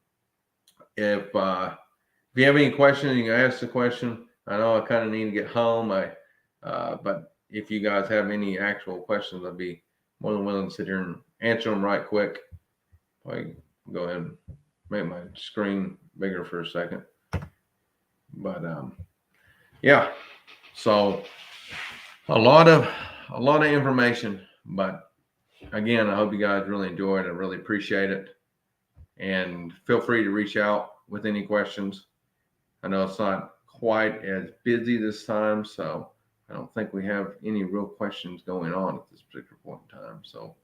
if you have any questions, you can ask the question. I know I kind of need to get home. But if you guys have any actual questions, I'd be more than willing to sit here and answer them right quick. I go ahead and make my screen bigger for a second. But yeah, so a lot of information. But again, I hope you guys really enjoyed it. I really appreciate it. And feel free to reach out with any questions. I know it's not quite as busy this time, so I don't think we have any real questions going on at this particular point in time. So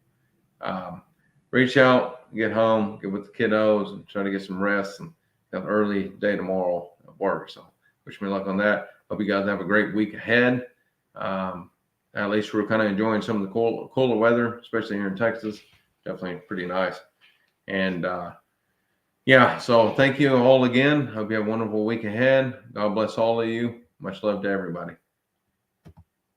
reach out, get home, get with the kiddos, and try to get some rest and have an early day tomorrow at work. So wish me luck on that. Hope you guys have a great week ahead. At least we're kind of enjoying some of the cooler weather, especially here in Texas. Definitely pretty nice. And yeah, so thank you all again. Hope you have a wonderful week ahead. God bless all of you. Much love to everybody.